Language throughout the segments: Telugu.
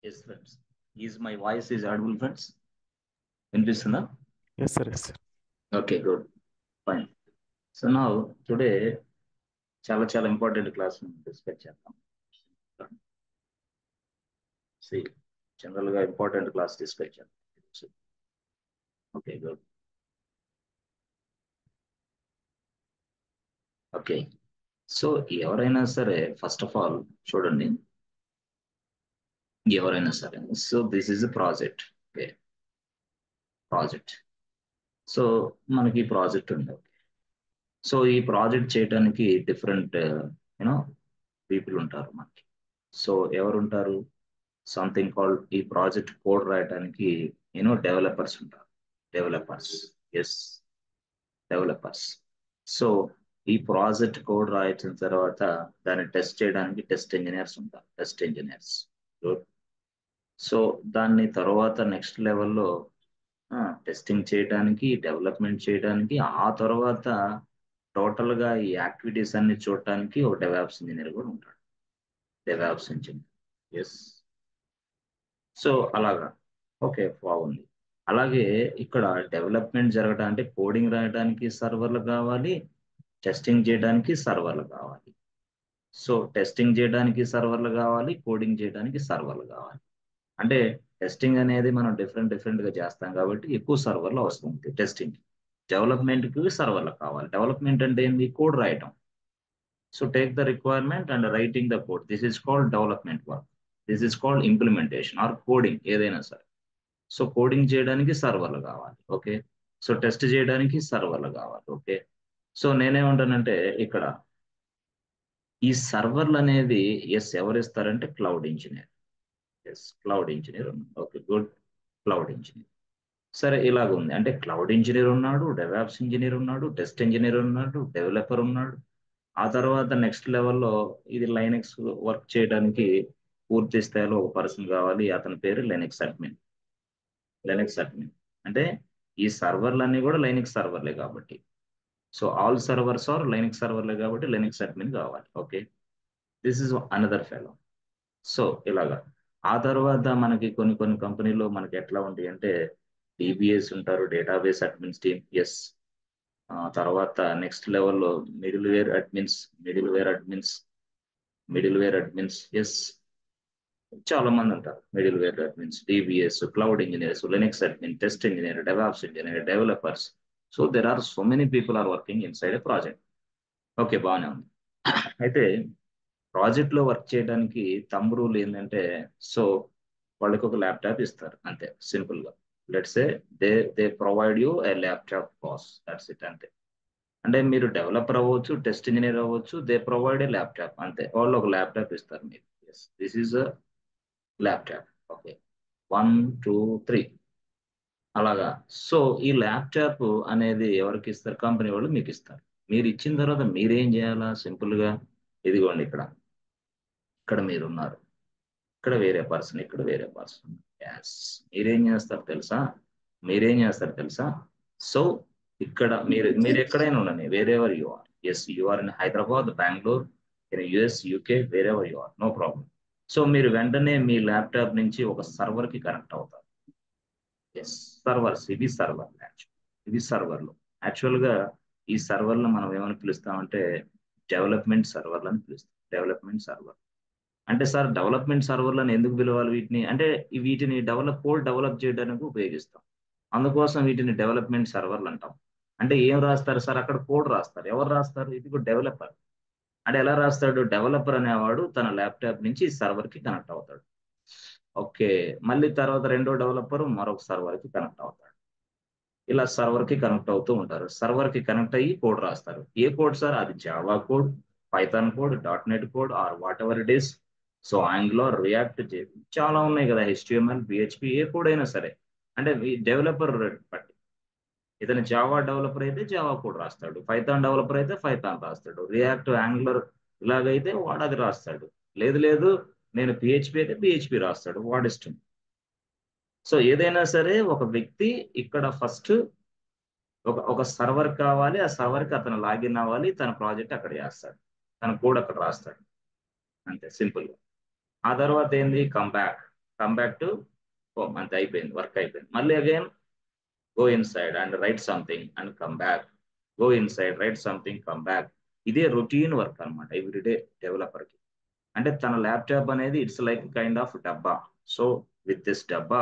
Yes, friends. Is my voice is audible, friends? వినిపిస్తుందా? Yes, sir. Yes, sir. Okay, good. Fine. So now today చాలా ఇంపార్టెంట్ క్లాస్ డిస్కస్ చేద్దాం. See, జనరల్ గా ఇంపార్టెంట్ క్లాస్ డిస్కస్ చేద్దాం. Okay, good. ఓకే, సో ఎవరైనా సరే ఫస్ట్ ఆఫ్ ఆల్ చూడండి, ఎవరైనా సరే so this is a project. Okay, project. So మనకి ప్రాజెక్ట్ ఉంది. సో ఈ ప్రాజెక్ట్ చేయడానికి డిఫరెంట్ యూనో పీపుల్ ఉంటారు మనకి. సో ఎవరు ఉంటారు? సంథింగ్ కాల్డ్, ఈ ప్రాజెక్ట్ కోడ్ రాయడానికి డెవలపర్స్ ఉంటారు. Developers, yes, developers. సో ఈ ప్రాజెక్ట్ కోడ్ రాయించిన తర్వాత దాన్ని టెస్ట్ చేయడానికి టెస్ట్ ఇంజనీర్స్ ఉంటారు. Test engineers. గుడ్. సో దాన్ని తర్వాత నెక్స్ట్ లెవెల్లో టెస్టింగ్ చేయడానికి, డెవలప్మెంట్ చేయడానికి, ఆ తర్వాత టోటల్ గా ఈ యాక్టివిటీస్ అన్ని చూడటానికి ఒక డెవాప్స్ ఇంజనీర్ కూడా ఉంటాడు. DevOps engineer, yes. సో అలాగా. ఓకే, బాగుంది. అలాగే ఇక్కడ డెవలప్మెంట్ జరగడానికి, కోడింగ్ రాయడానికి సర్వర్లు కావాలి, టెస్టింగ్ చేయడానికి సర్వర్లు కావాలి. సో టెస్టింగ్ చేయడానికి సర్వర్లు కావాలి, కోడింగ్ చేయడానికి సర్వర్లు కావాలి. అంటే టెస్టింగ్ అనేది మనం డిఫరెంట్ గా చేస్తాం కాబట్టి ఎక్కువ సర్వర్లు అవసరం ఉంది టెస్టింగ్. డెవలప్మెంట్ కి సర్వర్లు కావాలి. డెవలప్మెంట్ అంటే ఏంది? కోడ్ రాయటం. So take the requirement and writing the code, this is called development work. This is called implementation or coding, ఏదైనా సరే. సో కోడింగ్ చేయడానికి సర్వర్లు కావాలి. ఓకే, సో టెస్ట్ చేయడానికి సర్వర్లు కావాలి. ఓకే, సో నేనేమంటానంటే ఇక్కడ ఈ సర్వర్లు అనేది ఎస్ ఎవరు ఇస్తారంటే cloud engineer. Yes, cloud engineer. Okay, good. Cloud engineer. సరే, ఇలాగ ఉంది అంటే క్లౌడ్ ఇంజనీర్ ఉన్నాడు, డెవాప్స్ ఇంజనీర్ ఉన్నాడు, టెస్ట్ ఇంజనీర్ ఉన్నాడు, డెవలపర్ ఉన్నాడు. ఆ తర్వాత నెక్స్ట్ లెవెల్లో ఇది లైనెక్స్ వర్క్ చేయడానికి పూర్తి స్థాయిలో ఒక పర్సన్ కావాలి. అతని పేరు లెనెక్స్ అడ్మిన్. లెనెక్స్ అడ్మిన్ అంటే ఈ సర్వర్లన్నీ కూడా లైనెక్స్ సర్వర్లే కాబట్టి, so all servers are Linux సర్వర్లే కాబట్టి లెనెక్స్ అడ్మిన్ కావాలి. Okay, this is another fellow. So ఇలాగా. ఆ తర్వాత మనకి కొన్ని కంపెనీలో మనకి ఎట్లా ఉంటాయి అంటే డిబిఎస్ ఉంటారు, డేటాబేస్ అడ్మిన్స్ టీమ్. ఎస్. తర్వాత నెక్స్ట్ లెవెల్లో middleware admins, middleware admins. Yes, చాలా మంది ఉంటారు. Middleware admins, DBs, cloud engineers, Linux admin, test engineer, DevOps engineer, developers. So there are so many people are working inside a project. Okay, బాగానే ఉంది. అయితే ప్రాజెక్ట్ లో వర్క్ చేయడానికి థంబ్ రూల్ ఏంటంటే, సో వాళ్ళకి ఒక ల్యాప్టాప్ ఇస్తారు అంతే, సింపుల్ గా. Let's say they they provide you a laptop cause, that's it, అంతే. అంటే మీరు డెవలపర్ అవ్వచ్చు, టెస్ట్ ఇంజనీర్ అవ్వచ్చు, దే ప్రొవైడ్ ఏ ల్యాప్టాప్, అంతే. వాళ్ళు ఒక ల్యాప్టాప్ ఇస్తారు మీకు. Yes, this is a laptop. Okay, 1 2 3 అలాగా. సో ఈ ల్యాప్టాప్ అనేది ఎవరికి ఇస్తారు? కంపెనీ వాళ్ళు మీకు ఇస్తారు. మీరు ఇచ్చిన తర్వాత మీరేం చేయాలా? సింపుల్ గా, ఇదిగోండి ఇక్కడ, ఇక్కడ మీరు ఉన్నారు, ఇక్కడ వేరే పర్సన్, ఇక్కడ వేరే పర్సన్. ఎస్, మీరేం చేస్తారు తెలుసా? మీరేం చేస్తారు తెలుసా? సో ఇక్కడ మీరు ఎక్కడైనా ఉండండి, wherever you are. Yes, you are in Hyderabad, Bengaluru, in US, UK, wherever you are, no problem. So మీరు వెంటనే మీ ల్యాప్టాప్ నుంచి ఒక సర్వర్ కి కనెక్ట్ అవుతారు. ఎస్, సర్వర్స్, ఇవి సర్వర్. ఇవి సర్వర్లు. యాక్చువల్ గా ఈ సర్వర్లు మనం ఏమని పిలుస్తామంటే డెవలప్మెంట్ సర్వర్లు అని పిలుస్తాం. డెవలప్మెంట్ సర్వర్ అంటే, సార్ డెవలప్మెంట్ సర్వర్లను ఎందుకు పిలవాలి వీటిని అంటే, వీటిని కోడ్ డెవలప్ చేయడానికి ఉపయోగిస్తాం. అందుకోసం వీటిని డెవలప్మెంట్ సర్వర్లు అంటాం. అంటే ఏం రాస్తారు సార్? అక్కడ కోడ్ రాస్తారు. ఎవరు రాస్తారు? ఇది కూడా డెవలపర్. అంటే ఎలా రాస్తాడు? డెవలపర్ అనేవాడు తన ల్యాప్టాప్ నుంచి సర్వర్ కి కనెక్ట్ అవుతాడు. ఓకే, మళ్ళీ తర్వాత రెండో డెవలపర్ మరొక సర్వర్ కి కనెక్ట్ అవుతాడు. ఇలా సర్వర్ కి కనెక్ట్ అవుతూ ఉంటారు. సర్వర్ కి కనెక్ట్ అయ్యి కోడ్ రాస్తారు. ఏ కోడ్ సార్? అది Java code, Python code, .NET code, or whatever it is. So Angular, React, చాలా ఉన్నాయి కదా, HTML, PHP, ఏ కోడ్ అయినా సరే. అంటే డెవలపర్ బట్టి, ఇతను జావా డెవలపర్ అయితే జావా కోడ్ రాస్తాడు, పైథాన్ డెవలపర్ అయితే పైథాన్ రాస్తాడు, రియాక్ట్, యాంగులర్ ఇలాగైతే వాడు అది రాస్తాడు. లేదు నేను PHP అయితే PHP రాస్తాడు, వాడి ఇష్టం. సో ఏదైనా సరే ఒక వ్యక్తి ఇక్కడ ఫస్ట్ ఒక సర్వర్ కావాలి, ఆ సర్వర్ కి అతను లాగిన్ అవ్వాలి, తన ప్రాజెక్ట్ అక్కడ చేస్తాడు, తన కోడ్ అక్కడ రాస్తాడు, అంతే సింపుల్ గా. ఆ తర్వాత ఏంది? Come back. Come back to home, అంతే అయిపోయింది, వర్క్ అయిపోయింది. మళ్ళీ again go inside and write something and come back, go inside write something come back. ఇదే రొటీన్ వర్క్ అనమాట ఎవ్రీడే డెవలపర్కి. అంటే తన ల్యాప్టాప్ అనేది ఇట్స్ లైక్ కైండ్ ఆఫ్ డబ్బా. సో విత్ దిస్ డబ్బా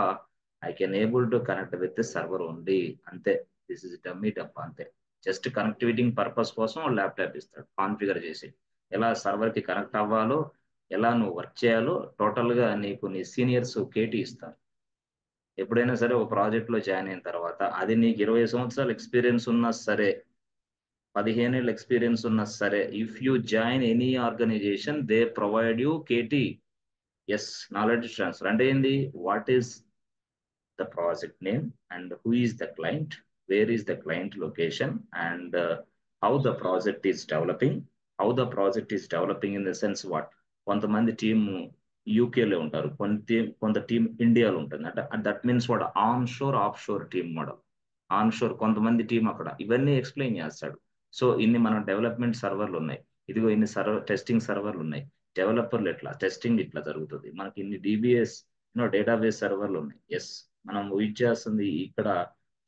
I can able to connect with server only, అంతే. దిస్ ఇస్ డమ్మీ డబ్బా, అంతే. జస్ట్ కనెక్టివిటీ పర్పస్ కోసం ల్యాప్టాప్ ఇస్తాడు కాన్ఫిగర్ చేసి, ఎలా సర్వర్ కి కనెక్ట్ అవ్వాలో, ఎలా నువ్వు వర్క్ చేయాలో టోటల్ గా నీకు నీ సీనియర్స్ కేటీ ఇస్తారు. ఎప్పుడైనా సరే ఒక ప్రాజెక్ట్ లో జాయిన్ అయిన తర్వాత అది నీకు 20 సంవత్సరాల ఎక్స్పీరియన్స్ ఉన్నా సరే, 15 ఏళ్ళ ఎక్స్పీరియన్స్ ఉన్నా సరే, if you join any organization they provide you KT. Yes, knowledge transfer అంటే ఏంది, what is the project name and who is the client, where is the client location, and how the project is developing. How the project is developing in the sense what? కొంతమంది టీమ్ యూకేలో ఉంటారు, కొంత టీం ఇండియాలో ఉంటుంది. అంటే that means what, onshore offshore team model. Onshore కొంతమంది టీం అక్కడ, ఇవన్నీ ఎక్స్ప్లెయిన్ చేస్తాడు. సో ఇన్ని మన డెవలప్మెంట్ సర్వర్లు ఉన్నాయి, ఇదిగో ఇన్ని టెస్టింగ్ సర్వర్లు ఉన్నాయి, డెవలపర్లు ఎట్లా, టెస్టింగ్ ఇట్లా జరుగుతుంది, మనకి ఇన్ని డిబిఎస్ డేటాబేస్ సర్వర్లు ఉన్నాయి. ఎస్, మనం యూజ్ చేస్తుంది ఇక్కడ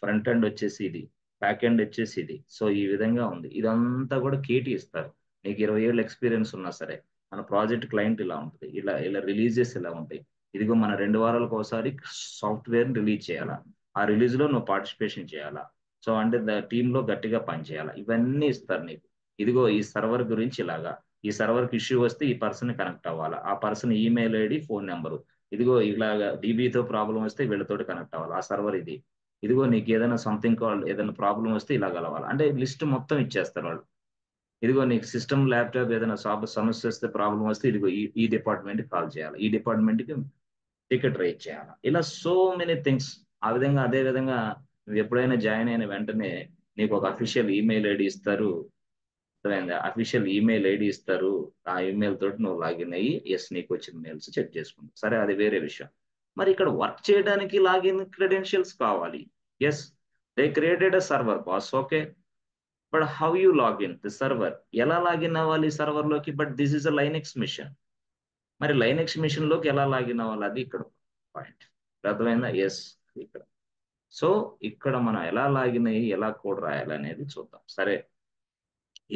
ఫ్రంట్ ఎండ్ వచ్చేసి ఇది, బ్యాక్ ఎండ్ వచ్చేసి ఇది. సో ఈ విధంగా ఉంది, ఇదంతా కూడా కేటీ ఇస్తారు. నీకు 20 ఏళ్ళ ఎక్స్పీరియన్స్ ఉన్నా సరే, మన ప్రాజెక్ట్ క్లయింట్ ఇలా ఉంటుంది, ఇలా ఇలా రిలీజెస్ ఇలా ఉంటాయి, ఇదిగో మన 2 వారాలకు ఒకసారి సాఫ్ట్వేర్ రిలీజ్ చేయాలా, ఆ రిలీజ్ లో నువ్వు పార్టిసిపేషన్ చేయాలా, సో అంటే టీమ్ లో గట్టిగా పనిచేయాలా, ఇవన్నీ ఇస్తారు నీకు. ఇదిగో ఈ సర్వర్ గురించి ఇలాగా, ఈ సర్వర్ కి ఇష్యూ వస్తే ఈ పర్సన్ కనెక్ట్ అవ్వాలా, ఆ person email ID phone number, ఇదిగో ఇలాగా డీబీతో ప్రాబ్లం వస్తే వీళ్ళతోటి కనెక్ట్ అవ్వాలి, ఆ సర్వర్ ఇది, ఇదిగో నీకు ఏదైనా సంథింగ్ కాల్ ఏదైనా ప్రాబ్లం వస్తే ఇలా కలవాలి, అంటే లిస్ట్ మొత్తం ఇచ్చేస్తారు వాళ్ళు. ఇదిగో నీకు సిస్టమ్ ల్యాప్టాప్ ఏదైనా సమస్య వస్తే ప్రాబ్లం వస్తే ఇదిగో ఈ డిపార్ట్మెంట్ కాల్ చేయాలి, ఈ డిపార్ట్మెంట్ కి టికెట్ రైజ్ చేయాలి, ఇలా సో మెనీ థింగ్స్. ఆ విధంగా అదే విధంగా నువ్వు ఎప్పుడైనా జాయిన్ అయిన వెంటనే నీకు ఒక అఫీషియల్ ఈమెయిల్ ఐడి ఇస్తారు, అర్థమైందా? అఫీషియల్ ఈమెయిల్ ఐడి ఇస్తారు, ఆ ఈమెయిల్ తోటి నువ్వు లాగిన్ అయ్యి ఎస్ నీకు వచ్చిన మెయిల్స్ చెక్ చేసుకుంటావు. సరే, అది వేరే విషయం. మరి ఇక్కడ వర్క్ చేయడానికి లాగిన్ క్రెడెన్షియల్స్ కావాలి. Yes, they created a server boss, okay. But how you login the server, ఎలా లాగిన్ అవ్వాలి సర్వర్ లోకి? But this is a Linux machine. మరి లైనెక్స్ మిషన్ లోకి ఎలా లాగిన్ అవ్వాలి, అది ఇక్కడ పాయింట్. అర్థమైందా? ఎస్, ఇక్కడ. సో ఇక్కడ మనం ఎలా లాగిన్ అయ్యి ఎలా కోడ్ రాయాలి అనేది చూద్దాం. సరే,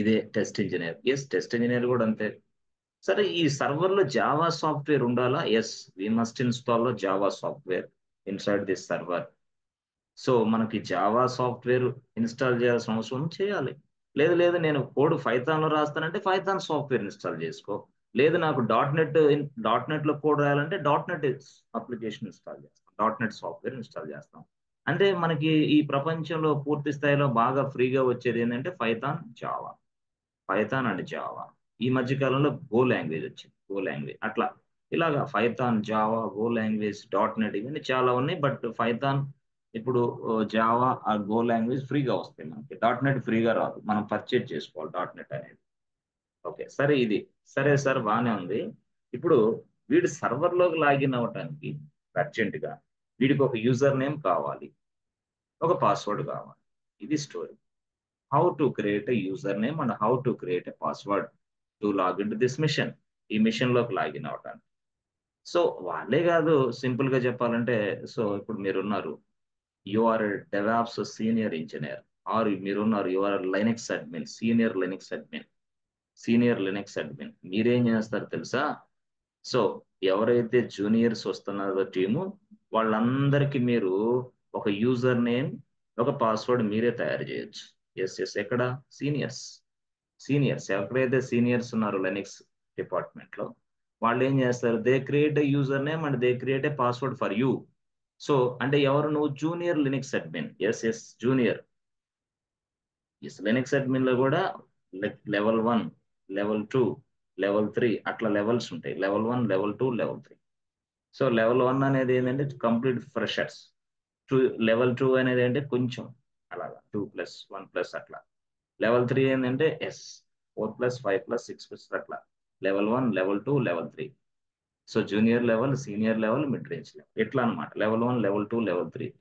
ఇదే test engineer. Yes, test engineer కూడా అంతే. సరే, ఈ సర్వర్ లో జావా సాఫ్ట్వేర్ ఉండాలా? Yes, we must install Java software inside this server. So మనకి జావా సాఫ్ట్వేర్ ఇన్స్టాల్ చేయాల్సిన అవసరం చేయాలి. లేదు లేదు, నేను కోడ్ లో రాస్తానంటే పైథాన్ సాఫ్ట్వేర్ ఇన్స్టాల్ చేసుకో. లేదు నాకు డాట్ నెట్ లో కోడ్ రాయాలంటే డాట్ నెట్ అప్లికేషన్ ఇన్స్టాల్ చేస్తాం, డాట్ నెట్ సాఫ్ట్వేర్ ఇన్స్టాల్ చేస్తాం. అంటే మనకి ఈ ప్రపంచంలో పూర్తి స్థాయిలో బాగా ఫ్రీగా వచ్చేది ఏంటంటే Python, Java. Python and Java. ఈ మధ్య కాలంలో గో లాంగ్వేజ్ వచ్చింది, గో లాంగ్వేజ్ అట్లా. ఇలాగా Python, Java, go language, dot net, ఇవన్నీ చాలా ఉన్నాయి. బట్ పైథాన్ ఇప్పుడు, జావా ఆ గో లాంగ్వేజ్ ఫ్రీగా వస్తాయి మనకి, డాట్ నెట్ ఫ్రీగా రాదు, మనం పర్చేజ్ చేసుకోవాలి డాట్ నెట్ అనేది. ఓకే, సరే ఇది. సరే సార్, బాగానే ఉంది. ఇప్పుడు వీడు సర్వర్లోకి లాగిన్ అవ్వటానికి అర్జెంట్ గా వీడికి ఒక యూజర్ నేమ్ కావాలి, ఒక పాస్వర్డ్ కావాలి. ఇది story. How to create a user name and how to create a password to log in to this machine. ఈ మిషన్ లోకి లాగిన్ అవటానికి. సో వాళ్ళే కాదు, సింపుల్ గా చెప్పాలంటే, సో ఇప్పుడు మీరున్నారు, you are DevOps senior engineer, or మీరున్నారు you are Linux admin, senior Linux admin. మీరేం చేస్తారు తెలుసా? సో ఎవరైతే జూనియర్స్ వస్తున్నారో టీము, వాళ్ళందరికీ మీరు ఒక యూజర్ నేమ్, ఒక పాస్వర్డ్ మీరే తయారు చేయొచ్చు. ఎస్ ఎస్, ఎక్కడ? సీనియర్స్. సీనియర్స్ ఎక్కడైతే సీనియర్స్ ఉన్నారో లెనిక్స్ డిపార్ట్మెంట్ లో, వాళ్ళు ఏం చేస్తారు, they create a user name and they create a password for you. So అంటే ఎవరు? నువ్వు junior Linux admin. Yes yes, junior. Yes, Linux admin లో కూడా లెవెల్ 1, లెవెల్ 2, లెవెల్ 3 అట్లా లెవెల్స్ ఉంటాయి. Level 1, level 2, level 3. So level 1 అనేది ఏంటంటే కంప్లీట్ ఫ్రెషర్స్. లెవెల్ 2 అనేది అంటే కొంచెం అలాగా 2+1+ అట్లా. లెవెల్ 3 ఏంటంటే ఎస్, 4+5+6+ అట్లా. Level 1, level 2, level 3. So junior level, senior level, mid range level, ఇట్లా అనమాట. Level 1, level 2, level 3.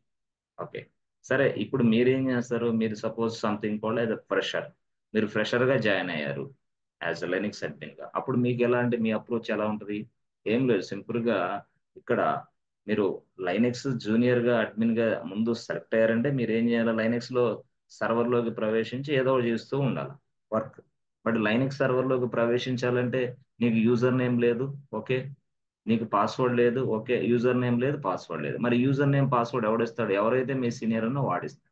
ఓకే. సరే, ఇప్పుడు మీరేం చేస్తారు? మీరు సపోజ్ సంథింగ్ కూడా యాజ్ ఫ్రెషర్, మీరు ఫ్రెషర్ గా జాయిన్ అయ్యారు యాజ్ లెనిక్స్ అడ్మిన్ గా. అప్పుడు మీకు ఎలా అంటే మీ అప్రోచ్ ఎలా ఉంటుంది? ఏం లేదు, సింపుల్ గా ఇక్కడ మీరు లైనెక్స్ జూనియర్ గా అడ్మిన్ గా ముందు సెలెక్ట్ అయ్యారంటే మీరు ఏం చేయాలి, లైనెక్స్ లో సర్వర్ లోకి ప్రవేశించి ఏదో ఒకటి చేస్తూ ఉండాలి వర్క్. బట్ లైనెక్స్ సర్వర్ లోకి ప్రవేశించాలంటే నీకు యూజర్ నేమ్ లేదు, ఓకే, నీకు పాస్వర్డ్ లేదు, ఓకే, యూజర్ నేమ్ లేదు, పాస్వర్డ్ లేదు. మరి యూజర్ నేమ్ పాస్వర్డ్ ఎవడిస్తాడు? ఎవరైతే మీ సీనియర్ ఉన్నో వాడిస్తాడు.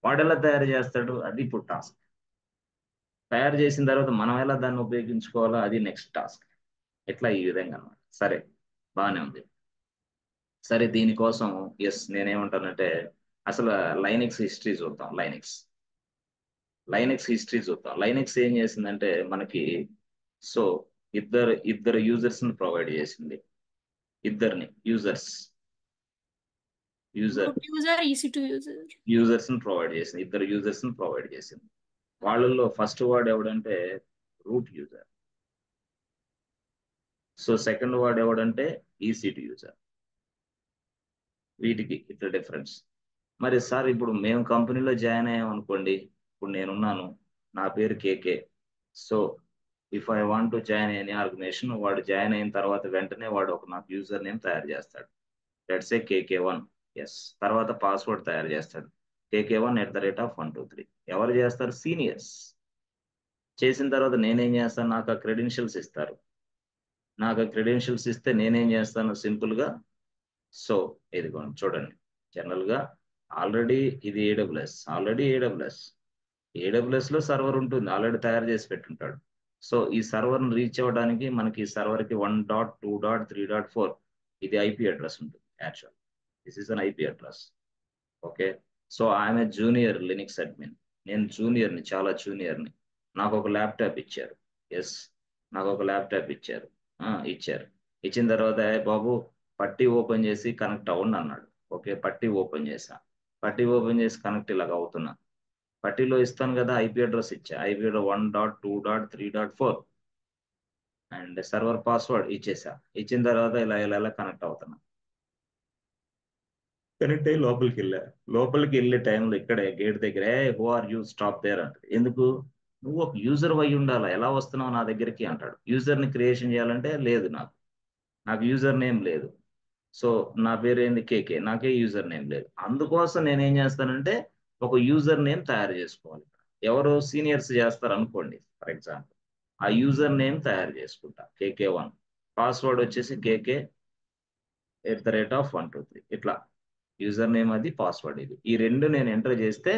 వాడెలా తయారు చేస్తాడు? అది ఇప్పుడు టాస్క్. తయారు చేసిన తర్వాత మనం ఎలా దాన్ని ఉపయోగించుకోవాలో అది నెక్స్ట్ టాస్క్. ఎట్లా ఈ విధంగా అన్నమాట. సరే, బాగానే ఉంది. సరే, దీనికోసం నేనేమంటానంటే అసలు లైనెక్స్ హిస్టరీ చూద్దాం. లైనెక్స్ హిస్టరీ చూద్దాం. లైనెక్స్ ఏం చేసిందంటే మనకి, సో ఇద్దరు యూజర్స్ ని ప్రొవైడ్ చేసింది. ఇద్దరిని user root user, EC2 user. Users ని ప్రొవైడ్ చేసింది. ఇద్దరు యూజర్స్ ని ప్రొవైడ్ చేసింది. వాళ్ళల్లో ఫస్ట్ వాడు ఎవడంటే రూట్ యూజర్. సో సెకండ్ వాడు ఎవడంటే ఈసీటీ యూజర్. వీటికి ఇట్లా డిఫరెన్స్. మరి సార్ ఇప్పుడు మేము కంపెనీలో జాయిన్ అయ్యాం అనుకోండి, ఇప్పుడు నేనున్నాను, నా పేరు KK. So if I want to join any organization, వాడు జాయిన్ అయిన తర్వాత వెంటనే వాడు ఒక నాకు యూజర్ నేమ్ తయారు చేస్తాడు. Let's A KK1. ఎస్. తర్వాత పాస్వర్డ్ తయారు చేస్తాడు, KK1@123. ఎవరు చేస్తారు? సీనియర్స్. చేసిన తర్వాత నేనేం చేస్తాను, నాకు ఆ క్రెడెన్షియల్స్ ఇస్తారు. నాకు ఆ క్రెడెన్షియల్స్ ఇస్తే నేనేం చేస్తాను సింపుల్ గా, సో ఇదిగోండి చూడండి. జనరల్ గా ఆల్రెడీ ఇది ఏడబ్ల్యూఎస్ లో సర్వర్ ఉంటుంది, ఆల్రెడీ తయారు చేసి పెట్టుంటాడు. సో ఈ సర్వర్ ని రీచ్ అవ్వడానికి మనకి సర్వర్ కి 1.2.3.4 ఇది ఐపీ అడ్రస్ ఉంటుంది. Actual this is an IP address. Okay. So ఆమె జూనియర్ లినిక్స్ అడ్మిన్, నేను జూనియర్ని, చాలా జూనియర్ని. నాకు ఒక ల్యాప్టాప్ ఇచ్చారు. ఎస్, నాకు ఒక ల్యాప్టాప్ ఇచ్చారు. ఇచ్చారు. ఇచ్చిన తర్వాత "ఏ బాబు, పట్టి ఓపెన్ చేసి కనెక్ట్ అవ్వండి" అన్నాడు. ఓకే, పట్టి ఓపెన్ చేసా. పట్టి ఓపెన్ చేసి కనెక్ట్ ఇలాగ అవుతున్నా. పట్టిలో ఇస్తాను కదా ఐపీ అడ్రస్ ఇచ్చా, IP address 1.2.3.4 and server password ఇచ్చేసా. ఇచ్చిన తర్వాత ఇలా ఇలా ఇలా కనెక్ట్ అవుతున్నా. కనెక్ట్ అయ్యి లోపలికి వెళ్ళే టైంలో ఇక్కడే గేట్ దగ్గర who are you, stop there అంటాడు. ఎందుకు? నువ్వు ఒక యూజర్ అయి ఉండాలా, ఎలా వస్తున్నావు నా దగ్గరికి అంటాడు. యూజర్ ని క్రియేషన్ చేయాలంటే లేదు, నాకు యూజర్ నేమ్ లేదు. సో నా పేరు ఏంది, కేకే, నాకే యూజర్ నేమ్ లేదు. అందుకోసం నేనేం చేస్తానంటే ఒక యూజర్ నేమ్ తయారు చేసుకోవాలి. ఎవరు సీనియర్స్ చేస్తారు అనుకోండి ఫర్ ఎగ్జాంపుల్, ఆ యూజర్ నేమ్ తయారు చేసుకుంటా, KK1. పాస్వర్డ్ వచ్చేసి KK@123. ఇట్లా యూజర్ నేమ్ అది, పాస్వర్డ్ ఇది, ఈ రెండు నేను ఎంటర్ చేస్తే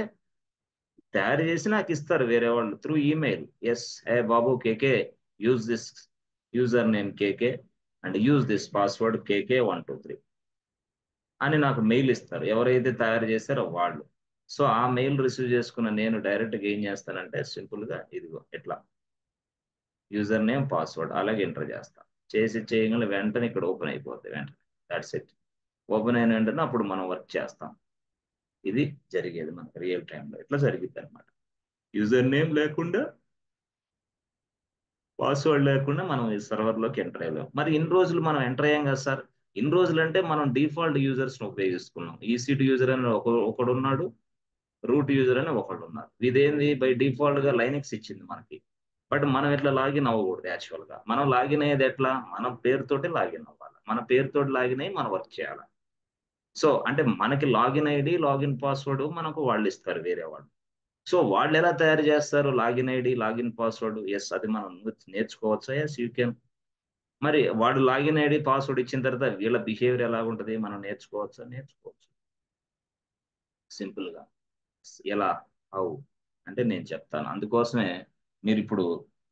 తయారు చేసి నాకు ఇస్తారు వేరే వాళ్ళు త్రూ ఈమెయిల్. ఎస్, ఏ బాబు KK, use this user name KK and use this password KK123 అని నాకు మెయిల్ ఇస్తారు ఎవరైతే తయారు చేశారో వాళ్ళు. సో ఆ మెయిల్ రిసీవ్ చేసుకున్న నేను డైరెక్ట్గా ఏం చేస్తానంటే సింపుల్ గా ఇదిగో ఇట్లా యూజర్ నేమ్ పాస్వర్డ్ అలాగే ఎంటర్ చేస్తాను. చేయగల వెంటనే ఇక్కడ ఓపెన్ అయిపోద్ది వెంటనే. That's it. ఓపెన్ అయిన వెంటనే అప్పుడు మనం వర్క్ చేస్తాం. ఇది జరిగేది మనకి రియల్ టైంలో ఇట్లా జరిగింది అనమాట. యూజర్ నేమ్ లేకుండా, పాస్వర్డ్ లేకుండా మనం ఈ సర్వర్లోకి ఎంటర్ అయ్యాం. మరి ఇన్ని రోజులు మనం ఎంటర్ అయ్యాం కదా సార్, ఇన్ని రోజులు అంటే మనం డిఫాల్ట్ యూజర్స్ ఉపయోగిస్తున్నాం. ఈసీటీ యూజర్ అని ఒకడు ఉన్నాడు, రూట్ యూజర్ అని ఒకడు ఉన్నారు. ఇదేంది బై డిఫాల్ట్ గా లైనెక్స్ ఇచ్చింది మనకి. బట్ మనం ఇట్లా లాగిన్ అవ్వకూడదు. యాక్చువల్ గా మనం లాగిన్ అయ్యేది ఎట్లా, మన పేరుతోటి లాగిన్ అవ్వాలి. మన పేరుతోటి లాగిన్ అయ్యి మనం వర్క్ చేయాలి. సో అంటే మనకి లాగిన్ ఐడి, లాగిన్ పాస్వర్డ్ మనకు వాళ్ళు ఇస్తారు వేరే వాళ్ళు. సో వాళ్ళు ఎలా తయారు చేస్తారు login ID, login password? Yes, అది మనం నేర్చుకోవచ్చా? Yes, you can. మరి వాడు లాగిన్ ఐడి, పాస్వర్డ్ ఇచ్చిన తర్వాత వీళ్ళ బిహేవియర్ ఎలా ఉంటుంది మనం నేర్చుకోవచ్చా? నేర్చుకోవచ్చు సింపుల్ గా. ఎలా, హౌ అంటే నేను చెప్తాను. అందుకోసమే మీరు ఇప్పుడు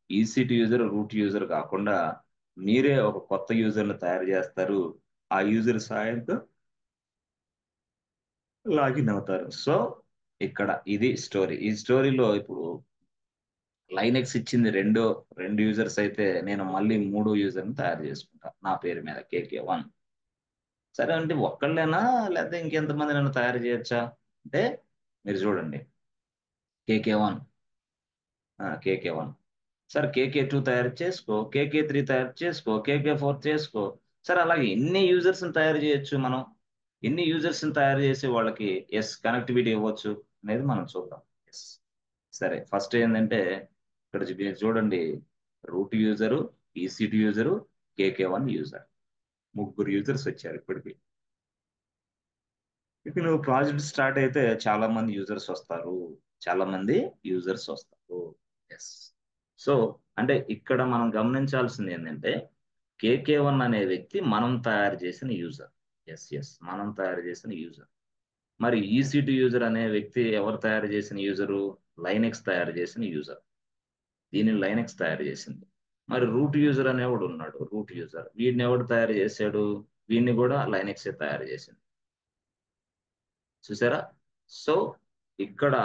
ఈసీటీ యూజర్, రూట్ యూజర్ కాకుండా మీరే ఒక కొత్త యూజర్ని తయారు చేస్తారు. ఆ యూజర్ సాయంతో లాగిన్ అవుతారు. సో ఇక్కడ ఇది స్టోరీ. ఈ స్టోరీలో ఇప్పుడు లైనెక్స్ ఇచ్చింది రెండు యూజర్స్ అయితే నేను మళ్ళీ మూడో యూజర్ని తయారు చేసుకుంటా నా పేరు మీద, KK1. సరే అంటే ఒక్కళ్ళేనా లేకపోతే ఇంకెంతమంది నన్ను తయారు చేయొచ్చా అంటే మీరు చూడండి, కేకే వన్ సార్, KK2 తయారు చేసుకో, KK3 తయారు చేసుకో, KK4 చేసుకో. సార్ అలాగే ఎన్ని యూజర్స్ తయారు చేయొచ్చు మనం, ఎన్ని యూజర్స్ తయారు చేసి వాళ్ళకి కనెక్టివిటీ ఇవ్వచ్చు అనేది మనం చూద్దాం. ఎస్. సరే, ఫస్ట్ ఏంటంటే ఇక్కడ మీరు చూడండి, root user, ECT user, KK1 user, ముగ్గురు యూజర్స్ వచ్చారు ఇప్పటికి. ఇక నువ్వు ప్రాజెక్ట్ స్టార్ట్ అయితే చాలా మంది యూజర్స్ వస్తారు. చాలా మంది యూజర్స్ వస్తారు. ఎస్. సో అంటే ఇక్కడ మనం గమనించాల్సింది ఏంటంటే కేకే1 అనే వ్యక్తి మనం తయారు చేసిన యూజర్. ఎస్ ఎస్ మనం తయారు చేసిన యూజర్. మరి ఈసీ2 యూజర్ అనే వ్యక్తి ఎవరు తయారు చేసిన యూజరు? లైనెక్స్ తయారు చేసిన యూజర్. దీనిని లైనెక్స్ తయారు చేసింది. మరి రూట్ యూజర్ అనేవాడు ఉన్నాడు. రూట్ యూజర్ వీడిని ఎవడు తయారు చేశాడు? వీడిని కూడా లైనెక్సే తయారు చేసింది. చూసారా? సో ఇక్కడ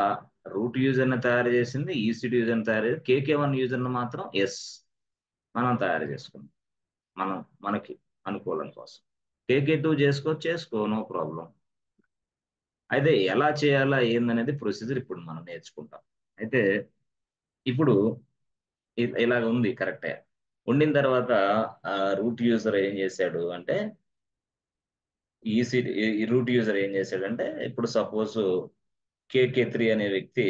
రూట్ యూజర్ ని తయారు చేసింది, ఈసీ2 యూజర్ ని తయారు చేసి కేకే1 యూజర్ ని మాత్రం ఎస్ మనం తయారు చేసుకున్నాం. మనం మనకి అనుకూలం కోసం. కేకే2 చేసుకో నో ప్రాబ్లం. అయితే ఎలా చేయాలా ఏందనేది ప్రొసీజర్ ఇప్పుడు మనం నేర్చుకుంటాం. అయితే ఇప్పుడు ఇలాగ ఉంది కరెక్టే. ఉండిన తర్వాత రూట్ యూజర్ ఏం చేశాడు అంటే ఈసీ ఈ రూట్ యూజర్ ఏం చేశాడంటే ఇప్పుడు సపోజ్ కేకే3 అనే వ్యక్తి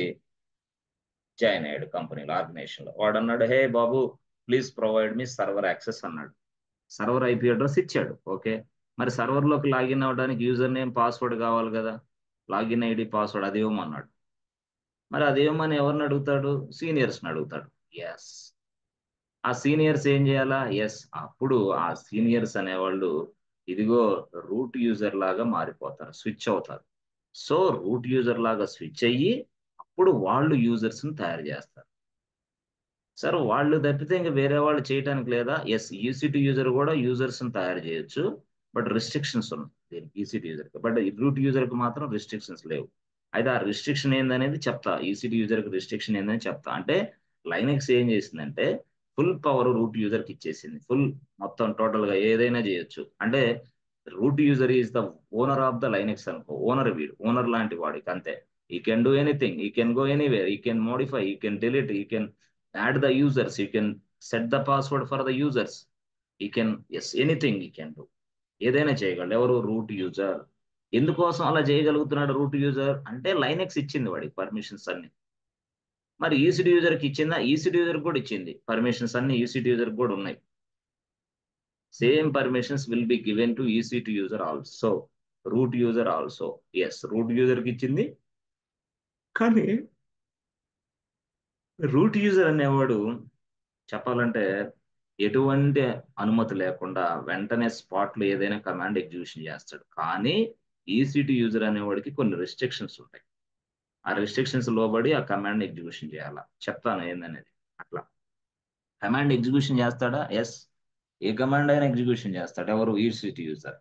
జాయిన్ అయ్యాడు కంపెనీలో, ఆర్గనైజేషన్ లో. వాడు అన్నాడు, హే బాబు please provide me server access అన్నాడు. సర్వర్ ఐపీ అడ్రస్ ఇచ్చాడు. ఓకే. మరి సర్వర్ లోకి లాగిన్ అవ్వడానికి యూజర్ నేమ్ పాస్వర్డ్ కావాలి కదా. లాగిన్ ఐడి పాస్వర్డ్ అది ఇవ్వమన్నాడు. మరి అది ఇవ్వమని ఎవరిని అడుగుతాడు? సీనియర్స్ ని అడుగుతాడు. ఎస్. ఆ సీనియర్స్ ఏం చేయాలా? ఎస్. అప్పుడు ఆ సీనియర్స్ అనేవాళ్ళు ఇదిగో రూట్ యూజర్ లాగా మారిపోతారు, స్విచ్ అవుతారు. సో రూట్ యూజర్ లాగా స్విచ్ అయ్యి అప్పుడు వాళ్ళు యూజర్స్ ని తయారు చేస్తారు. సార్ వాళ్ళు తప్పితే ఇంకా వేరే వాళ్ళు చేయడానికి లేదా? ఎస్. ఈసీ2 యూజర్ కూడా యూజర్స్ ని తయారు చేయొచ్చు. బట్ రిస్ట్రిక్షన్స్ ఉన్నాయి దీనికి ఈసీ2 యూజర్ కి. బట్ రూట్ యూజర్ కి మాత్రం రిస్ట్రిక్షన్స్ లేవు. అయితే ఆ రిస్ట్రిక్షన్ ఏందనేది చెప్తా. ఈసీ2 యూజర్ కి రిస్ట్రిక్షన్ ఏందని చెప్తా. అంటే లైనెక్స్ ఏం చేసిందంటే ఫుల్ పవర్ రూట్ యూజర్ కి ఇచ్చేసింది. ఫుల్ మొత్తం టోటల్ గా ఏదైనా చేయొచ్చు. అంటే root user is the owner of the Linux అనుకో. ఓనర్ వీడు, ఓనర్ లాంటి వాడికి అంతే. ఈ కెన్ డూ ఎనీథింగ్, ఈ కెన్ గో ఎనీవేర్, ఈ కెన్ మోడిఫై, ఈ కెన్ డిలీట్, ఈ can add the users, you can set the password for the users, you can, yes, anything you can do. ఏదైనా చేయగలడు ఎవరు? Root user. ఎందుకోసం అలా చేయగలుగుతున్నాడు రూట్ యూజర్ అంటే లైనెక్స్ ఇచ్చింది వాడికి పర్మిషన్స్ అన్ని. మరి ఈసీడీ యూజర్ కి ఇచ్చిందా? ఈసీడీ యూజర్ కూడా ఇచ్చింది పర్మిషన్స్ అన్ని. ఈసీడీ యూజర్ కూడా ఉన్నాయి. Same permissions will be given to EC2 user also, root user also. Yes, root user కి ఇచ్చింది. కానీ రూట్ యూజర్ అనేవాడు చెప్పాలంటే ఎటువంటి అనుమతి లేకుండా వెంటనే స్పాట్ లో ఏదైనా కమాండ్ ఎగ్జిక్యూషన్ చేస్తాడు. కానీ ఈసీటీ యూజర్ అనేవాడికి కొన్ని రిస్ట్రిక్షన్స్ ఉంటాయి. ఆ రిస్ట్రిక్షన్స్ లోబడి ఆ కమాండ్ ఎగ్జిక్యూషన్ చేయాలా. చెప్తాను ఏందనేది. అట్లా కమాండ్ ఎగ్జిక్యూషన్ చేస్తాడా? ఎస్. ఏ కమాండ్ అయినా ఎగ్జిక్యూషన్ చేస్తాడు. ఎవరు? ECT user.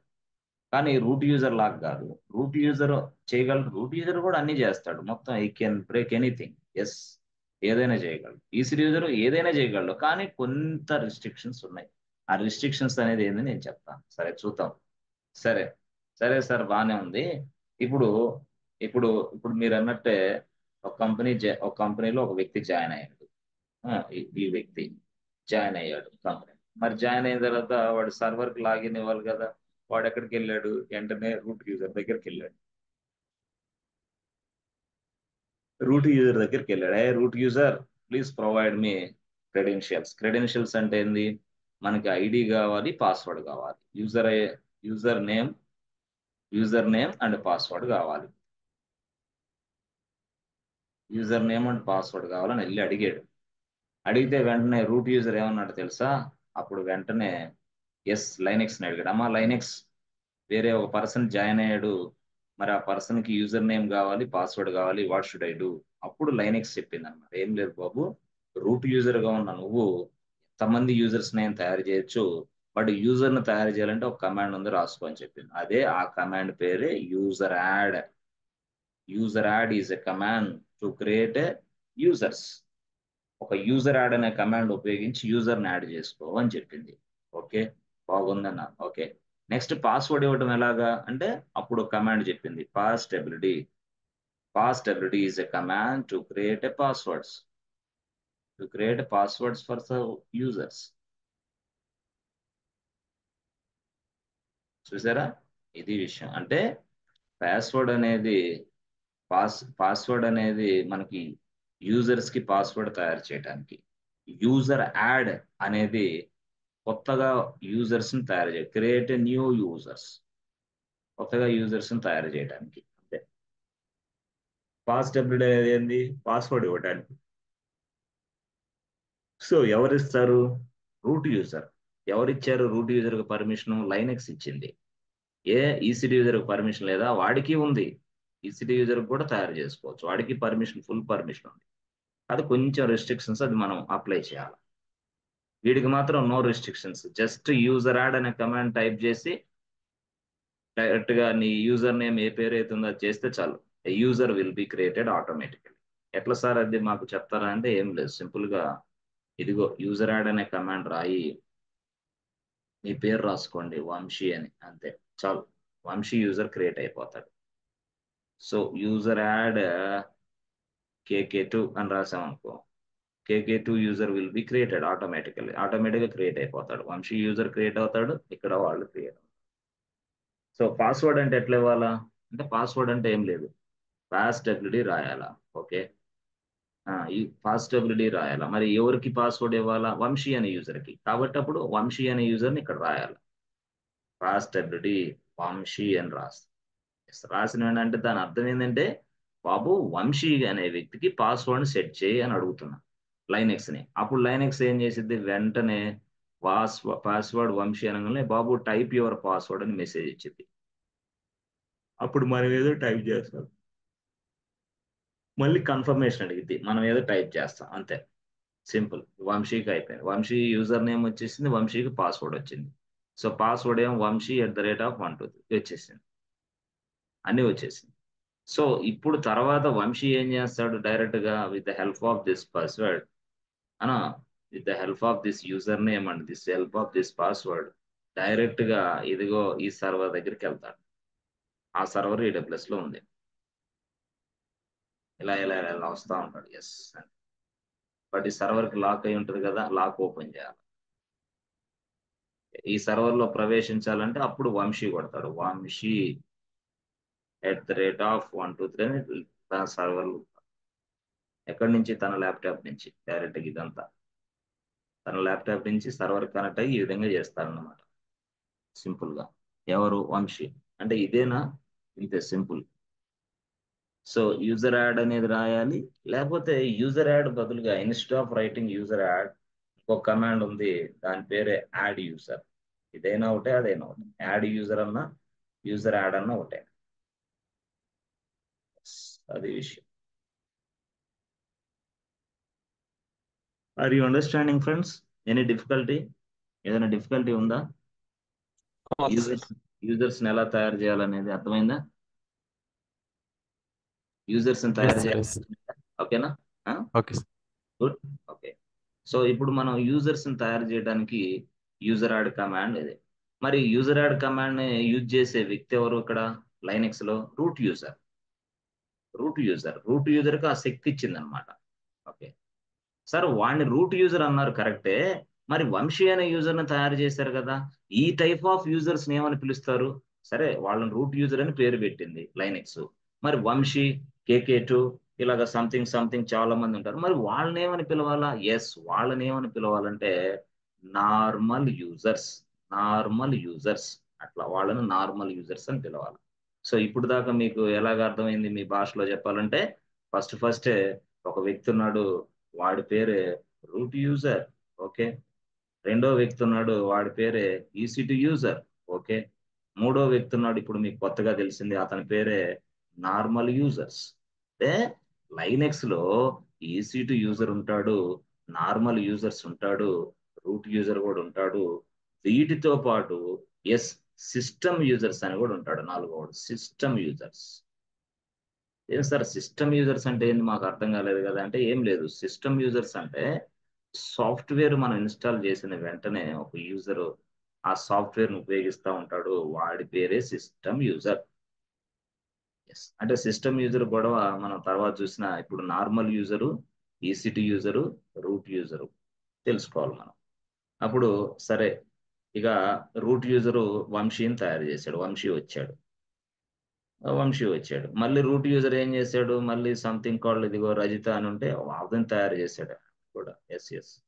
కానీ రూట్ యూజర్ లాగా కాదు. రూట్ యూజర్ చేయగలరు. రూట్ యూజర్ కూడా అన్ని చేస్తాడు మొత్తం. I can break anything. Yes, ఏదైనా చేయగలడు. ఈసీ యూజర్ ఏదైనా చేయగలడు. కానీ కొంత రిస్ట్రిక్షన్స్ ఉన్నాయి. ఆ రిస్ట్రిక్షన్స్ అనేది ఏంది నేను చెప్తాను. సరే చూద్దాం. సరే సరే సార్ బాగానే ఉంది. ఇప్పుడు ఇప్పుడు ఇప్పుడు మీరు అన్నట్టే ఒక కంపెనీలో ఒక వ్యక్తి జాయిన్ అయ్యాడు. ఈ వ్యక్తి జాయిన్ అయ్యాడు కంపెనీ. మరి జాయిన్ అయిన తర్వాత వాడు సర్వర్ కి లాగిన్ ఇవ్వాలి కదా. వాడు ఎక్కడికి వెళ్ళాడు? వెంటనే రూట్ యూజర్ దగ్గరికి వెళ్ళాడు. రూట్ యూజర్ దగ్గరికి వెళ్ళాడు. ఏ root user please provide me credentials. Credentials అంటే ఏంది? మనకి ఐడి కావాలి, పాస్వర్డ్ కావాలి. User name user name and password కావాలి. యూజర్ నేమ్ అండ్ పాస్వర్డ్ కావాలని వెళ్ళి అడిగాడు. అడిగితే వెంటనే రూట్ యూజర్ ఏమన్నాడు తెలుసా? అప్పుడు వెంటనే ఎస్ లైనెక్స్ అడిగాడు. అమ్మా లైనెక్స్, వేరే ఒక పర్సన్ జాయిన్ అయ్యాడు. మరి ఆ పర్సన్ కి యూజర్ నేమ్ కావాలి, పాస్వర్డ్ కావాలి, వాట్ షుడ్ ఐ డూ? అప్పుడు లైనెక్స్ చెప్పింది అనమాట, ఏం లేదు బాబు, రూట్ యూజర్ గా ఉన్న నువ్వు ఎంతమంది యూజర్స్ నేను తయారు చేయొచ్చు. బట్ యూజర్ ని తయారు చేయాలంటే ఒక కమాండ్ ఉంది, రాసుకో అని చెప్పింది. అదే ఆ కమాండ్ పేరే user add. User add is a command to create users. ఒక యూజర్ యాడ్ అనే కమాండ్ ఉపయోగించి యూజర్ ని యాడ్ చేసుకో అని చెప్పింది. ఓకే, బాగుందన్న. ఓకే, నెక్స్ట్ పాస్వర్డ్ ఇవ్వడం ఎలాగా అంటే అప్పుడు కమాండ్ చెప్పింది, పాస్టెబిలిటీ. పాస్టెబిలిటీ is a command to create a passwords, to create passwords for the users. చూసారా? ఇది విషయం. అంటే పాస్వర్డ్ అనేది పాస్వర్డ్ అనేది మనకి యూజర్స్ కి పాస్వర్డ్ తయారు చేయడానికి. యూజర్ యాడ్ అనేది కొత్తగా యూజర్స్ ని తయారు చేయాలి, క్రియేట్ న్యూ యూజర్స్. కొత్తగా యూజర్స్ని తయారు చేయడానికి అంతే. పాస్‌డబ్ల్యూడీ అనేది ఏంది? పాస్వర్డ్ ఇవ్వడానికి. సో ఎవరిస్తారు? Root user. ఎవరిచ్చారు రూట్ యూజర్‌కి పర్మిషను? లైనక్స్ ఇచ్చింది. ఈసీడీ యూజర్‌కి పర్మిషన్ లేదా? వాడికి ఉంది. ఈసీడీ యూజర్‌కి కూడా తయారు చేసుకోవచ్చు. వాడికి పర్మిషన్, ఫుల్ పర్మిషన్ ఉంది. అది కొంచెం రిస్ట్రిక్షన్స్ అది మనం అప్లై చేయాలి. వీడికి మాత్రం no restrictions. Just user add అనే కమాండ్ టైప్ చేసి డైరెక్ట్‌గా నీ యూజర్ నేమ్ ఏ పేరైతే ఉందో అది చేస్తే చాలు. A user will be created automatically. ఎట్లా సార్ అది మాకు చెప్తారా అంటే ఏం లేదు. సింపుల్‌గా ఇదిగో యూజర్ యాడ్ అనే కమాండ్ రాయి. మీ పేరు రాసుకోండి వంశీ అని అంతే. చాలు. వంశీ యూజర్ క్రియేట్ అయిపోతాడు. సో యూజర్ యాడ్ కేకే2 అని రాసామనుకో. కేకే2 user will be created automatically. ఆటోమేటిక్‌గా క్రియేట్ అయిపోతాడు. వంశీ యూజర్ క్రియేట్ అవుతాడు. ఇక్కడ వాళ్ళు క్రియేట్ అవుతారు. సో పాస్వర్డ్ అంటే ఎట్లా ఇవ్వాలా? అంటే పాస్వర్డ్ అంటే ఏం లేదు. పాస్‌డబ్ల్యూడీ రాయాలా. ఓకే. ఈ పాస్‌డబ్ల్యూడీ రాయాలా. మరి ఎవరికి పాస్వర్డ్ ఇవ్వాలా? వంశీ అనే యూజర్‌కి. కాబట్టి అప్పుడు వంశీ అనే యూజర్‌ని ఇక్కడ రాయాలి. పాస్‌డబ్ల్యూడీ వంశీ అని రాసిన వెంటనే దాని అర్థం ఏందంటే, బాబు వంశీ అనే వ్యక్తికి పాస్వర్డ్‌ని సెట్ చేయి అని అడుగుతున్నా లైనక్స్‌ని. అప్పుడు లైనక్స్ ఏం చేసిద్ది వెంటనే పాస్వర్డ్ వంశీ అనంగానే బాబు టైప్ యువర్ పాస్వర్డ్ అని మెసేజ్ ఇచ్చిద్ది. అప్పుడు మనం ఏదో టైప్ చేస్తాం. మళ్ళీ కన్ఫర్మేషన్ అడిగిద్ది. మనం ఏదో టైప్ చేస్తాం అంతే. సింపుల్. వంశీకి అయిపోయింది. వంశీ యూజర్ నేమ్ వచ్చేసింది. వంశీకి పాస్వర్డ్ వచ్చింది. సో పాస్వర్డ్ ఏమో వంశీ@123 వచ్చేసింది. అన్నీ వచ్చేసింది. సో ఇప్పుడు తర్వాత వంశీ ఏం చేస్తాడు డైరెక్ట్‌గా with the help of this password అనా with the help of this user name and this help of this password డైరెక్ట్‌గా ఇదిగో ఈ సర్వర్ దగ్గరికెళ్తాడు. ఆ సర్వర్ ఏడబ్ల్యూఎస్‌లో ఉంది. ఇలా వస్తా ఉంటాడు. యెస్. బట్ ఈ సర్వర్‌కి లాక్ అయ్యి ఉంటది కదా! లాక్ ఓపెన్ చేయాలి. ఈ సర్వర్‌లో ప్రవేశించాలంటే అప్పుడు వంశీ కొడతాడు. వంశీ@123 అని తన సర్వర్‌లో ఎక్కడి నుంచి తన ల్యాప్‌టాప్ నుంచి డైరెక్ట్‌గా ఇదంతా. తన ల్యాప్‌టాప్ నుంచి సర్వర్ కనెక్ట్ అయ్యి ఈ విధంగా చేస్తాడన్నమాట. సింపుల్‌గా. ఎవరు? వంశీ. అంటే ఇదేనా? ఇంతే సింపుల్. సో యూజర్ యాడ్ అనేది రాయాలి. లేపోతే యూజర్ యాడ్ బదులుగా instead of writing user add ఇంకో కమాండ్ ఉంది. దాని పేరే యాడ్ యూజర్. ఇదైనా ఒకటే, అదైనా ఒకటే. యాడ్ యూజర్ అన్నా, యూజర్ యాడ్ అన్నా ఒకటే. అది విషయం. Are you understanding friends? Any difficulty? ఏదైనా డిఫికల్టీ ఉందా? Okay sir. యూజర్స్ యూజర్స్‌ని ఎలా తయారు చేయాలనేది అర్థమైందా? యూజర్స్‌ని ఎస్ తయారు సార్. చేయాలి. ఎస్. ఓకేనా? ఆ! Okay sir. Good. Okay. So ఇప్పుడు మనం యూజర్స్‌ని తయారు చేయడానికి యూజర్ యాడ్ కమాండ్ ఇది. మరి యూజర్ యాడ్ కమాండ్‌ని యూజ్ చేసే వ్యక్తి ఎవరు ఇక్కడ లైనక్స్‌లో? Root user. రూట్ యూజర్‌కి ఆ శక్తి ఇచ్చిందన్నమాట. ఓకే. సార్ వాడిని రూట్ యూజర్ అన్నారు కరెక్టే. మరి వంశీ అనే యూజర్‌ని తయారు చేశారు కదా! ఈ టైప్ ఆఫ్ యూజర్స్‌ని ఏమని పిలుస్తారు? సరే వాళ్ళని రూట్ యూజర్ అని పేరు పెట్టింది లైనక్స్. మరి వంశీ, కేకే2 ఇలాగ సంథింగ్ చాలా మంది ఉంటారు. మరి వాళ్ళనేమని పిలవాలా? యెస్. వాళ్ళనేమని పిలవాలంటే నార్మల్ యూజర్స్. Normal users. అట్లా వాళ్ళని నార్మల్ యూజర్స్ అని పిలవాలి. సో ఇప్పుడు దాకా మీకు ఎలాగ అర్థమైంది మీ భాషలో చెప్పాలంటే ఫస్టే ఒక వ్యక్తి ఉన్నాడు. వాడి పేరే రూట్ యూజర్. ఓకే. రెండో వ్యక్తి ఉన్నాడు. వాడి పేరే ఈసీ2 యూజర్. ఓకే. మూడో వ్యక్తి ఉన్నాడు. ఇప్పుడు మీకు కొత్తగా తెలిసింది. అతని పేరే నార్మల్ యూజర్స్. అంటే లైనక్స్‌లో ఈసీ2 యూజర్ ఉంటాడు. నార్మల్ యూజర్స్ ఉంటాడు. రూట్ యూజర్ కూడా ఉంటాడు. వీటితో పాటు యెస్ సిస్టమ్ యూజర్స్ అని కూడా ఉంటాడు నాలుగోవాడు. System users. ఏం సార్ సిస్టమ్ యూజర్స్ అంటే ఏంది మాకు అర్థం కాలేదు కదా! అంటే ఏం లేదు. సిస్టమ్ యూజర్స్ అంటే సాఫ్ట్‌వేర్ మనం ఇన్‌స్టాల్ చేసిన వెంటనే ఒక యూజరు ఆ సాఫ్ట్‌వేర్‌ని ఉపయోగిస్తా ఉంటాడు. వాడి పేరే సిస్టమ్ యూజర్. యెస్. అంటే సిస్టమ్ యూజర్ గొడవ మనం తర్వాత చూసినా ఇప్పుడు normal user, ECT user, root user తెలుసుకోవాలి మనం. అప్పుడు సరే ఇక రూట్ యూజరు వంశీని తయారు చేశాడు. వంశీ వచ్చాడు. మళ్ళీ రూట్ యూజర్ ఏం చేశాడు? మళ్ళీ సంథింగ్ కాల్డ్ ఇదిగో రజిత అని ఉంటే ఆమెని తయారు చేశాడు కూడా. యెస్.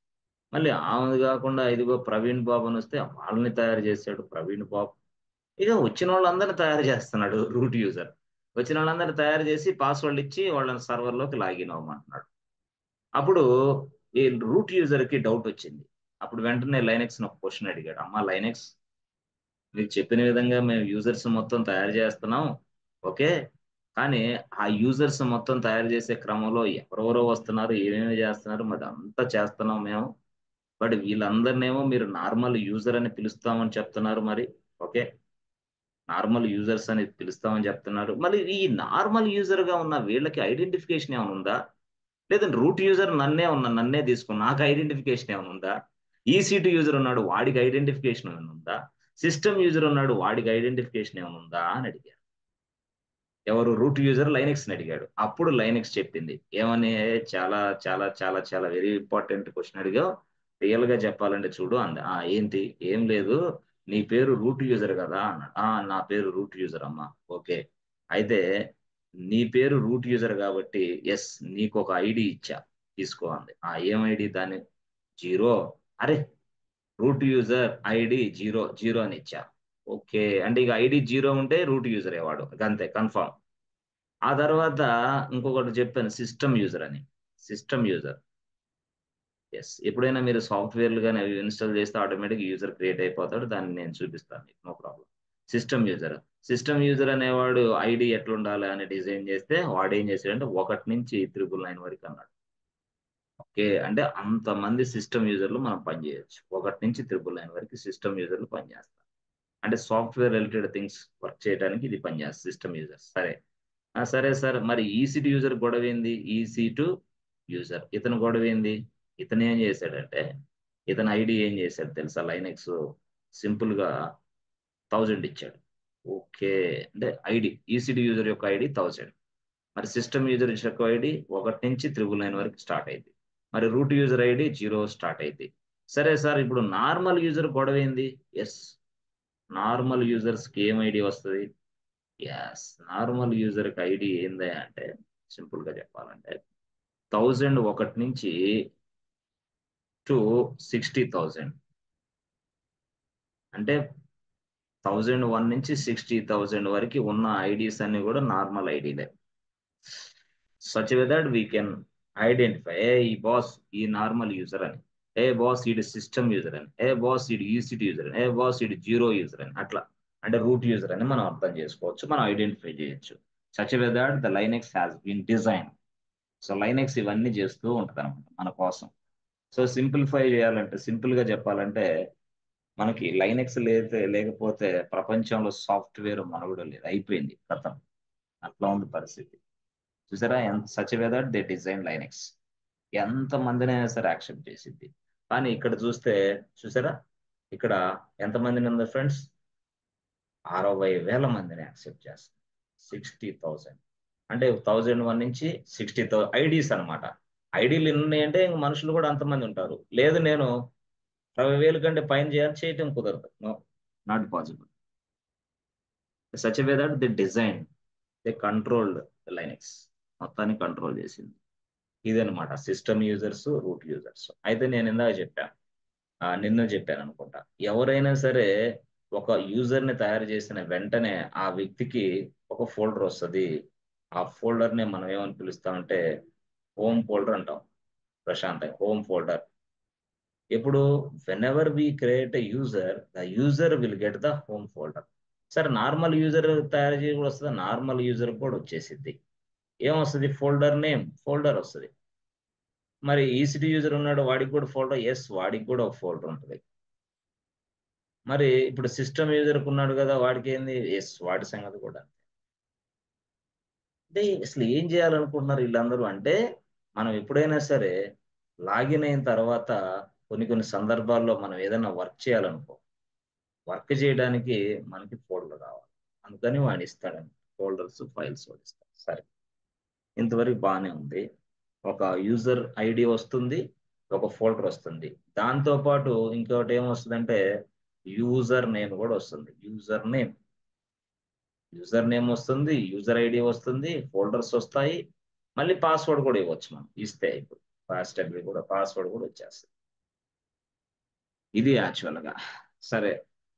మళ్ళీ ఆమెది కాకుండా ఇదిగో ప్రవీణ్ బాబు అని వస్తే వాళ్ళని తయారు చేశాడు ప్రవీణ్ బాబు. ఇక వచ్చిన వాళ్ళందరినీ తయారు చేస్తున్నాడు రూట్ యూజర్. వచ్చిన వాళ్ళందరినీ తయారు చేసి పాస్వర్డ్ ఇచ్చి వాళ్ళని సర్వర్లోకి లాగిన్ అవ్వమంటున్నాడు. అప్పుడు ఈ రూట్ యూజర్కి డౌట్ వచ్చింది. అప్పుడు వెంటనే లైనెక్స్ ఒక క్వశ్చన్ అడిగాడు. అమ్మా లైనెక్స్, మీరు చెప్పిన విధంగా మేము యూజర్స్ మొత్తం తయారు చేస్తున్నాం, ఓకే, కానీ ఆ యూజర్స్ మొత్తం తయారు చేసే క్రమంలో ఎవరెవరో వస్తున్నారు, ఏమేమి చేస్తున్నారు, మరి అంతా చేస్తున్నాం మేము. బట్ వీళ్ళందరినేమో మీరు నార్మల్ యూజర్ అని పిలుస్తామని చెప్తున్నారు. మరి ఓకే, నార్మల్ యూజర్స్ అని పిలుస్తామని చెప్తున్నారు. మరి ఈ నార్మల్ యూజర్ గా ఉన్న వీళ్ళకి ఐడెంటిఫికేషన్ ఏమైనా ఉందా? లేదంటే రూట్ యూజర్ నన్నే తీసుకున్నా, నాకు ఐడెంటిఫికేషన్ ఏమైనా ఉందా? ఈసీ2 యూజర్ ఉన్నాడు, వాడికి ఐడెంటిఫికేషన్ ఏమైనా ఉందా? సిస్టమ్ యూజర్ ఉన్నాడు, వాడికి ఐడెంటిఫికేషన్ ఏమైనా ఉందా అని అడిగారు. ఎవరు? రూట్ యూజర్ లైనెక్స్ ని అడిగాడు. అప్పుడు లైనెక్స్ చెప్పింది ఏమని, చాలా చాలా చాలా చాలా వెరీ ఇంపార్టెంట్ క్వశ్చన్ అడిగావు, రియల్ గా చెప్పాలంటే చూడు అంది. ఏంటి? ఏం లేదు, నీ పేరు రూట్ యూజర్ కదా అన్నాడు. నా పేరు రూట్ యూజర్ అమ్మా. ఓకే, అయితే నీ పేరు రూట్ యూజర్ కాబట్టి ఎస్, నీకు ఒక ఐడి ఇచ్చా, తీసుకో అంది. ఏం ఐడి? దాన్ని జీరో. అరే, route user ID zero zero అని ఇచ్చా. ఓకే, అంటే ఇక ఐడి జీరో ఉంటే రూట్ యూజర్ వాడు, అంతే కన్ఫర్మ్. ఆ తర్వాత ఇంకొకటి చెప్పాను, సిస్టమ్ యూజర్ అని. సిస్టమ్ యూజర్, ఎస్, ఎప్పుడైనా మీరు సాఫ్ట్వేర్లు కానీ అవి ఇన్స్టాల్ చేస్తే ఆటోమేటిక్ యూజర్ క్రియేట్ అయిపోతాడు, దాన్ని నేను చూపిస్తాను మీకు, no problem. System user, system user అనేవాడు ఐడి ఎట్లా ఉండాలి అని డిజైన్ చేస్తే వాడు ఏం చేశాడంటే 1 నుంచి 999 వరకు అన్నాడు. ఓకే, అంటే అంతమంది సిస్టమ్ యూజర్లు మనం పనిచేయచ్చు. 1 నుంచి 999 వరకు సిస్టమ్ యూజర్లు పనిచేస్తారు. అంటే సాఫ్ట్వేర్ రిలేటెడ్ థింగ్స్ వర్క్ చేయడానికి ఇది పనిచేస్తుంది సిస్టమ్ యూజర్. సరే, సరే సార్, మరి ఈసీ2 యూజర్ గొడవ ఏంది? ఈసీ2 యూజర్ ఇతను గొడవ ఏంది? ఇతను ఏం చేశాడంటే, ఇతను ఐడి ఏం చేశాడు తెలుసా? లైనెక్స్ సింపుల్ గా 1000 ఇచ్చాడు. ఓకే, అంటే ఐడి ఈసీ2 యూజర్ యొక్క ఐడి 1000. మరి సిస్టమ్ యూజర్ యొక్క ఐడి 1 నుంచి 999 వరకు స్టార్ట్ అయింది. మరి రూట్ యూజర్ ఐడి 0 స్టార్ట్ అయింది. సరే సార్, ఇప్పుడు నార్మల్ యూజర్ గొడవ ఏంది? ఎస్, నార్మల్ యూజర్స్ కి ఏం ఐడి వస్తుంది? ఎస్, నార్మల్ యూజర్ కి ఐడి ఏంది అంటే, సింపుల్ గా చెప్పాలంటే 1001 నుంచి 60,000, అంటే 1001 నుంచి 60,000 వరకు ఉన్న ఐడీస్ అన్ని కూడా నార్మల్ ఐడీలే. Such way that we can identify, ఈ బాస్ ఈ నార్మల్ యూజర్ అని, ఏ బాస్ ఈడి సిస్టమ్ యూజర్ అని, ఏ బాస్ ఈడి ఈసీటీ యూజర్ అని, ఏ బాస్ ఈడి జీరో యూజర్ అని, అట్లా అంటే రూట్ యూజర్ అని మనం అర్థం చేసుకోవచ్చు, మనం ఐడెంటిఫై చేయొచ్చు. Such way that the Linux has been design. So Linux ఇవన్నీ చేస్తూ ఉంటుంది అనమాట మన కోసం. సో సింప్లిఫై చేయాలంటే, సింపుల్ గా చెప్పాలంటే, మనకి లైనెక్స్ లేకపోతే ప్రపంచంలో సాఫ్ట్వేర్ మనుగడ లేదు, అయిపోయింది కథం. అట్లా ఉంది పరిస్థితి. చూసారా, ఎంత such way that they design Linux. ఎంత మందినైనా సరే యాక్సెప్ట్ చేసింది. కానీ ఇక్కడ చూస్తే, చూసారా, ఇక్కడ ఎంత మందిని ఉంది ఫ్రెండ్స్? 60,000 మందిని యాక్సెప్ట్ చేస్తుంది. 60,000 అంటే 1001 నుంచి 60,000 ఐడీస్ అనమాట. ఐడీలు ఎన్ని ఉన్నాయంటే ఇంక మనుషులు కూడా అంతమంది ఉంటారు. లేదు నేను 60,000 కంటే పైన చేయటం కుదరదు, no, not possible. Such way that the design, the controlled Linux, మొత్తాన్ని కంట్రోల్ చేసింది. ఇదనమాట సిస్టమ్ యూజర్స్, రూట్ యూజర్స్. అయితే నేను ఇందాక చెప్పాను, నిన్న చెప్పాను అనుకుంటా, ఎవరైనా సరే ఒక యూజర్ ని తయారు చేసిన వెంటనే ఆ వ్యక్తికి ఒక ఫోల్డర్ వస్తుంది. ఆ ఫోల్డర్ ని మనం ఏమని పిలుస్తామంటే హోమ్ ఫోల్డర్ అంటాం. Prashant, home folder. ఇప్పుడు whenever we create a user, the user will get the home folder. సరే, నార్మల్ యూజర్ తయారు చేయ కూడా వస్తుంది, నార్మల్ యూజర్ కూడా వచ్చేసిద్ది. ఏమొస్తుంది? ఫోల్డర్ నేమ్, ఫోల్డర్ వస్తుంది. మరి ఈసీటీ యూజర్ ఉన్నాడు, వాడికి కూడా ఫోల్డర్, ఎస్, వాడికి కూడా ఒక ఫోల్డర్ ఉంటుంది. మరి ఇప్పుడు సిస్టమ్ యూజర్ ఉన్నాడు కదా, వాడికి ఏంది? ఎస్, వాడి సంగతి కూడా. అంటే అసలు ఏం చేయాలనుకుంటున్నారు వీళ్ళందరూ అంటే, మనం ఎప్పుడైనా సరే లాగిన్ అయిన తర్వాత కొన్ని కొన్ని సందర్భాల్లో మనం ఏదైనా వర్క్ చేయాలనుకో, వర్క్ చేయడానికి మనకి ఫోల్డర్ కావాలి. అందుకని వాడు ఇస్తాడని ఫోల్డర్స్, ఫైల్స్ వాడు ఇస్తాడు. సరే, ఇంతవరకు బాగానే ఉంది. ఒక యూజర్ ఐడి వస్తుంది, ఒక ఫోల్డర్ వస్తుంది. దాంతో పాటు ఇంకోటి ఏమొస్తుందంటే యూజర్ నేమ్ కూడా వస్తుంది. యూజర్ నేమ్ వస్తుంది, యూజర్ ఐడి వస్తుంది, ఫోల్డర్స్ వస్తాయి, మళ్ళీ పాస్వర్డ్ కూడా ఇవ్వచ్చు మనం ఇస్తే. ఇప్పుడు పాస్వర్డ్ కూడా వచ్చేస్తుంది. ఇది యాక్చువల్గా. సరే,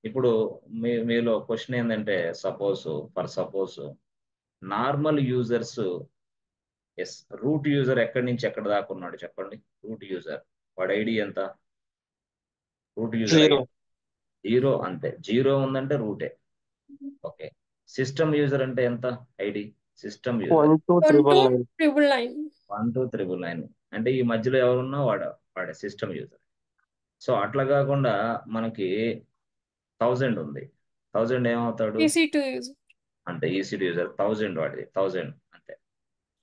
ఇప్పుడు మీలో క్వశ్చన్ ఏంటంటే suppose normal users, yes, root user ఎక్కడి నుంచి ఎక్కడ దాకా ఉన్నాడు చెప్పండి. రూట్ యూజర్ వాడి ఐడి ఎంత? రూట్ యూజర్ ఐడి 0 జీరో, అంతే. జీరో ఉందంటే రూటే. ఓకే. సిస్టమ్ యూజర్ అంటే ఎంత ఐడి? System user 1 2 1 2 999. 999. 1 2 999. అంటే ఈ మధ్యలో ఎవరున్నా వాడే సిస్టమ్ యూజర్. సో అట్లా కాకుండా మనకి 1000 ఉంది. 1000 ఏమవుతాడు EC2 user. అంటే ఈసీడీ యూజర్ 1000, వాడిది 1000 అంతే.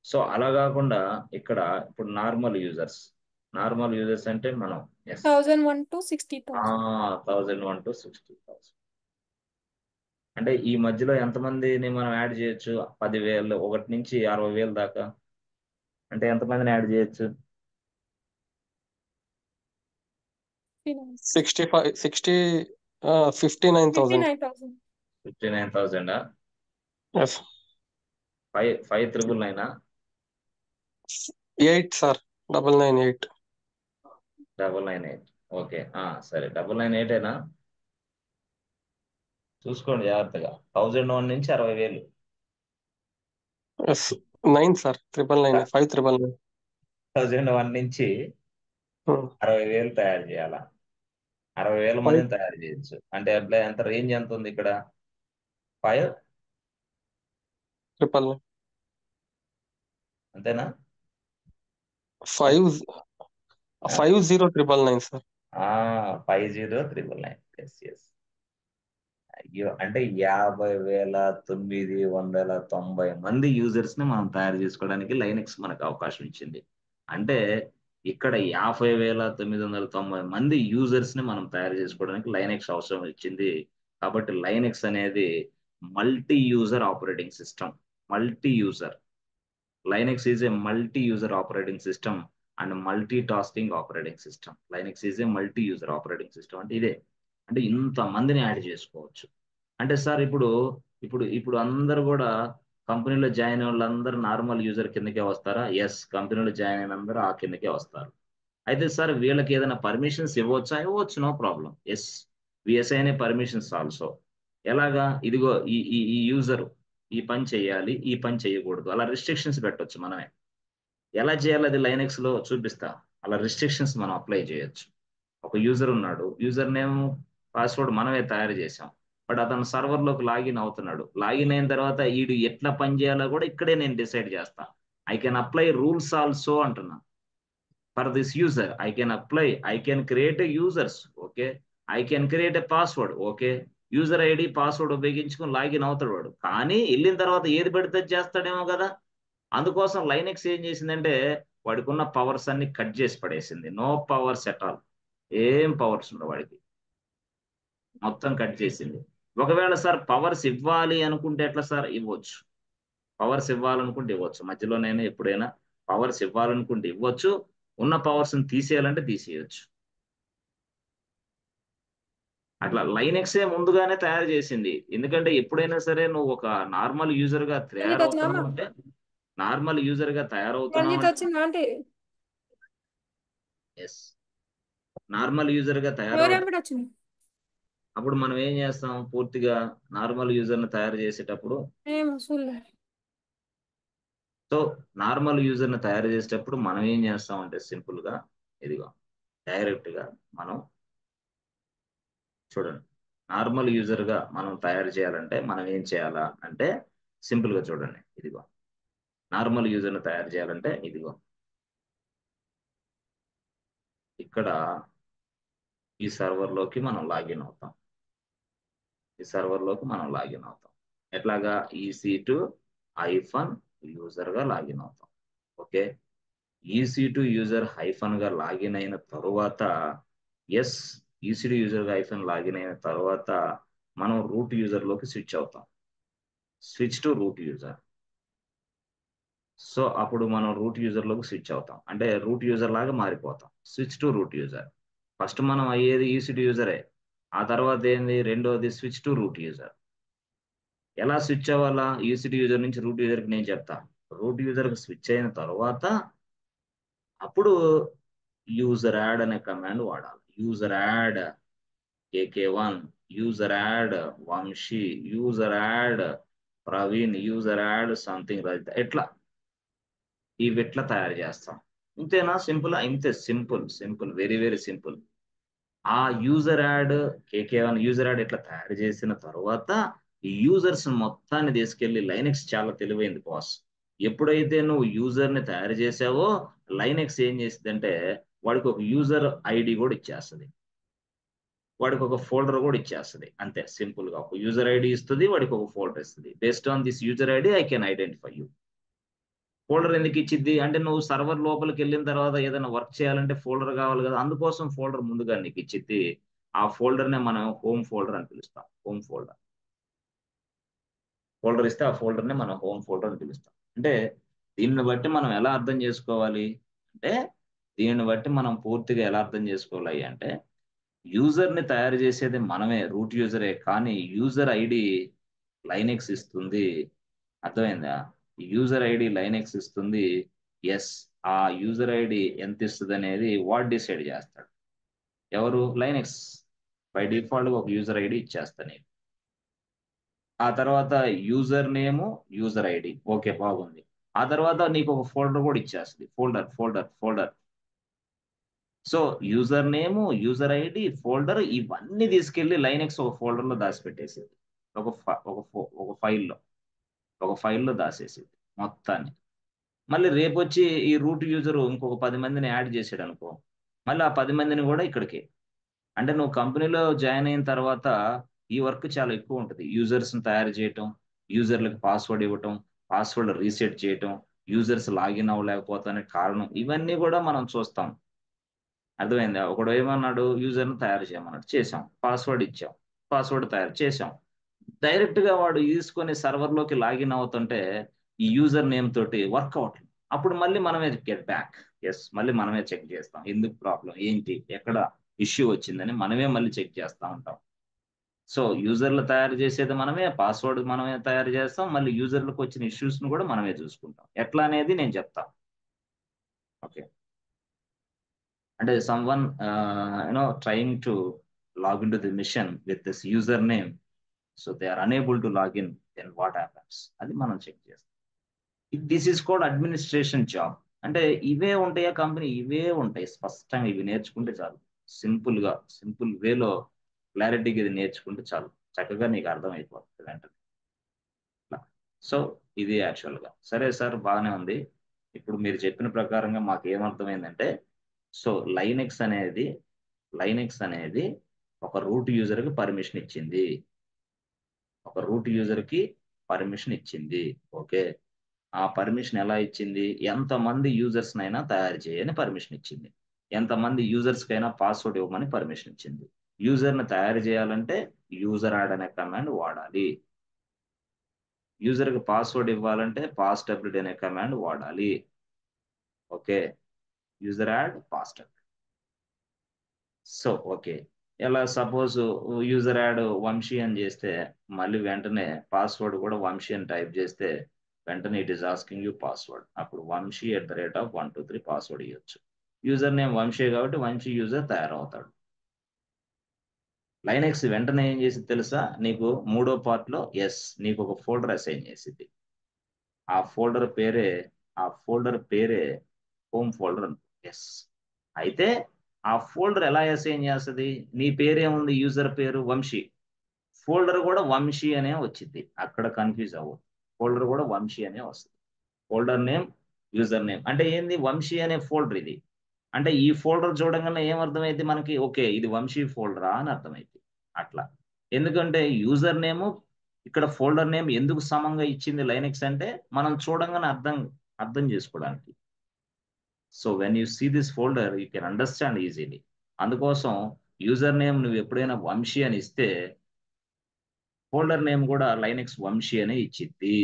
సో అలా కాకుండా ఇక్కడ ఇప్పుడు నార్మల్ యూజర్స్ అంటే మనం, ఎస్, 1001 to 60,000. 1001 to 60,000. అంటే ఈ మధ్యలో ఎంతమందిని మనం యాడ్ చేయొచ్చు? 10,000, 1 నుంచి 60,000 దాకా. అంటే ఎంతమందిని యాడ్ చేయొచ్చు? 65 60 59,000. 59,000. 59,000. Yes. 5,999. 8 sir. 998. 998. ఓకే, సరే, 998 చూసుకోండి జాగ్రత్తగా. 1001 నుంచి 60,000. Yes. 9 sir. 999. 5,999. 1001 నుంచి Hmm. 60,000 తయారు చేయాలా? 60,000 మందిని తయారు చేయొచ్చు. అంటే ఎంత రేంజ్ ఎంత ఉంది ఇక్కడ? 5, 999. అంతేనా? 50,999 sir. 50,999. Yes yes. అయ్యో, అంటే 50,990 మంది యూజర్స్ ని మనం తయారు చేసుకోవడానికి లైనెక్స్ మనకు అవకాశం ఇచ్చింది. అంటే ఇక్కడ 50,990 మంది యూజర్స్ ని మనం తయారు చేసుకోవడానికి లైనెక్స్ అవసరం ఇచ్చింది. కాబట్టి లైనెక్స్ అనేది multi user operating system. Multi user Linux is a multi user operating system and multi tasking operating system. Linux is a multi user operating system అంటే ఇదే. అంటే ఇంత మందిని యాడ్ చేసుకోవచ్చు. అంటే సార్ ఇప్పుడు ఇప్పుడు ఇప్పుడు అందరు కూడా కంపెనీలో జాయిన్ అయిన వాళ్ళందరూ నార్మల్ యూజర్ కిందకే వస్తారా? ఎస్, కంపెనీలో జాయిన్ అయిన అందరూ ఆ కిందకే వస్తారు. అయితే సార్ వీళ్ళకి ఏదైనా పర్మిషన్స్ ఇవ్వచ్చా? ఇవ్వచ్చు, నో ప్రాబ్లం. ఎస్, వి అసైన్ పర్మిషన్స్ ఆల్సో. ఎలాగా? ఇదిగో ఈ ఈ ఈ యూజర్ ఈ పని చేయాలి, ఈ పని చేయకూడదు, అలా రిస్ట్రిక్షన్స్ పెట్టొచ్చు మనమే. ఎలా చేయాలి అది లైనెక్స్ లో చూపిస్తా. అలా రిస్ట్రిక్షన్స్ మనం అప్లై చేయొచ్చు. ఒక యూజర్ ఉన్నాడు, యూజర్ నేమ్ పాస్వర్డ్ మనమే తయారు చేసాం. బట్ అతను సర్వర్ లోకి లాగిన్ అవుతున్నాడు. లాగిన్ అయిన తర్వాత వీడు ఎట్లా పని చేయాలో కూడా ఇక్కడే నేను డిసైడ్ చేస్తా. I can apply rules also అంటున్నా. For this user I can create a users. Okay, I can create a password. Okay, user ID password ఉపయోగించుకుని లాగిన్ అవుతాడు వాడు. కానీ వెళ్ళిన తర్వాత ఏది పెడితే చేస్తాడేమో కదా. అందుకోసం లైనెక్స్ ఏం చేసిందంటే వాడికి ఉన్న పవర్స్ అన్ని కట్ చేసి పడేసింది. No powers at all. ఏం పవర్స్ ఉండవు వాడికి, మొత్తం కట్ చేసింది. ఒకవేళ సార్ పవర్స్ ఇవ్వాలి అనుకుంటే ఎట్లా సార్? ఇవ్వచ్చు. పవర్స్ ఇవ్వాలనుకుంటే ఇవ్వచ్చు. మధ్యలో నేను ఎప్పుడైనా పవర్స్ ఇవ్వాలనుకుంటే ఇవ్వచ్చు. ఉన్న పవర్స్ తీసేయాలంటే తీసేయచ్చు. అట్లా లైనెక్సే ముందుగానే తయారు చేసింది. ఎందుకంటే ఎప్పుడైనా సరే నువ్వు ఒక నార్మల్ యూజర్ గా తయారవుతున్నావు అంటే రంజిత్ వచ్చిందా అంటే ఎస్, నార్మల్ యూజర్ గా ఎవరెప్పుడు వచ్చింది? అప్పుడు మనం ఏం చేస్తాం? పూర్తిగా నార్మల్ యూజర్ ని తయారు చేసేటప్పుడు ఏమో చూడలే. సో నార్మల్ యూజర్ ని తయారు చేసేటప్పుడు మనం ఏం చేస్తాం అంటే సింపుల్ గా ఇదిగో డైరెక్ట్ గా మనం చూడండి. నార్మల్ యూజర్ గా మనం తయారు చేయాలంటే మనం ఏం చేయాలా అంటే సింపుల్ గా చూడండి. ఇదిగో నార్మల్ యూజర్ ని తయారు చేయాలంటే ఇదిగో ఇక్కడ ఈ సర్వర్ లోకి మనం లాగిన్ అవుతాం. ఎట్లాగా? EC2 హైఫన్ యూజర్ గా లాగిన్ అవుతాం. ఓకే, EC2 యూజర్ హైఫన్ గా లాగిన్ అయిన తరువాత ఎస్, EC2 యూజర్ గా హైఫన్ లాగిన్ అయిన తర్వాత మనం రూట్ యూజర్ లోకి స్విచ్ అవుతాం. Switch to root user. So అప్పుడు మనం రూట్ యూజర్ లోకి స్విచ్ అవుతాం. అంటే రూట్ యూజర్ లాగా మారిపోతాం. Switch to root user. First మనం అయ్యేది EC2 యూజరే. ఆ తర్వాత ఏంది? రెండోది స్విచ్ టు రూట్ యూజర్. ఎలా స్విచ్ అవ్వాలా? EC2 యూజర్ నుంచి రూట్ యూజర్ కి నేను చెప్తా. రూట్ యూజర్ కి స్విచ్ అయిన తర్వాత అప్పుడు యూజర్ యాడ్ అనే కమాండ్ వాడాలి. User add KK1 user add Vamsi, user add Praveen, user add something Rajitha, ఎట్లా ఇవి ఎట్లా తయారు చేస్తాం. ఇంతేనా? సింపుల్. ఇంతే, simple simple, very very simple. ఆ user add KK1 user add ఇట్లా తయారు చేసిన తర్వాత ఈ యూజర్స్ మొత్తాన్ని తీసుకెళ్లి లైనెక్స్ చాలా తెలివైంది బాస్. ఎప్పుడైతే నువ్వు యూజర్ ని తయారు చేసావో లైనెక్స్ ఏం చేసిందంటే వాడికి ఒక యూజర్ ఐడి కూడా ఇచ్చేస్తుంది, వాడికి ఒక ఫోల్డర్ కూడా ఇచ్చేస్తుంది. అంతే సింపుల్ గా ఒక యూజర్ ఐడి ఇస్తుంది, వాడికి ఒక ఫోల్డర్ ఇస్తుంది. Based on this user ID I can identify you. Folder ఎందుకు ఇచ్చిద్ది అంటే నువ్వు సర్వర్ లోపలికి వెళ్ళిన తర్వాత ఏదైనా వర్క్ చేయాలంటే ఫోల్డర్ కావాలి కదా, అందుకోసం ఫోల్డర్ ముందుగా నీకు ఇచ్చిద్ది. ఆ ఫోల్డర్ నే మనం హోమ్ ఫోల్డర్ అని పిలుస్తాం. హోమ్ ఫోల్డర్, ఫోల్డర్ ఇస్తే ఆ ఫోల్డర్ నే మనం హోమ్ ఫోల్డర్ అని పిలుస్తాం. అంటే దీన్ని బట్టి మనం ఎలా అర్థం చేసుకోవాలి అంటే, దీన్ని బట్టి మనం పూర్తిగా ఎలా అర్థం చేసుకోవాలి అంటే, యూజర్ ని తయారు చేసేది మనమే, రూట్ యూజరే, కానీ యూజర్ ఐడి లైనెక్స్ ఇస్తుంది. అర్థమైందా? యూజర్ ఐడి లైనెక్స్ ఇస్తుంది. ఎస్, ఆ యూజర్ ఐడి ఎంత ఇస్తుంది అనేది వాడు డిసైడ్ చేస్తాడు. ఎవరు? లైనెక్స్. బై డిఫాల్ట్ గా ఒక యూజర్ ఐడి ఇచ్చేస్తాను నేను. ఆ తర్వాత user name, user ID, okay బాగుంది. ఆ తర్వాత నీకు ఒక ఫోల్డర్ కూడా ఇచ్చేస్తుంది. Folder folder folder. So user name, user ID, folder, ఇవన్నీ తీసుకెళ్లి లైనెక్స్ ఒక ఫోల్డర్ లో దాచిపెట్టేసింది. ఒక ఒక ఫైల్లో, ఒక ఫైల్లో దాచేసింది మొత్తాన్ని. మళ్ళీ రేపు వచ్చి ఈ రూట్ యూజర్ ఇంకొక 10 మందిని యాడ్ చేసాడు అనుకో, మళ్ళీ ఆ 10 మందిని కూడా ఇక్కడికి, అంటే నువ్వు కంపెనీలో జాయిన్ అయిన తర్వాత ఈ వర్క్ చాలా ఎక్కువ ఉంటుంది. యూజర్స్ని తయారు చేయటం, యూజర్లకు పాస్వర్డ్ ఇవ్వటం, పాస్వర్డ్ రీసెట్ చేయటం, యూజర్స్ లాగిన్ అవ్వలేకపోతానికి కారణం, ఇవన్నీ కూడా మనం చూస్తాం. అర్థమైందా? ఒకడు ఏమన్నాడు, యూజర్ని తయారు చేయమన్నాడు, చేసాం, పాస్వర్డ్ ఇచ్చాం, పాస్వర్డ్ తయారు చేసాం. డైరెక్ట్ గా వాడు తీసుకొని సర్వర్ లోకి లాగిన్ అవుతుంటే ఈ యూజర్ నేమ్ తోటి వర్క్ అవట్లేదు. అప్పుడు మళ్ళీ మనమే గెట్ బ్యాక్, ఎస్, మళ్ళీ మనమే చెక్ చేస్తాం ఎందుకు ప్రాబ్లం ఏంటి, ఎక్కడ ఇష్యూ వచ్చిందని మనమే మళ్ళీ చెక్ చేస్తా ఉంటాం. సో యూజర్లు తయారు చేసేది మనమే, పాస్వర్డ్ మనమే తయారు చేస్తాం, మళ్ళీ యూజర్లకు వచ్చిన ఇష్యూస్ ను కూడా మనమే చూసుకుంటాం. ఎట్లా అనేది నేను చెప్తాను. ఓకే, అంటే someone trying to log in to the machine with this user name, so they are unable to log in, then what happens, అది మనం చెక్ చేస్తాం. This is called administration job. అంటే ఇవే ఉంటాయా కంపెనీ, ఇవే ఉంటాయి స్పష్టంగా. ఇవి నేర్చుకుంటే చాలు, సింపుల్ గా, సింపుల్ వేలో క్లారిటీగా ఇది నేర్చుకుంటే చాలు, చక్కగా నీకు అర్థమైపోతుంది వెంటనే. సో ఇది యాక్చువల్ గా సరే సార్, బాగానే ఉంది. ఇప్పుడు మీరు చెప్పిన ప్రకారంగా మాకు ఏమర్థమైందంటే, సో లైనెక్స్ అనేది ఒక రూట్ యూజర్ కి పర్మిషన్ ఇచ్చింది, ఒక రూట్ యూజర్ కి పర్మిషన్ ఇచ్చింది. ఓకే, ఆ పర్మిషన్ ఎలా ఇచ్చింది? ఎంతమంది యూజర్స్ నైనా తయారు చేయని పర్మిషన్ ఇచ్చింది, ఎంతమంది యూజర్స్ కైనా పాస్వర్డ్ ఇవ్వమని పర్మిషన్ ఇచ్చింది. యూజర్ ని తయారు చేయాలంటే యూజర్ యాడ్ అనే కమాండ్ వాడాలి, యూజర్ కి పాస్వర్డ్ ఇవ్వాలంటే పాస్ డబ్ల్యూడి అనే కమాండ్ వాడాలి. Okay, user add pass. So okay, ఇలా సపోజ్ యూజర్ యాడ్ వంశీ అని చేస్తే మళ్ళీ వెంటనే పాస్వర్డ్ కూడా వంశీ అని టైప్ చేస్తే వెంటనే it is asking you password. అప్పుడు వంశీ@123 పాస్వర్డ్ ఇవ్వచ్చు. యూజర్ నేమ్ వంశీ కాబట్టి వంశీ యూజర్ తయారవుతాడు. లైనెక్స్ వెంటనే ఏం చేసింది తెలుసా నీకు? మూడో పార్ట్ లో ఎస్, నీకు ఒక ఫోల్డర్ అసైన్ చేసింది. ఆ ఫోల్డర్ పేరే ఆ ఫోల్డర్ పేరే హోమ్ ఫోల్డర్. ఎస్, అయితే ఆ ఫోల్డర్ ఎలా అసైన్ చేస్తుంది? నీ పేరేముంది? యూజర్ పేరు వంశీ, ఫోల్డర్ కూడా వంశీ అనే వచ్చింది. అక్కడ కన్ఫ్యూజ్ అవ్వదు, ఫోల్డర్ కూడా వంశీ అనే వస్తుంది. ఫోల్డర్ నేమ్, యూజర్ నేమ్ అంటే ఏంది? వంశీ అనే ఫోల్డర్ ఇది. అంటే ఈ ఫోల్డర్ చూడంగానే ఏమర్థమైంది మనకి? ఓకే, ఇది వంశీ ఫోల్డరా అని అర్థమైంది. అట్లా, ఎందుకంటే యూజర్ నేమ్ ఇక్కడ ఫోల్డర్ నేమ్ ఎందుకు సమంగా ఇచ్చింది లైనెక్స్ అంటే మనం చూడంగానే అర్థం అర్థం చేసుకోవడానికి. So when you see this folder you can understand easily. అందుకోసం యూజర్ నేమ్ నువ్వు ఎప్పుడైనా వంశీ అని ఇస్తే ఫోల్డర్ నేమ్ కూడా లైనెక్స్ వంశీ అనే ఇచ్చిద్ది.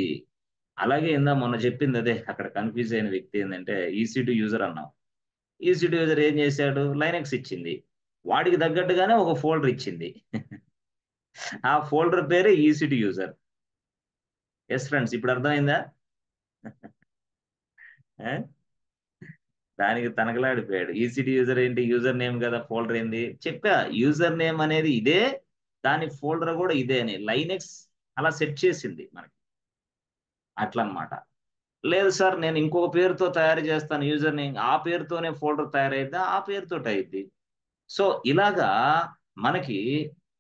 అలాగే ఇందా మొన్న చెప్పింది అదే, అక్కడ కన్ఫ్యూజ్ అయిన వ్యక్తి ఏంటంటే ఈసీ2 యూజర్ అన్నాం. ఈసీ2 యూజర్ ఏం చేశాడు? లైనెక్స్ ఇచ్చింది, వాడికి తగ్గట్టుగానే ఒక ఫోల్డర్ ఇచ్చింది. ఆ ఫోల్డర్ పేరే ఈసీ2 యూజర్. ఎస్ ఫ్రెండ్స్, ఇప్పుడు అర్థమైందా? ఆ? దానికి తనకలాడిపోయాడు. ఈసీటీ యూజర్ ఏంటి? యూజర్ నేమ్ కదా, ఫోల్డర్ ఏంది? చెప్పా, యూజర్ నేమ్ అనేది ఇదే, దాని ఫోల్డర్ కూడా ఇదే అని లైనెక్స్ అలా సెట్ చేసింది మనకి. అట్లా అన్నమాట. లేదు సార్ నేను ఇంకొక పేరుతో తయారు చేస్తాను యూజర్ నేమ్, ఆ పేరుతోనే ఫోల్డర్ తయారైద్ది, ఆ పేరుతో అయింది. సో ఇలాగా మనకి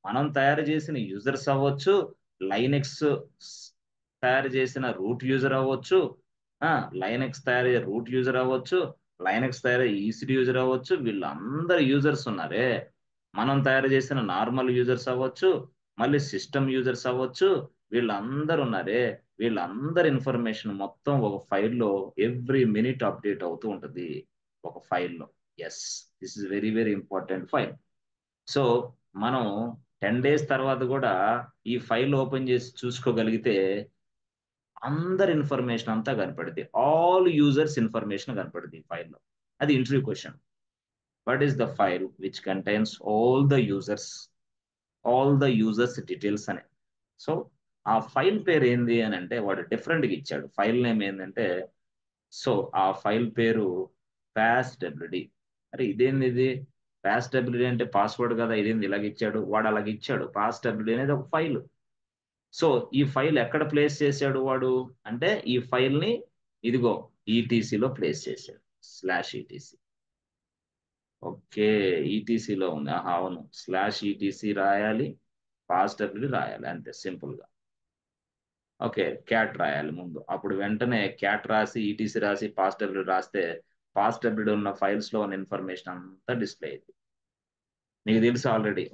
మనం తయారు చేసిన యూజర్స్ అవ్వచ్చు, లైనెక్స్ తయారు చేసిన రూట్ యూజర్ అవ్వచ్చు, లైనెక్స్ తయారు రూట్ యూజర్ అవ్వచ్చు, లైనెక్స్ తయారు ఈసిడి యూజర్ అవ్వచ్చు, వీళ్ళందరూ యూజర్స్ ఉన్నారే. మనం తయారు చేసిన నార్మల్ యూజర్స్ అవ్వచ్చు, మళ్ళీ సిస్టమ్ యూజర్స్ అవ్వచ్చు, వీళ్ళందరూ ఉన్నారే. వీళ్ళందరి ఇన్ఫర్మేషన్ మొత్తం ఒక ఫైల్లో ఎవ్రీ మినిట్ అప్డేట్ అవుతూ ఉంటుంది ఒక ఫైల్లో. Yes, this is very very important file. So మనం 10 days తర్వాత కూడా ఈ ఫైల్ ఓపెన్ చేసి చూసుకోగలిగితే అందరి ఇన్ఫర్మేషన్ అంతా కనపడుద్ది, ఆల్ యూజర్స్ ఇన్ఫర్మేషన్ కనపడుద్ది ఈ ఫైల్లో. అది interview question. What is the file which contains all the users details అని. సో ఆ ఫైల్ పేరు ఏంది అని అంటే వాడు డిఫరెంట్గా ఇచ్చాడు. ఫైల్ నేమ్ ఏంటంటే, సో ఆ ఫైల్ పేరు పాస్డబ్ల్యూడి. అరే ఇదేంది ఇది, పాస్డబ్ల్యూడి అంటే పాస్వర్డ్ కదా, ఇదేంది ఇలాగ ఇచ్చాడు. వాడు అలాగ ఇచ్చాడు. పాస్డబ్ల్యూడి అనేది ఒక ఫైల్. సో ఈ ఫైల్ ఎక్కడ ప్లేస్ చేశాడు వాడు అంటే, ఈ ఫైల్ ని ఇదిగో ఈటీసీలో ప్లేస్ చేశాడు, /etc. ఓకే, ఈటీసీలో ఉంది. అవును, /etc రాయాలి, పాస్డబ్ల్యూడి రాయాలి, అంతే సింపుల్ గా. ఓకే, క్యాట్ రాయాలి ముందు. అప్పుడు వెంటనే క్యాట్ రాసి ఈటీసీ రాసి పాస్డబ్ల్యూడి రాస్తే పాస్డబ్ల్యూడి ఉన్న ఫైల్స్ లో ఉన్న ఇన్ఫర్మేషన్ అంతా డిస్ప్లే అయింది. నీకు తెలుసు ఆల్రెడీ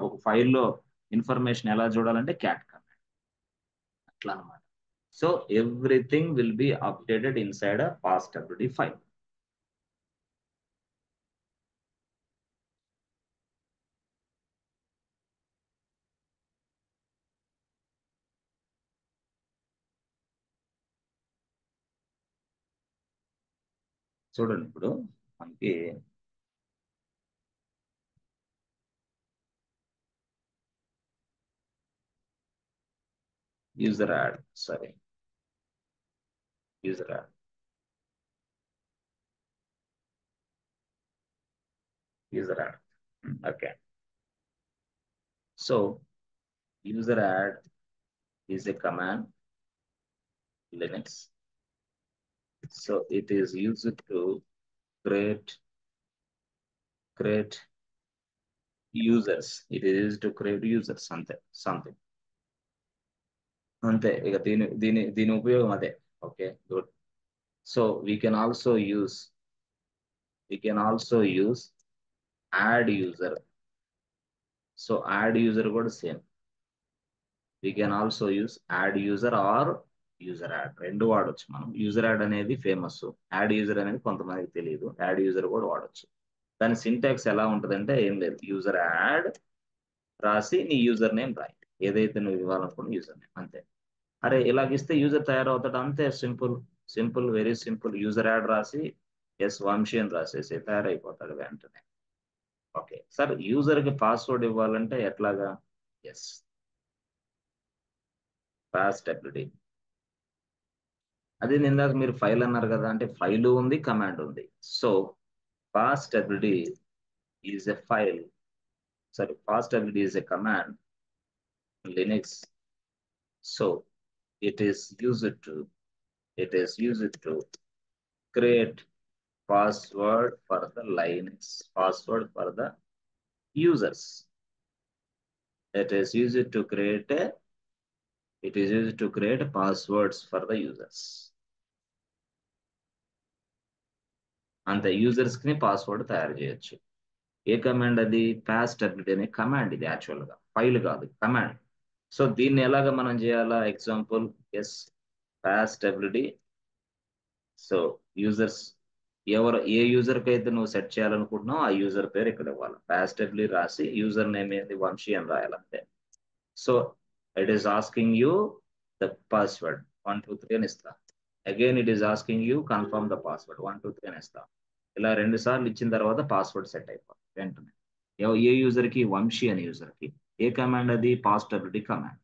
ఒక ఫైల్లో ఇన్ఫర్మేషన్ ఎలా చూడాలంటే క్యాట్ కమాండ్. అట్లా అనమాట. So everything will be updated inside a passwd file. చూడండి ఇప్పుడు మనకి యూజర్ యాడ్, సరే user add, okay. So user add is a command Linux. So it is used to create users. It is used to create users, something. అంతే, ఇక దీని ఉపయోగం అదే. Okay, good. So we can also use add user. So add user కూడా same. we can also use add user or user add, రెండు వాడొచ్చు మనం. యూజర్ యాడ్ అనేది ఫేమస్, యాడ్ యూజర్ అనేది కొంతమందికి తెలియదు. యాడ్ యూజర్ కూడా వాడొచ్చు. దాని సింటాక్స్ ఎలా ఉంటుందంటే ఏం లేదు, యూజర్ యాడ్ రాసి నీ యూజర్ నేమ్ రాయి, ఏదైతే నువ్వు ఇవ్వాలనుకున్న యూజర్ నేమ్, అంతే. అరే ఇలాగిస్తే యూజర్ తయారవుతాడు, అంతే. Simple very simple. User add రాసి ఎస్ వంశీ అని రాసేసి తయారైపోతాడు వెంటనే. ఓకే సార్, యూజర్ కి పాస్వర్డ్ ఇవ్వాలంటే ఎట్లాగా? ఎస్, పాస్డబ్ల్యూడి. అది ఇందాక మీరు ఫైల్ అన్నారు కదా, అంటే ఫైల్ ఉంది, కమాండ్ ఉంది. So passwd is a file, sorry passwd is a command Linux. So it is used to create password for the Linux, password for the users. It is used to create passwords for the users. అంతే, యూజర్స్ కి పాస్వర్డ్ తయారు చేయొచ్చు. ఏ కమాండ్ అది? పాస్డబ్ల్యూడి అనే కమాండ్. ఇది యాక్చువల్ గా ఫైల్ కాదు, కమాండ్. సో దీన్ని ఎలాగ మనం చేయాలా? Example, yes passwd. So users ఏ యూజర్ కి అయితే నువ్వు సెట్ చేయాలనుకుంటున్నావు ఆ యూజర్ పేరు ఇక్కడ ఇవ్వాలి. పాస్డబ్ల్యూడి రాసి యూజర్ నేమ్ ఏంది, వంశీ అని రాయాలంటే. So it is asking you the password 1 2 3 అని ఇస్తా. Again it is asking you confirm the password 1 2 3 అని ఇస్తా. ఇలా 2 సార్లు ఇచ్చిన తర్వాత పాస్వర్డ్ సెట్ అయిపోతుంది వెంటనే. ఏ యూజర్ కి? వంశీ అనే యూజర్ కి. ఏ కమాండ్ అది? పాస్డబ్ల్యూడి కమాండ్.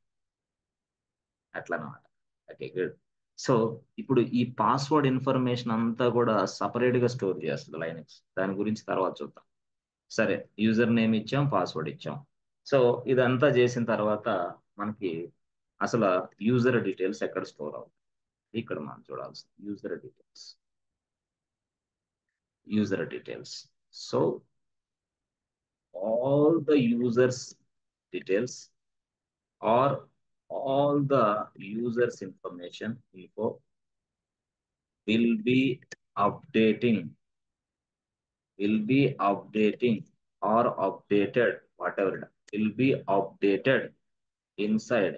అట్లా అనమాట. Okay, good. సో ఇప్పుడు ఈ పాస్వర్డ్ ఇన్ఫర్మేషన్ అంతా కూడా సపరేట్ గా స్టోర్ చేస్తుంది లైనక్స్. దాని గురించి తర్వాత చూద్దాం. సరే, యూజర్ నేమ్ ఇచ్చాం, పాస్వర్డ్ ఇచ్చాం. సో ఇదంతా చేసిన తర్వాత మనకి అసలు యూజర్ డీటెయిల్స్ ఎక్కడ స్టోర్ అవుతాయి ఇక్కడ మనం చూడాల్సింది user details. So all the users details or all the users information info will be updating or updated, whatever will be updated inside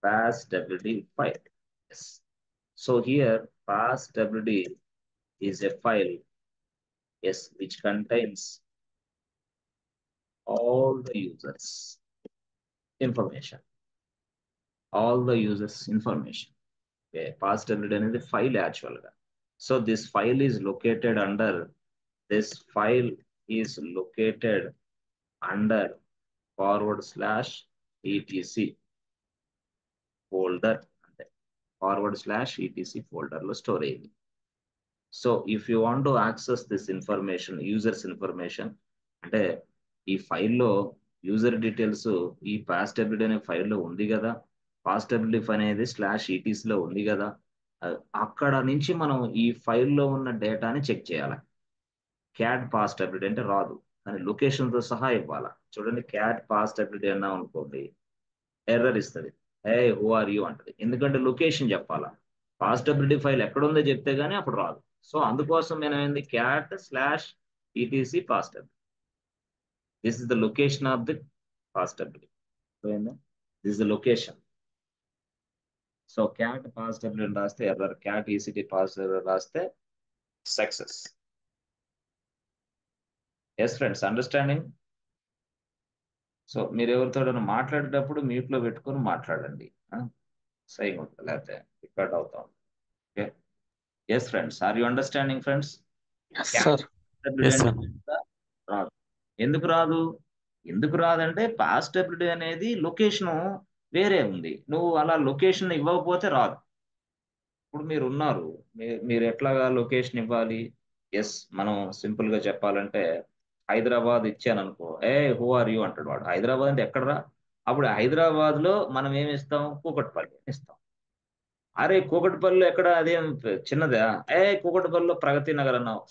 passwd file. Yes. So here passwd is a file, yes, which contains all the users information. Okay, passwd అనేది ఫైల్ యాక్చువల్ గా. So this file is located under /etc folder, అంటే /etc ఫోల్డర్ లో స్టోర్ అయ్యింది. So if you want to access this information, users information, అంటే ఈ ఫైల్లో యూజర్ డీటెయిల్స్ ఈ passwd అనే ఫైల్లో ఉంది కదా, passwd అనేది /etc లో ఉంది కదా, అక్కడ నుంచి మనం ఈ ఫైల్లో ఉన్న డేటాని చెక్ చేయాలి. క్యాట్ passwd అంటే రాదు, కానీ లొకేషన్ తో సహా ఇవ్వాలి. చూడండి, క్యాట్ passwd అన్నాం అనుకోండి, ఎర్రర్ ఇస్తుంది, హే హూ ఆర్ యూ అంటది. ఎందుకంటే లొకేషన్ చెప్పాలా, passwd ఫైల్ ఎక్కడ ఉందో చెప్తే గానీ అప్పుడు రాదు. సో అందుకోసం నేను ఏంది cat/etc passwd. This is the location of the passwd. This is the location. So cat passwd అని రాస్తే ఎర్రర్, క్యాట్ ECT passwd రాస్తే success. Yes friends, understanding? So మీరు ఎవరితో మాట్లాడేటప్పుడు మ్యూట్ లో పెట్టుకొని మాట్లాడండి, సై ఉంటుంది, లేకపోతే రికార్డ్ అవుతాం. Okay, yes friends, are you understanding friends? Sir. రాదు. ఎందుకు రాదంటే passwd అనేది లొకేషన్ వేరే ఉంది, నువ్వు అలా లొకేషన్ ఇవ్వకపోతే రాదు. ఇప్పుడు మీరు ఉన్నారు, మీరు ఎట్లాగా లొకేషన్ ఇవ్వాలి? ఎస్, మనం సింపుల్ గా చెప్పాలంటే హైదరాబాద్ ఇచ్చాను అనుకో, హూ ఆర్ యూ అంటాడు వాడు. హైదరాబాద్ అంటే ఎక్కడరా? అప్పుడు హైదరాబాద్ లో మనం ఏమి ఇస్తాం? కూకట్పల్లి ఇస్తాం. అరే కూకట్పల్లిలో ఎక్కడ, అదేం చిన్నదా? కూకట్పల్లిలో ప్రగతి నగర్ అన్నావు.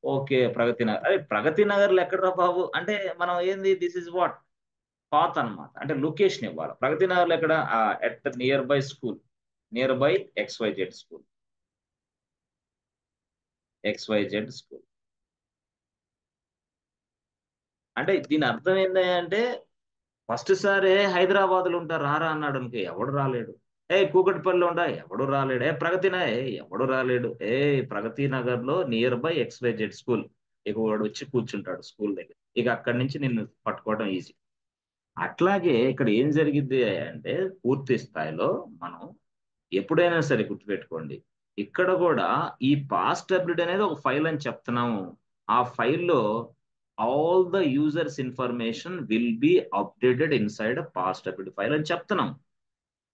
ఓకే, ప్రగతి నగర్. అరే ప్రగతి నగర్లో ఎక్కడరా బాబు అంటే మనం ఏంది, దిస్ ఇస్ వాట్ పాత్ అన్నమాట. అంటే లొకేషన్ ఇవ్వాలి. ప్రగతి నగర్లో ఎక్కడ? At near by school, near by XYZ school, అంటే దీని అర్థం ఏంటంటే ఫస్ట్ సారే హైదరాబాద్ లో ఉంటా రారా అన్నాడు అనుకో, ఎవడు రాలేడు. కూకట్పల్లిలో ఉండా, ఎవడు రాలేడు. ఎవడు రాలేడు. ప్రగతి నగర్ లో నియర్ బై XYZ స్కూల్, ఇక వాడు వచ్చి కూర్చుంటాడు స్కూల్ దగ్గర, ఇక అక్కడి నుంచి నిన్ను పట్టుకోవడం ఈజీ. అట్లాగే ఇక్కడ ఏం జరిగింది అంటే పూర్తి స్థాయిలో మనం ఎప్పుడైనా సరే గుర్తుపెట్టుకోండి, ఇక్కడ కూడా ఈ passwd అనేది ఒక ఫైల్ అని చెప్తున్నాము. ఆ ఫైల్లో all the users information will be updated inside passwd file అని చెప్తున్నాం.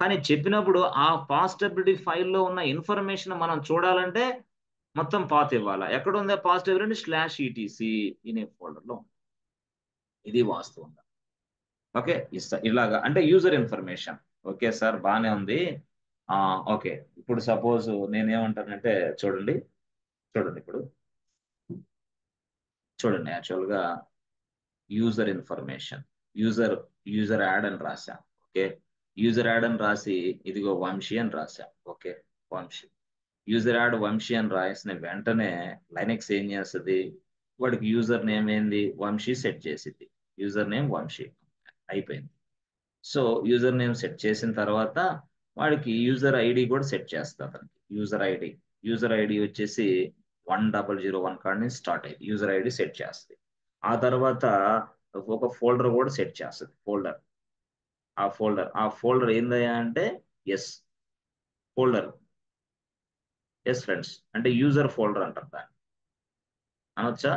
కానీ చెప్పినప్పుడు ఆ passwd ఫైల్లో ఉన్న ఇన్ఫర్మేషన్ మనం చూడాలంటే మొత్తం పాత్ ఇవ్వాలా. ఎక్కడ ఉందా passwd అంటే /etc ఇనే ఫోల్డర్లో. ఇది వాస్తవంగా. ఓకే, ఇలాగా అంటే యూజర్ ఇన్ఫర్మేషన్. ఓకే సార్, బాగానే ఉంది. ఓకే, ఇప్పుడు సపోజ్ నేనేమంటానంటే చూడండి ఇప్పుడు చూడండి, యాక్చువల్గా యూజర్ ఇన్ఫర్మేషన్, యూజర్ యాడ్ అని రాశాం. ఓకే, యూజర్ యాడ్ అని రాసి ఇదిగో వంశీ అని రాశాం. Okay, Vamshi user add Vamshi అని రాసిన వెంటనే లైనెక్స్ ఏం చేస్తుంది, వాడికి యూజర్ నేమ్ ఏంది, వంశీ సెట్ చేసింది. యూజర్ నేమ్ వంశీ అయిపోయింది. సో యూజర్ నేమ్ సెట్ చేసిన తర్వాత వాడికి యూజర్ ఐడి కూడా సెట్ చేస్తుంది. అతనికి యూజర్ ఐడి వచ్చేసి 1001 కాడ నుంచి స్టార్ట్ అయ్యింది. యూజర్ ఐడి సెట్ చేస్తుంది. ఆ తర్వాత ఒక ఫోల్డర్ కూడా సెట్ చేస్తుంది. ఆ ఫోల్డర్ ఏందయ్యా అంటే ఎస్ ఫోల్డర్. ఎస్ ఫ్రెండ్స్, అంటే యూజర్ ఫోల్డర్ అంటారు దాన్ని, అనొచ్చా?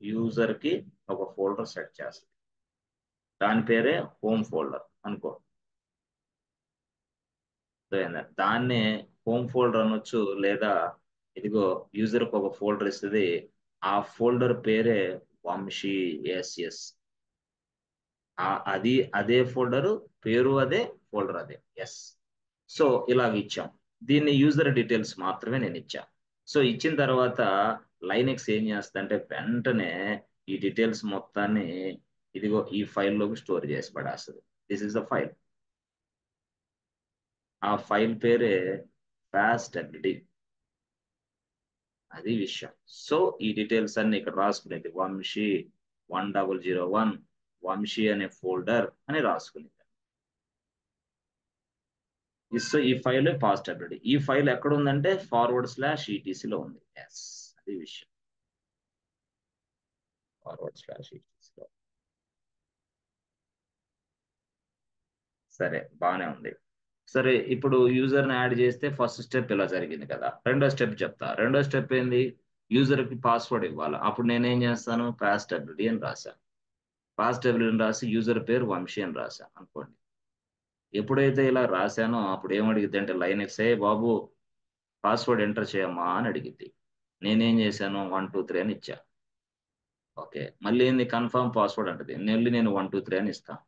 యూజర్ కి ఒక ఫోల్డర్ సెట్ చేస్తుంది, దాని పేరే హోమ్ ఫోల్డర్ అనుకో. దాన్నే హోమ్ ఫోల్డర్ అనొచ్చు, లేదా ఇదిగో యూజర్ కి ఒక ఫోల్డర్ ఇస్తుంది, ఆ ఫోల్డర్ పేరే వంశీ. ఎస్ అది అదే ఫోల్డరు, పేరు అదే, ఫోల్డర్ అదే. ఎస్. సో ఇలాగ ఇచ్చాం. దీన్ని యూజర్ డీటెయిల్స్ మాత్రమే నేను ఇచ్చా. సో ఇచ్చిన తర్వాత లైనెక్స్ ఏం చేస్తుందంటే వెంటనే ఈ డీటెయిల్స్ మొత్తాన్ని ఇదిగో ఈ ఫైల్లోకి స్టోర్ చేసి పడేస్తుంది. This is the file. ఆ ఫైల్ పేరే ఫాస్టబిలిటీ. అది విషయం. సో ఈ డీటెయిల్స్ అన్ని ఇక్కడ రాసుకునేది వంశీ 1001 వంశీ అనే ఫోల్డర్ అని రాసుకునేది. సో ఈ ఫైల్ ఫాస్టబిలిటీ. ఈ ఫైల్ ఎక్కడ ఉందంటే /etc లో ఉంది. ఎస్, అది విషయం. /etc లో. సరే, బాగానే ఉంది. సరే, ఇప్పుడు యూజర్ని యాడ్ చేస్తే ఫస్ట్ స్టెప్ ఇలా జరిగింది కదా. రెండో స్టెప్ చెప్తా. రెండో స్టెప్ ఏంది? యూజర్కి పాస్వర్డ్ ఇవ్వాలి. అప్పుడు నేనేం చేస్తాను? ఫాస్టబిలిటీ అని రాశాను. ఫాస్టబిలిటీ అని రాసి యూజర్ పేరు వంశీ అని రాశాను అనుకోండి. ఎప్పుడైతే ఇలా రాశానో అప్పుడు ఏమడిగిద్ది అంటే లైనెక్స్, ఏ బాబు పాస్వర్డ్ ఎంటర్ చేయమ్మా అని అడిగిద్ది. నేనేం చేశాను? 123 అని ఇచ్చా. ఓకే, మళ్ళీ ఏంది? కన్ఫర్మ్ పాస్వర్డ్ అంటది. మళ్ళీ నేను 123 అని ఇస్తాను.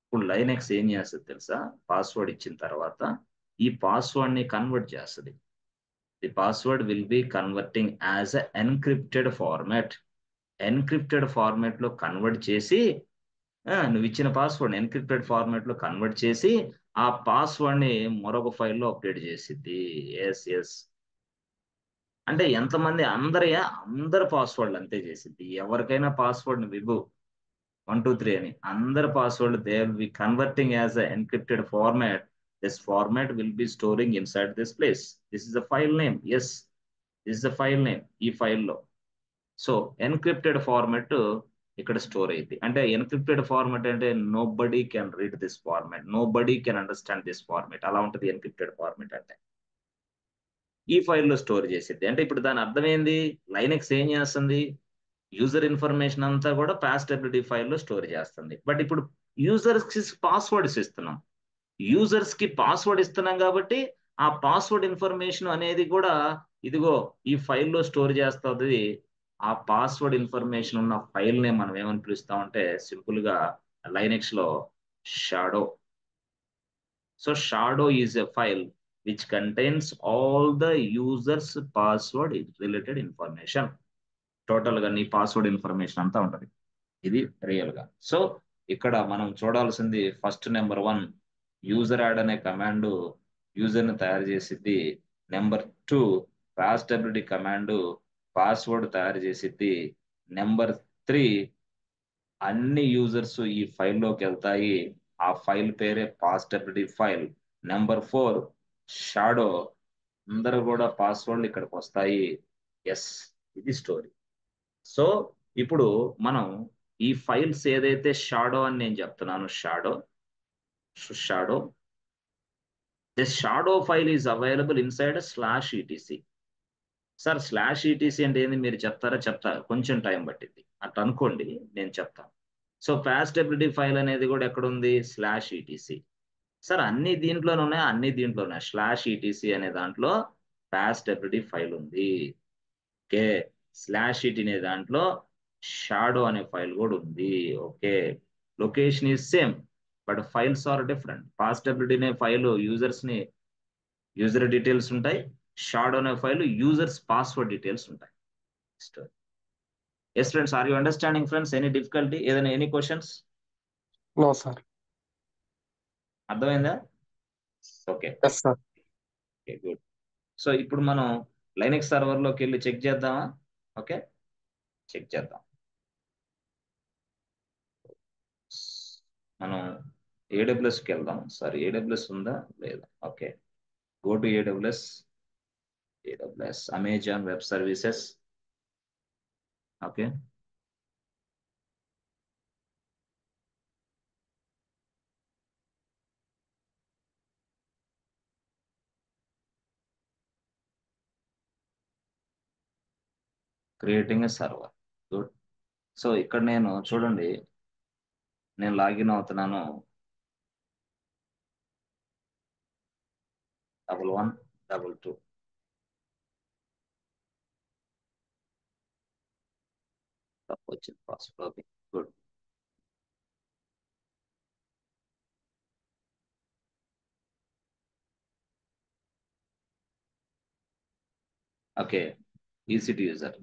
ఇప్పుడు లైనెక్స్ ఏం చేస్తుంది తెలుసా? పాస్వర్డ్ ఇచ్చిన తర్వాత ఈ పాస్వర్డ్ ని కన్వర్ట్ చేస్తుంది. The password will be converting as a encrypted format. Encrypted format లో కన్వర్ట్ చేసి నువ్వు ఇచ్చిన పాస్వర్డ్ ఎన్క్రిప్టెడ్ ఫార్మాట్ లో కన్వర్ట్ చేసి ఆ పాస్వర్డ్ ని మరొక ఫైల్లో అప్డేట్ చేసిద్ది. Yes yes. అంటే ఎంతమంది? అందరి పాస్వర్డ్లు అంతే చేసిద్ది. ఎవరికైనా పాస్వర్డ్ ని ఇవ్వు 123 అని, అందరి password they will be converting as encrypted format. This format will be storing inside this place. This is the file name. Yes, this the file name ఈ ఫైల్లో. సో ఎన్క్రిప్టెడ్ ఫార్మాట్ ఇక్కడ స్టోర్ అయింది. అంటే ఎన్క్రిప్టెడ్ ఫార్మాట్ అంటే nobody can read this format, nobody can understand this format. అలా ఉంటుంది ఎన్క్రిప్టెడ్ ఫార్మాట్ అంటే. ఈ ఫైల్లో స్టోర్ చేసేది. అంటే ఇప్పుడు దాని అర్థం ఏంది? లైనెక్స్ ఏం చేస్తుంది? యూజర్ ఇన్ఫర్మేషన్ అంతా కూడా పాస్టబిలిటీ ఫైల్లో స్టోర్ చేస్తుంది. బట్ ఇప్పుడు యూజర్స్ కి పాస్వర్డ్స్ ఇస్తున్నాం. యూజర్స్ కి పాస్వర్డ్ ఇస్తున్నాం కాబట్టి ఆ పాస్వర్డ్ ఇన్ఫర్మేషన్ అనేది కూడా ఇదిగో ఈ ఫైల్లో స్టోర్ చేస్తుంది. ఆ పాస్వర్డ్ ఇన్ఫర్మేషన్ ఉన్న ఫైల్ నే మనం ఏమని పిలుస్తామంటే సింపుల్ గా లైనెక్స్ లో shadow. So shadow is a file which contains all the users password related information. Total గా నీ పాస్వర్డ్ ఇన్ఫర్మేషన్ అంతా ఉంటది. ఇది రియల్ గా. సో ఇక్కడ మనం చూడాల్సింది ఫస్ట్ నెంబర్ 1 యూజర్ యాడ్ అనే కమాండ్ యూజర్ ని తయారు చేసిద్ది. నెంబర్ 2 పాస్టబిలిటీ కమాండ్ పాస్వర్డ్ తయారు చేసిద్ది. నెంబర్ 3 అన్ని యూజర్స్ ఈ ఫైల్లోకి వెళ్తాయి. ఆ ఫైల్ పేరే పాస్టబిలిటీ ఫైల్. నెంబర్ 4 షాడో, అందరూ కూడా పాస్వర్డ్లు ఇక్కడికి వస్తాయి. ఎస్, ఇది స్టోరీ. సో ఇప్పుడు మనం ఈ ఫైల్స్ ఏదైతే షాడో అని నేను చెప్తున్నాను, shadow this shadow file is available inside /etc. Sir /etc అంటే ఏంది మీరు చెప్తారా? చెప్తా, కొంచెం టైం పట్టింది అట్లా అనుకోండి, నేను చెప్తాను. సో పాస్టబిలిటీ ఫైల్ అనేది కూడా ఎక్కడ ఉంది? /etc. సార్ అన్ని దీంట్లోనే ఉన్నాయి, అన్ని దీంట్లోనే /etc అనే దాంట్లో పాస్టబిలిటీ ఫైల్ ఉంది. ఓకే, /et అనే దాంట్లో షాడో అనే ఫైల్ కూడా ఉంది. Okay, location is same but files are different. పాస్టబిలిటీ అనే ఫైల్ యూజర్ డీటెయిల్స్ ఉంటాయి. షాడో అనే ఫైల్ యూజర్స్ పాస్వర్డ్ డీటెయిల్స్ ఉంటాయి. Yes friends, are you understanding friends? Any difficulty? ఏదైనా ఎనీ క్వశ్చన్స్? No sir. అర్థమైందా? Okay, yes sir. Okay, good. So ఇప్పుడు మనం లైనెక్స్ సర్వర్లోకి వెళ్ళి చెక్ చేద్దామా? ఓకే, చెక్ చేద్దాం. మనం ఏడబ్ల్యూఎస్కి వెళ్దాం. సారీ, ఏడబ్ల్యూఎస్ ఉందా లేదా? Okay, go to AWS Amazon web services. Okay, creating a server. Good. So ఇక్కడ నేను చూడండి, నేను లాగిన్ అవుతున్నాను. 1122 తప్పు వచ్చింది password. Okay, good. Okay, ECT user.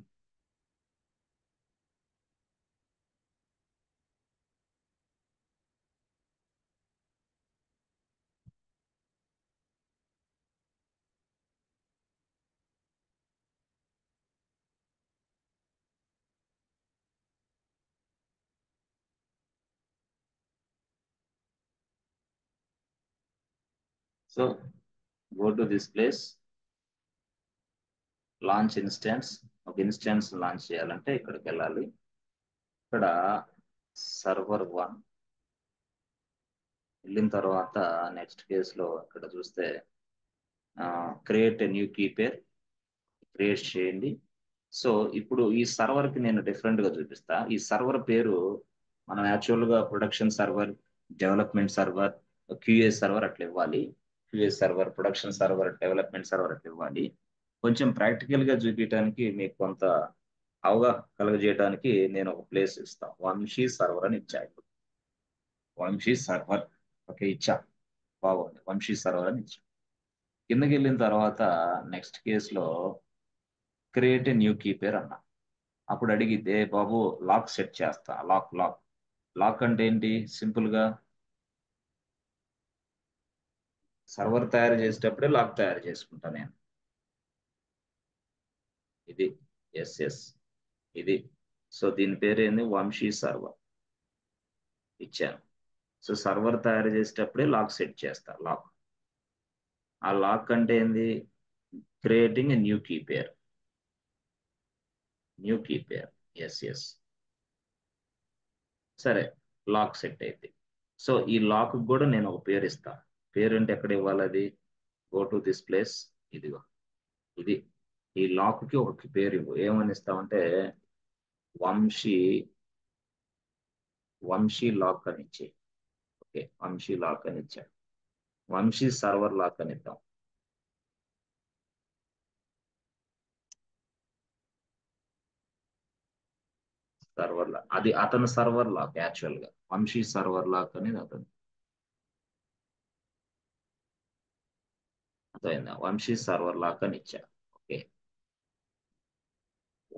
So go to this place, launch instance. ఒక ఇన్స్టెన్స్ లాంచ్ చేయాలంటే ఇక్కడికి వెళ్ళాలి. ఇక్కడ సర్వర్ 1 వెళ్ళిన తర్వాత నెక్స్ట్ కేసులో ఇక్కడ చూస్తే create a new key pair create చేయండి. సో ఇప్పుడు ఈ సర్వర్కి నేను డిఫరెంట్గా చూపిస్తా. ఈ సర్వర్ పేరు మనం యాక్చువల్గా production server, development server, QA server అట్లా ఇవ్వాలి. QA server, production server, development server అట్లా ఇవ్వాలి. కొంచెం ప్రాక్టికల్గా చూపించడానికి మీకు కొంత అవగాహన కలుగజేయడానికి నేను ఒక ప్లేస్ ఇస్తాను. వంశీ సర్వర్ అని ఇచ్చాను. వంశీ సర్వర్ ఓకే ఇచ్చా, బాగుంది. వంశీ సర్వర్ అని ఇచ్చా. కిందకి వెళ్ళిన తర్వాత నెక్స్ట్ కేసులో క్రియేట్ న్యూ కీ పేర్ అన్నా. అప్పుడు అడిగితే బాబు లాక్ సెట్ చేస్తా. లాక్ లాక్ లాక్ అంటే ఏంటి? సింపుల్ గా సర్వర్ తయారు చేసేటప్పుడే లాక్ తయారు చేసుకుంటా నేను. ఇది ఎస్ ఎస్ ఇది. సో దీని పేరు ఏంది? వంశీ సర్వర్ ఇచ్చాను. సో సర్వర్ తయారు చేసేటప్పుడే లాక్ సెట్ చేస్తా. లాక్, ఆ లాక్ అంటే ఏంది? Creating a new key pair. New key pair, yes yes. సరే, లాక్ సెట్ అయితే సో ఈ లాక్ కూడా నేను ఒక పేరు ఇస్తా. పేరు అంటే ఎక్కడ ఇవ్వాలి? అది గో టు దిస్ ప్లేస్, ఇదిగో ఇది. ఈ లాక్ కి ఒక పేరు ఇవ్వు. ఏమని ఇస్తామంటే వంశీ, వంశీ లాక్ అని ఇచ్చే. ఓకే, వంశీ లాక్ అని ఇచ్చా. వంశీ సర్వర్ లాక్ అని ఇద్దాం. సర్వర్ లాక్ అది అతని సర్వర్ లాక్. యాక్చువల్ గా వంశీ సర్వర్ లాక్ అనేది అతను. అర్థమైందా? వంశీ సర్వర్ లాక్ అని ఇచ్చా. ఓకే,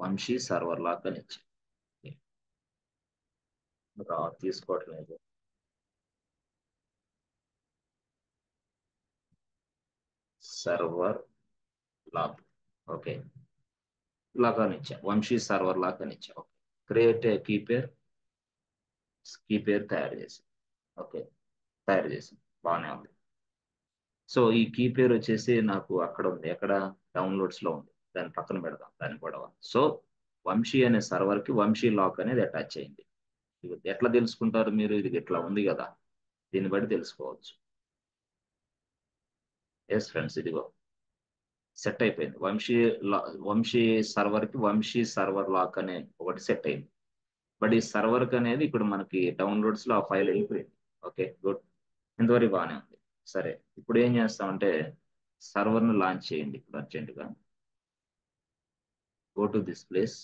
వంశీ సర్వర్ లాక్ అని ఇచ్చా. ఓకే. తీసుకోవట్లేదు. సర్వర్ లాక్, ఓకే, లాక్ అని ఇచ్చా. వంశీ సర్వర్ లాక్ అని ఇచ్చా. Okay, create key pair. Key pair తయారు చేసి, ఓకే, తయారు చేసి బాగానే ఉంది. సో ఈ కీ పేరు వచ్చేసి నాకు అక్కడ ఉంది. ఎక్కడ? డౌన్లోడ్స్ లో ఉంది. దాని పక్కన పెడదాం దాని గొడవ. సో వంశీ అనే సర్వర్ కి వంశీ లాక్ అనేది అటాచ్ అయింది. ఇది ఎట్లా తెలుసుకుంటారు మీరు? ఇది ఇట్లా ఉంది కదా, దీన్ని బట్టి తెలుసుకోవచ్చు. ఎస్ ఫ్రెండ్స్, ఇదిగో సెట్ అయిపోయింది. వంశీ సర్వర్ కి వంశీ సర్వర్ లాక్ అనే ఒకటి సెట్ అయింది. బట్ ఈ సర్వర్ కి అనేది ఇప్పుడు మనకి డౌన్లోడ్స్ లో ఆ ఫైల్ వెళ్ళిపోయింది. ఓకే గుడ్, ఇంతవరకు బాగానే ఉంది. సరే, ఇప్పుడు ఏం చేస్తామంటే సర్వర్ ను లాంచ్ చేయండి ఇప్పుడు అర్జెంట్ గా. గో టు దిస్ ప్లేస్,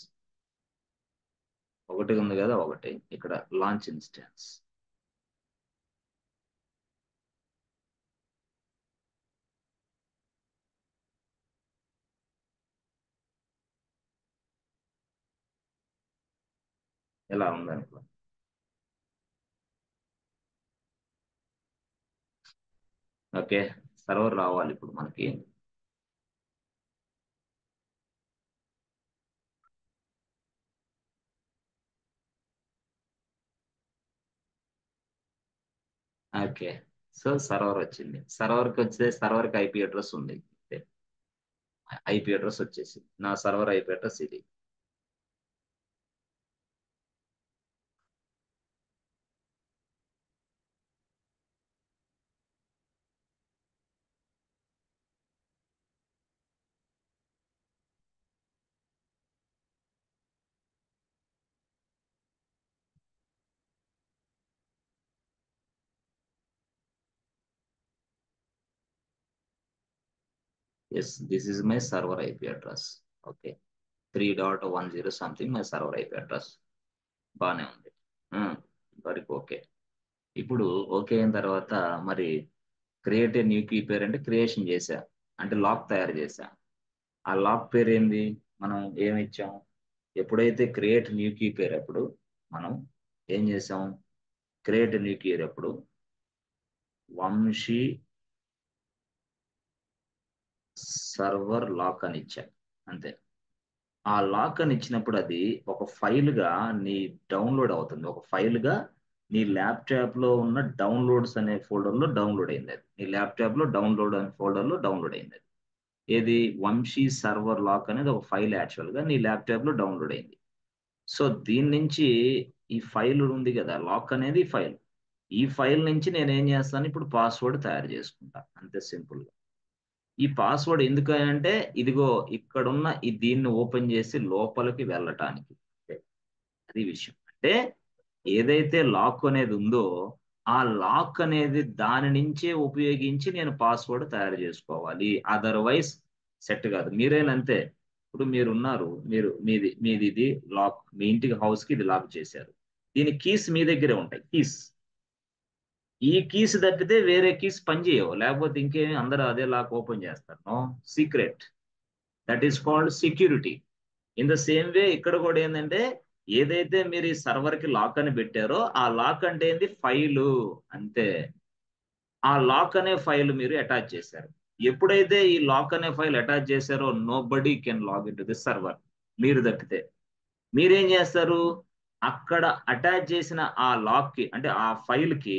ఒకటి ఉంది కదా, ఒకటి ఇక్కడ లాంచ్ ఇన్స్టెన్స్. ఎలా ఉందనుకో. ఓకే, సర్వర్ రావాలి ఇప్పుడు మనకి. ఓకే, సో సర్వర్ వచ్చింది. సర్వర్కి వచ్చే సర్వర్కి ఐపీ అడ్రస్ ఉంది. ఐపీ అడ్రస్ వచ్చేసి నా సర్వర్ ఐపీ అడ్రస్ ఇది. Yes, this is my server IP address. Okay, 3.10 something my server IP address. బాగానే ఉంది. వరకు ఓకే. ఇప్పుడు ఓకే అయిన తర్వాత మరి create a new key pair అంటే క్రియేషన్ చేశా, అంటే లాక్ తయారు చేశా. ఆ లాక్ పేరు ఏంది? మనం ఏమి ఇచ్చాం? ఎప్పుడైతే క్రియేట్ న్యూ కీ పేరు అప్పుడు మనం ఏం చేసాం? క్రియేట్ న్యూ కీ అప్పుడు వంశీ సర్వర్ లాక్ అని ఇచ్చాం అంతే. ఆ లాక్ అని ఇచ్చినప్పుడు అది ఒక ఫైల్ గా నీ డౌన్లోడ్ అవుతుంది. ఒక ఫైల్ గా నీ ల్యాప్టాప్ లో ఉన్న డౌన్లోడ్స్ అనే ఫోల్డర్ లో డౌన్లోడ్ అయింది. అది నీ ల్యాప్టాప్ లో డౌన్లోడ్ అనే ఫోల్డర్ లో డౌన్లోడ్ అయింది. అది ఏది? వంశీ సర్వర్ లాక్ అనేది ఒక ఫైల్ యాక్చువల్ గా నీ ల్యాప్టాప్ లో డౌన్లోడ్ అయింది. సో దీని నుంచి ఈ ఫైల్ ఉంది కదా, లాక్ అనేది ఫైల్. ఈ ఫైల్ నుంచి నేను ఏం చేస్తాను? ఇప్పుడు పాస్వర్డ్ తయారు చేసుకుంటా అంతే సింపుల్ గా. ఈ పాస్వర్డ్ ఎందుకంటే ఇదిగో ఇక్కడున్న దీన్ని ఓపెన్ చేసి లోపలికి వెళ్ళటానికి. అంతే. అది విషయం. అంటే ఏదైతే లాక్ అనేది ఉందో ఆ లాక్ అనేది దాని నుంచే ఉపయోగించి నేను పాస్వర్డ్ తయారు చేసుకోవాలి. అదర్వైజ్ సెట్ కాదు. మీరేనంతే. ఇప్పుడు మీరున్నారు, మీది ఇది లాక్, మీ ఇంటికి హౌస్ కి ఇది లాక్ చేశారు. దీని కీస్ మీ దగ్గరే ఉంటాయి. కీస్, ఈ కీస్ తప్పితే వేరే కీస్ పనిచేయవు. లేకపోతే ఇంకేమి అందరూ అదే లాక్ ఓపెన్ చేస్తారు. No secret. That is called security. In the same way ఇక్కడ కూడా ఏంటంటే ఏదైతే మీరు ఈ సర్వర్ కి లాక్ అని పెట్టారో ఆ లాక్ అంటే ఏంది? ఫైలు అంతే. ఆ లాక్ అనే ఫైల్ మీరు అటాచ్ చేశారు. ఎప్పుడైతే ఈ లాక్ అనే ఫైల్ అటాచ్ చేశారో nobody can log in to the server, మీరు తప్పితే. మీరేం చేస్తారు? అక్కడ అటాచ్ చేసిన ఆ లాక్ కి అంటే ఆ ఫైల్ కి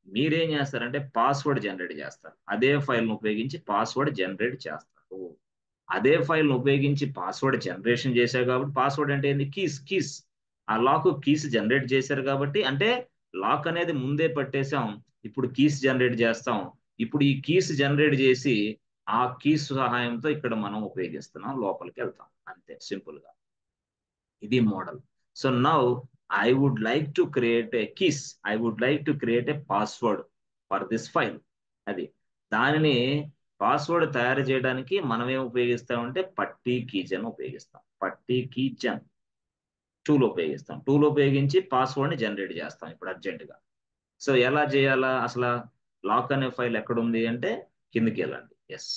మీరేం చేస్తారంటే పాస్వర్డ్ జనరేట్ చేస్తారు. అదే ఫైల్ ను ఉపయోగించి పాస్వర్డ్ జనరేట్ చేస్తారు. అదే ఫైల్ ను ఉపయోగించి పాస్వర్డ్ జనరేషన్ చేశారు కాబట్టి పాస్వర్డ్ అంటే ఏంది? కీస్. కీస్. ఆ లాక్ కీస్ జనరేట్ చేశారు కాబట్టి అంటే లాక్ అనేది ముందే పట్టేసాం. ఇప్పుడు కీస్ జనరేట్ చేస్తాం. ఇప్పుడు ఈ కీస్ జనరేట్ చేసి ఆ కీస్ సహాయంతో ఇక్కడ మనం ఉపయోగిస్తున్నాం, లోపలికి వెళ్తాం అంతే సింపుల్ గా. ఇది model. So now I would like to create a keys, I would like to create a password for this file. అది దానిని పాస్వర్డ్ తయారు చేయడానికి మనం ఏం ఉపయోగిస్తామంటే పట్టీ కీజన్ ఉపయోగిస్తాం. పట్టీ కీజన్ టూల్ ఉపయోగిస్తాం. టూల్ ఉపయోగించి పాస్వర్డ్ ని జనరేట్ చేస్తాం ఇప్పుడు అర్జెంట్ గా. సో ఎలా చేయాలా అసలు? లాక్ అనే ఫైల్ ఎక్కడుంది అంటే కిందకి వెళ్ళండి. ఎస్,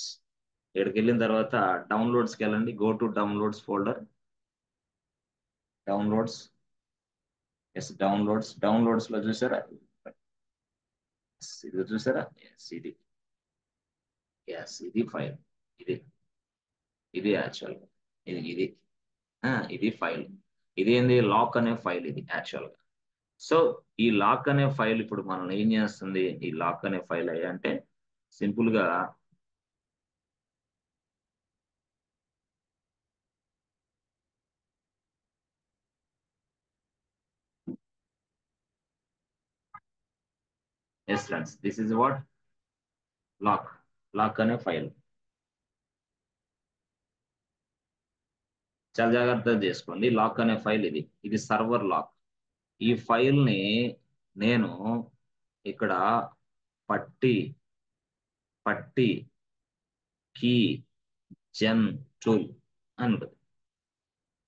ఇక్కడికి వెళ్ళిన తర్వాత డౌన్లోడ్స్కి వెళ్ళండి. Go to downloads folder. Downloads. Yes, downloads. Downloads లో చూసారా? Yes, ఇది చూసారా? ఎస్, ఇది. ఎస్, ఇది ఫైల్. ఇది ఇది యాక్చువల్. ఇది ఇది ఇది ఫైల్. ఇది ఏంది? లాక్ అనే ఫైల్ ఇది యాక్చువల్ గా. సో ఈ లాక్ అనే ఫైల్ ఇప్పుడు మనం ఏం చేస్తుంది? ఈ లాక్ అనే ఫైల్ అంటే సింపుల్ గా yes friends, this is what lock. Lock అనే ఫైల్. చాలా జాగ్రత్తగా చేసుకోండి. లాక్ అనే ఫైల్ ఇది. ఇది సర్వర్ లాక్. ఈ ఫైల్ ని నేను ఇక్కడ పట్టి పట్టి కీ జెన్ టూల్ అని ఉంటుంది.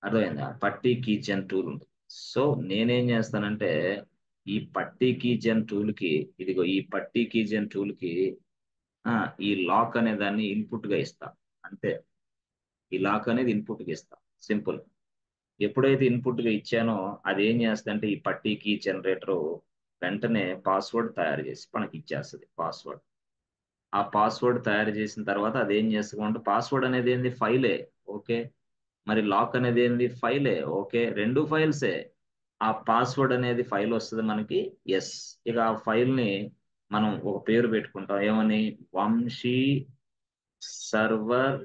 అర్థమైందా? పట్టీ కీ జెన్ టూల్ ఉంటుంది. సో నేనేం చేస్తానంటే ఈ పట్టీ కీ జెన్ టూల్ కి, ఇదిగో ఈ పట్టీ కీ జెన్ టూల్ కి ఈ లాక్ అనే దాన్ని ఇన్పుట్ గా ఇస్తా అంతే. ఈ లాక్ అనేది ఇన్పుట్ గా ఇస్తా సింపుల్. ఎప్పుడైతే ఇన్పుట్ గా ఇచ్చానో అది ఏం చేస్తుందంటే ఈ పట్టీ కీ జనరేటర్ వెంటనే పాస్వర్డ్ తయారు చేసి మనకి ఇచ్చేస్తుంది పాస్వర్డ్. ఆ పాస్వర్డ్ తయారు చేసిన తర్వాత అది ఏం చేస్తుందంటే పాస్వర్డ్ అనేది ఏంది? ఫైలే. ఓకే. మరి లాక్ అనేది ఏంది? ఫైలే. ఓకే, రెండు ఫైల్సే. ఆ పాస్వర్డ్ అనేది ఫైల్ వస్తుంది మనకి. ఎస్, ఇక ఆ ఫైల్ ని మనం ఒక పేరు పెట్టుకుంటాం. ఏమని? వంశీ సర్వర్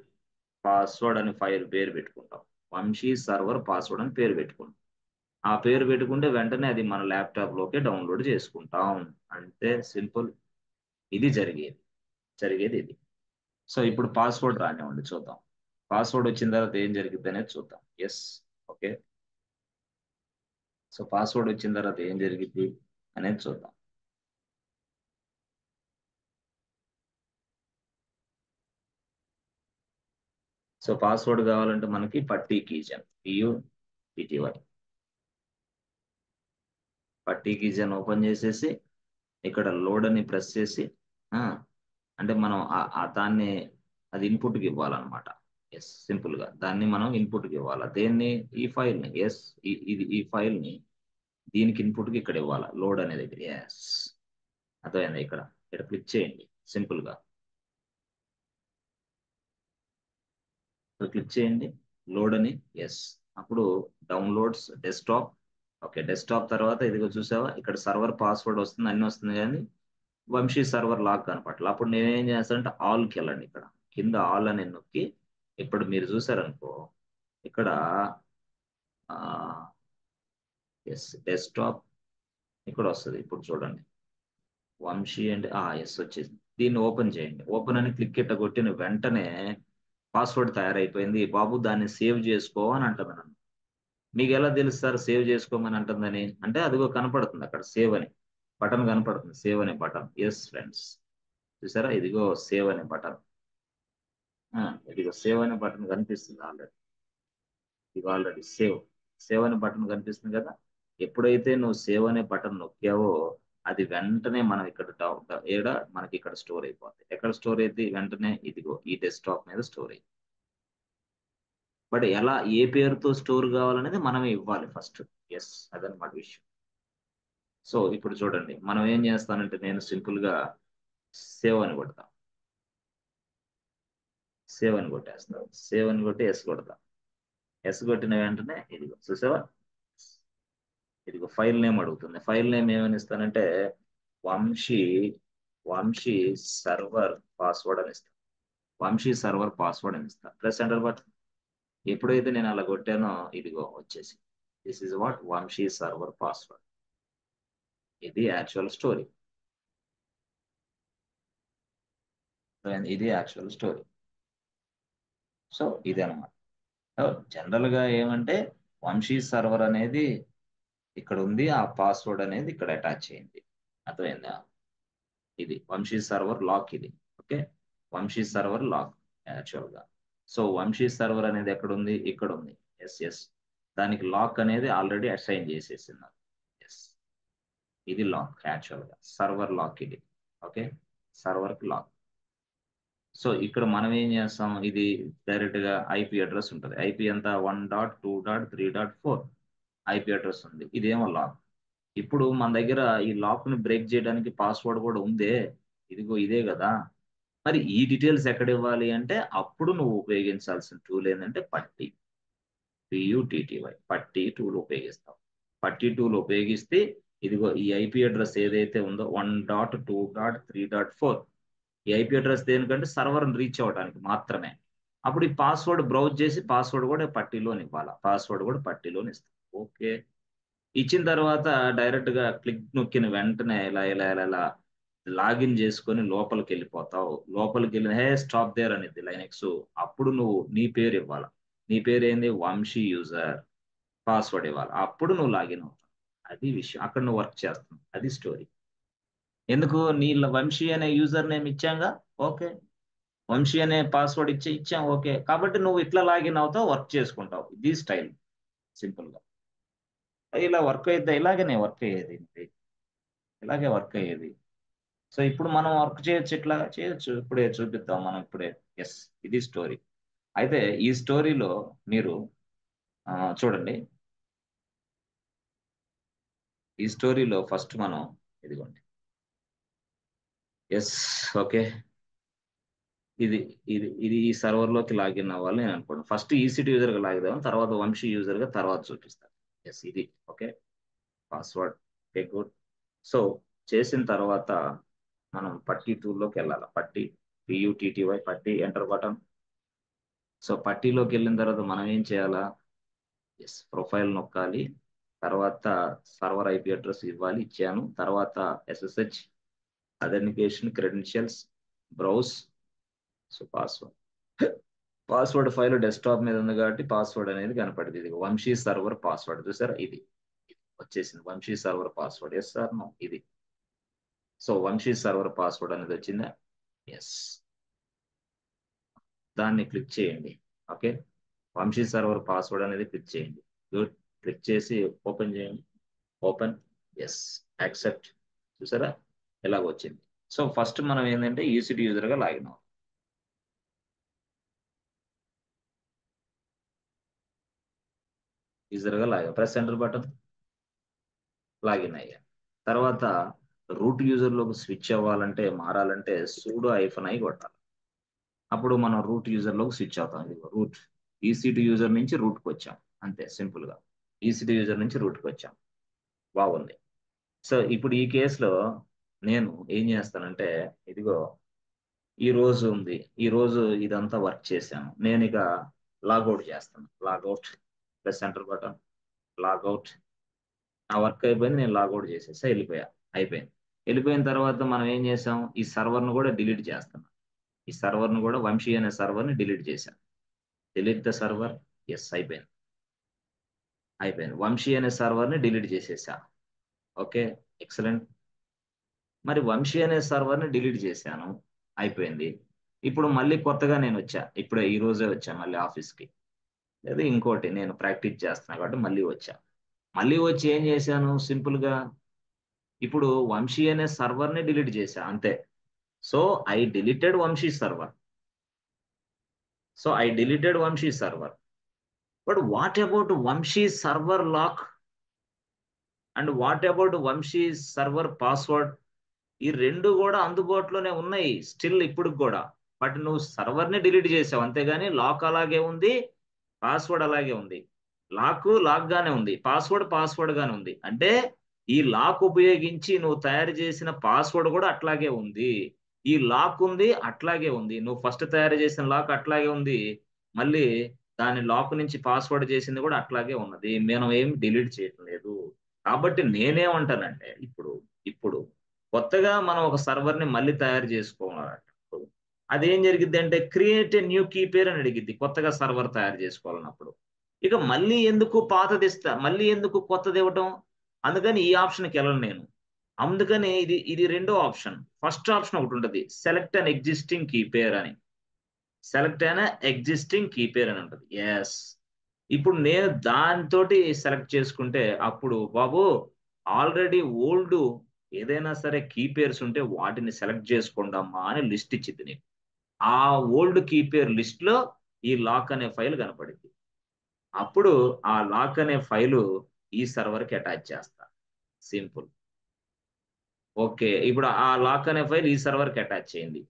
పాస్వర్డ్ అని ఫైల్ పేరు పెట్టుకుంటాం. వంశీ సర్వర్ పాస్వర్డ్ అని పేరు పెట్టుకుంటాం. ఆ పేరు పెట్టుకుంటే వెంటనే అది మన ల్యాప్టాప్ లోకి డౌన్లోడ్ చేసుకుంటాం అంతే సింపుల్. ఇది జరిగేది ఇది. సో ఇప్పుడు పాస్వర్డ్ రానివ్వండి చూద్దాం. పాస్వర్డ్ వచ్చిన తర్వాత ఏం జరిగింది అనేది చూద్దాం. Yes, okay. సో పాస్వర్డ్ వచ్చిన తర్వాత ఏం జరిగింది అనేది చూద్దాం. సో పాస్వర్డ్ కావాలంటే మనకి పట్టీ కీజన్ PUTTY పట్టీ కీజన్ ఓపెన్ చేసేసి ఇక్కడ లోడ్ అని ప్రెస్ చేసి ఆ, అంటే మనం దాన్ని అది ఇన్పుట్కి ఇవ్వాలన్నమాట. ఎస్, సింపుల్ గా దాన్ని మనం ఇన్పుట్ కి ఇవ్వాలా, దేన్ని, ఈ ఫైల్ ని. ఎస్, ఈ ఫైల్ ని దీనికి ఇన్పుట్ కి ఇక్కడ ఇవ్వాలా, లోడ్ అనేది దగ్గర. ఎస్, అర్థమైంది. ఇక్కడ ఇక్కడ క్లిక్ చేయండి సింపుల్ గా, ఇక్కడ క్లిక్ చేయండి లోడ్ అని. ఎస్, అప్పుడు డౌన్లోడ్స్ డెస్క్టాప్. ఓకే, డెస్క్టాప్ తర్వాత ఇదిగో చూసావా, ఇక్కడ సర్వర్ పాస్వర్డ్ వస్తుంది, అన్ని వస్తుంది, కానీ వంశీ సర్వర్ లాక్ కనపట్ల. అప్పుడు నేనేం చేస్తానంటే ఆల్కి వెళ్ళండి, ఇక్కడ కింద ఆల్ అని నొక్కి, ఇప్పుడు మీరు చూసారనుకో ఇక్కడ ఎస్ డెస్క్టాప్ ఇక్కడ వస్తుంది. ఇప్పుడు చూడండి వంశీ అంటే ఎస్ వచ్చేసింది. దీన్ని ఓపెన్ చేయండి. ఓపెన్ అని క్లిక్ ఇట్ట కొట్టిన వెంటనే పాస్వర్డ్ తయారైపోయింది బాబు, దాన్ని సేవ్ చేసుకో అని అంటుంది నన్ను. మీకు ఎలా తెలుస్తారు సేవ్ చేసుకోమని అంటుందని? అంటే అదిగో కనపడుతుంది అక్కడ సేవ్ అని బటన్ కనపడుతుంది, సేవ్ అనే బటన్. ఎస్ ఫ్రెండ్స్, చూసారా, ఇదిగో సేవ్ అనే బటన్. ఇదిగో సేవ్ అనే బటన్ కనిపిస్తుంది ఆల్రెడీ. ఇది ఆల్రెడీ సేవ్, సేవ్ అనే బటన్ కనిపిస్తుంది కదా. ఎప్పుడైతే నువ్వు సేవ్ అనే బటన్ నొక్కావో అది వెంటనే మనం ఇక్కడ ఏడ మనకి ఇక్కడ స్టోర్ అయిపోతుంది. ఎక్కడ స్టోర్ అయితే వెంటనే ఇదిగో ఈ డెస్క్టాప్ మీద స్టోర్ అయింది. బట్ ఎలా, ఏ పేరుతో స్టోర్ కావాలనేది మనమే ఇవ్వాలి ఫస్ట్. ఎస్, అదనమాట విషయం. సో ఇప్పుడు చూడండి మనం ఏం చేస్తానంటే, నేను సింపుల్ గా సేవ్ అని కొడతా, సేవ్ అని కొట్టేస్తాను, సేవ్ అని కొట్టి ఎస్ కొడతా. ఎస్ కొట్టిన వెంటనే ఇదిగో చూసావా, ఇదిగో ఫైల్ నేమ్ అడుగుతుంది. ఫైల్ నేమ్ ఏమని ఇస్తానంటే వంశీ, వంశీ సర్వర్ పాస్వర్డ్ అని ఇస్తాను. వంశీ సర్వర్ పాస్వర్డ్ అని ఇస్తాను. Press enter button. ఎప్పుడైతే నేను అలా కొట్టానో ఇదిగో వచ్చేసి, this is what Vamshi server password. ఇది యాక్చువల్ స్టోరీ, ఇది యాక్చువల్ స్టోరీ. సో ఇది అనమాట. జనరల్ గా ఏమంటే వంశీ సర్వర్ అనేది ఇక్కడ ఉంది, ఆ పాస్వర్డ్ అనేది ఇక్కడ అటాచ్ అయింది. అర్థమైందా? ఇది వంశీ సర్వర్ లాక్ ఇది. Okay, Vamshi server lock actual గా. సో వంశీ సర్వర్ అనేది ఎక్కడ ఉంది, ఇక్కడ ఉంది. ఎస్ ఎస్, దానికి లాక్ అనేది ఆల్రెడీ అసైన్ చేసేసింది. ఎస్, ఇది లాక్ యాక్చువల్ గా, సర్వర్ లాక్ ఇది. ఓకే, సర్వర్ కి లాక్. సో ఇక్కడ మనం ఏం చేస్తాం, ఇది డైరెక్ట్ గా ఐపీ అడ్రస్ ఉంటుంది. ఐపీ ఎంత, 1.2.3.4 ఐపీ అడ్రస్ ఉంది. ఇదేమో లాక్. ఇప్పుడు మన దగ్గర ఈ లాక్ ని బ్రేక్ చేయడానికి పాస్వర్డ్ కూడా ఉందే, ఇదిగో ఇదే కదా. మరి ఈ డీటెయిల్స్ ఎక్కడ ఇవ్వాలి అంటే, అప్పుడు నువ్వు ఉపయోగించాల్సిన టూల్ ఏంటంటే పట్టి, PUTTY, పట్టి టూల్ ఉపయోగిస్తావు. పట్టి టూల్ ఉపయోగిస్తే ఇదిగో ఈ ఐపీ అడ్రస్ ఏదైతే ఉందో 1.2.3.4, ఈ ఐపీ అడ్రస్ దేనికంటే సర్వర్ రీచ్ అవ్వడానికి మాత్రమే. అప్పుడు ఈ పాస్వర్డ్ బ్రౌజ్ చేసి పాస్వర్డ్ కూడా పట్టీలోని ఇవ్వాలి, పాస్వర్డ్ కూడా పట్టీలోని ఇస్తాం. ఓకే, ఇచ్చిన తర్వాత డైరెక్ట్ గా క్లిక్ నొక్కిన వెంటనే ఇలా ఇలా ఇలా ఇలా లాగిన్ చేసుకొని లోపలికి వెళ్ళిపోతావు. లోపలికి వెళ్ళిన స్టాప్ దేర్ అనేది లైనెక్స్. అప్పుడు నువ్వు నీ పేరు ఇవ్వాలి. నీ పేరు ఏంది, వంశీ యూజర్, పాస్వర్డ్ ఇవ్వాలి. అప్పుడు నువ్వు లాగిన్ అవుతావు. అది విషయం, అక్కడ నువ్వు వర్క్ చేస్తావు. అది స్టోరీ. ఎందుకు, నీ వంశీ అనే యూజర్ నేమ్ ఇచ్చాంగా, ఓకే, వంశీ అనే పాస్వర్డ్ ఇచ్చాం, ఓకే, కాబట్టి నువ్వు ఇట్లా లాగిన్ అవుతావు, వర్క్ చేసుకుంటావు. ఇది స్టైల్ సింపుల్ గా. ఇలా వర్క్ అయితే ఇలాగనే వర్క్ అయ్యేది, ఇలాగే వర్క్ అయ్యేది. సో ఇప్పుడు మనం వర్క్ చేయొచ్చు, ఇట్లా చేయొచ్చు. ఇప్పుడే చూపిద్దాం మనం ఇప్పుడే. ఎస్, ఇది స్టోరీ. అయితే ఈ స్టోరీలో మీరు చూడండి, ఈ స్టోరీలో ఫస్ట్ మనం ఇదిగోండి. ఎస్, ఓకే, ఇది ఇది ఇది ఈ సర్వర్ లోకి లాగిన్ అవ్వాలి నేను అనుకోండి. ఫస్ట్ ఈసీటీ యూజర్ గా లాగిదాం, తర్వాత వంశీ యూజర్ గా తర్వాత చూపిస్తాను. ఎస్, ఇది okay, password. Okay, good. So చేసిన తర్వాత మనం పట్టి టూల్లోకి వెళ్ళాలి. పట్టి, PUTTY, పట్టి, ఎంటర్ బటన్. సో పట్టీలోకి వెళ్ళిన తర్వాత మనం ఏం చేయాలా, ఎస్, ప్రొఫైల్ నొక్కాలి. తర్వాత సర్వర్ ఐపీ అడ్రస్ ఇవ్వాలి, ఇచ్చాను. తర్వాత SSH authentication credentials, browse. So password file desktop మీద ఉంది కాబట్టి పాస్వర్డ్ అనేది కనపడింది. ఇది వంశీ సర్వర్ పాస్వర్డ్, చూసారా, ఇది వచ్చేసింది Vamshi server password. Yes sir no, ఇది. సో వంశీ సర్వర్ పాస్వర్డ్ అనేది వచ్చిందా, ఎస్, దాన్ని క్లిక్ చేయండి. ఓకే, వంశీ సర్వర్ పాస్వర్డ్ అనేది క్లిక్ చేయండి. గుడ్, క్లిక్ చేసి ఓపెన్ చేయండి. Open, yes, accept. చూసారా ఎలాగ వచ్చింది. సో ఫస్ట్ మనం ఏంటంటే ఈసీటీ యూజర్ గా లాగిన్ అవ్వాలి. ఈజీగా ప్రెస్ ఎంటర్ బటన్, లాగిన్ అయ్యా. తర్వాత రూట్ యూజర్లోకి స్విచ్ అవ్వాలంటే మారాలంటే సూడో -i కొట్టాలి. అప్పుడు మనం రూట్ యూజర్లోకి స్విచ్ అవుతాం. ఇది రూట్ EC2 యూజర్ నుంచి రూట్కి వచ్చాం, అంతే సింపుల్గా. EC2 యూజర్ నుంచి రూట్కి వచ్చాం, బాగుంది. సో ఇప్పుడు ఈ కేసులో నేను ఏం చేస్తానంటే, ఇదిగో ఈ రోజు ఉంది, ఈ రోజు ఇదంతా వర్క్ చేశాను. నేను ఇక లాగౌట్ చేస్తాను. Logout plus centre button, logout. నా వర్క్ అయిపోయింది, నేను లాగౌట్ చేసేసా, వెళ్ళిపోయా, అయిపోయింది. వెళ్ళిపోయిన తర్వాత మనం ఏం చేసాం, ఈ సర్వర్ను కూడా డిలీట్ చేస్తున్నాం. ఈ సర్వర్ను కూడా వంశీ అనే సర్వర్ని డిలీట్ చేశాను. డిలీట్ ద సర్వర్, ఎస్, అయిపోయింది. వంశీ అనే సర్వర్ని డిలీట్ చేసేసా. Okay, excellent. మరి వంశీ అనే సర్వర్ని డిలీట్ చేశాను, అయిపోయింది. ఇప్పుడు మళ్ళీ కొత్తగా నేను వచ్చా, ఇప్పుడే ఈ రోజే వచ్చా మళ్ళీ ఆఫీస్కి. లేదా ఇంకోటి నేను ప్రాక్టీస్ చేస్తున్నా కాబట్టి మళ్ళీ వచ్చా. మళ్ళీ వచ్చి ఏం చేశాను, సింపుల్గా ఇప్పుడు వంశీ అనే సర్వర్ని డిలీట్ చేశా, అంతే. So I deleted Vamshi server. But what about Vamshi server lock and what about Vamshi server password? ఈ రెండు కూడా అందుబాటులోనే ఉన్నాయి స్టిల్ ఇప్పుడు కూడా. బట్ నువ్వు సర్వర్ని డిలీట్ చేసావు, అంతేగాని లాక్ అలాగే ఉంది, పాస్వర్డ్ అలాగే ఉంది. లాక్ గానే ఉంది, పాస్వర్డ్ గానే ఉంది. అంటే ఈ లాక్ ఉపయోగించి నువ్వు తయారు చేసిన పాస్వర్డ్ కూడా అట్లాగే ఉంది. ఈ లాక్ ఉంది, అట్లాగే ఉంది. నువ్వు ఫస్ట్ తయారు చేసిన లాక్ అట్లాగే ఉంది, మళ్ళీ దాని లాక్ నుంచి పాస్వర్డ్ చేసింది కూడా అట్లాగే ఉన్నది. మనం ఏం డిలీట్ చేయటం లేదు. కాబట్టి నేనేమంటానంటే, ఇప్పుడు కొత్తగా మనం ఒక సర్వర్ని మళ్ళీ తయారు చేసుకోవాలంట. అదేం జరిగిద్ది అంటే create a new key pair అని అడిగిద్ది, కొత్తగా సర్వర్ తయారు చేసుకోవాలన్నప్పుడు. ఇక మళ్ళీ ఎందుకు పాతది ఇస్తా, మళ్ళీ ఎందుకు కొత్తది ఇవ్వటం? అందుకని ఈ ఆప్షన్కి వెళ్ళను నేను. అందుకని ఇది రెండో ఆప్షన్. ఫస్ట్ ఆప్షన్ ఒకటి ఉంటుంది, select an existing key pair అని. ఉంటుంది. ఎస్, ఇప్పుడు నేను దానితోటి సెలెక్ట్ చేసుకుంటే అప్పుడు బాబు ఆల్రెడీ ఓల్డ్ ఏదైనా సరే కీ పేర్స్ ఉంటే వాటిని సెలెక్ట్ చేసుకోండమ్మా అని లిస్ట్ ఇచ్చింది నీకు. ఆ ఓల్డ్ కీ పేర్ లిస్ట్ లో ఈ లాక్ అనే ఫైల్ కనపడింది. అప్పుడు ఆ లాక్ అనే ఫైలు ఈ సర్వర్కి అటాచ్ చేస్తా, సింపుల్. ఓకే, ఇప్పుడు ఆ లాక్ అనే ఫైల్ ఈ సర్వర్కి అటాచ్ చేయండి,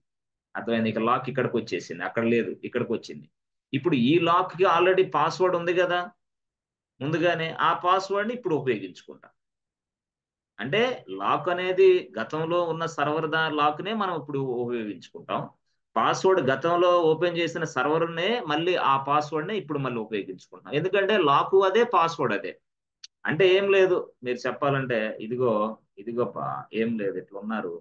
అర్థమైంది. ఇక లాక్ ఇక్కడికి వచ్చేసింది, అక్కడ లేదు, ఇక్కడికి వచ్చింది. ఇప్పుడు ఈ లాక్ కి ఆల్రెడీ పాస్వర్డ్ ఉంది కదా ముందుగానే, ఆ పాస్వర్డ్ని ఇప్పుడు ఉపయోగించుకుంటా. అంటే లాక్ అనేది గతంలో ఉన్న సర్వర్ లాక్నే మనం ఇప్పుడు ఉపయోగించుకుంటాం. పాస్వర్డ్ గతంలో ఓపెన్ చేసిన సర్వర్నే మళ్ళీ ఆ పాస్వర్డ్నే ఇప్పుడు మళ్ళీ ఉపయోగించుకుంటాం. ఎందుకంటే లాకు అదే, పాస్వర్డ్ అదే. అంటే ఏం లేదు, మీరు చెప్పాలంటే ఇదిగోపా, ఏం లేదు, ఇట్లా ఉన్నారు,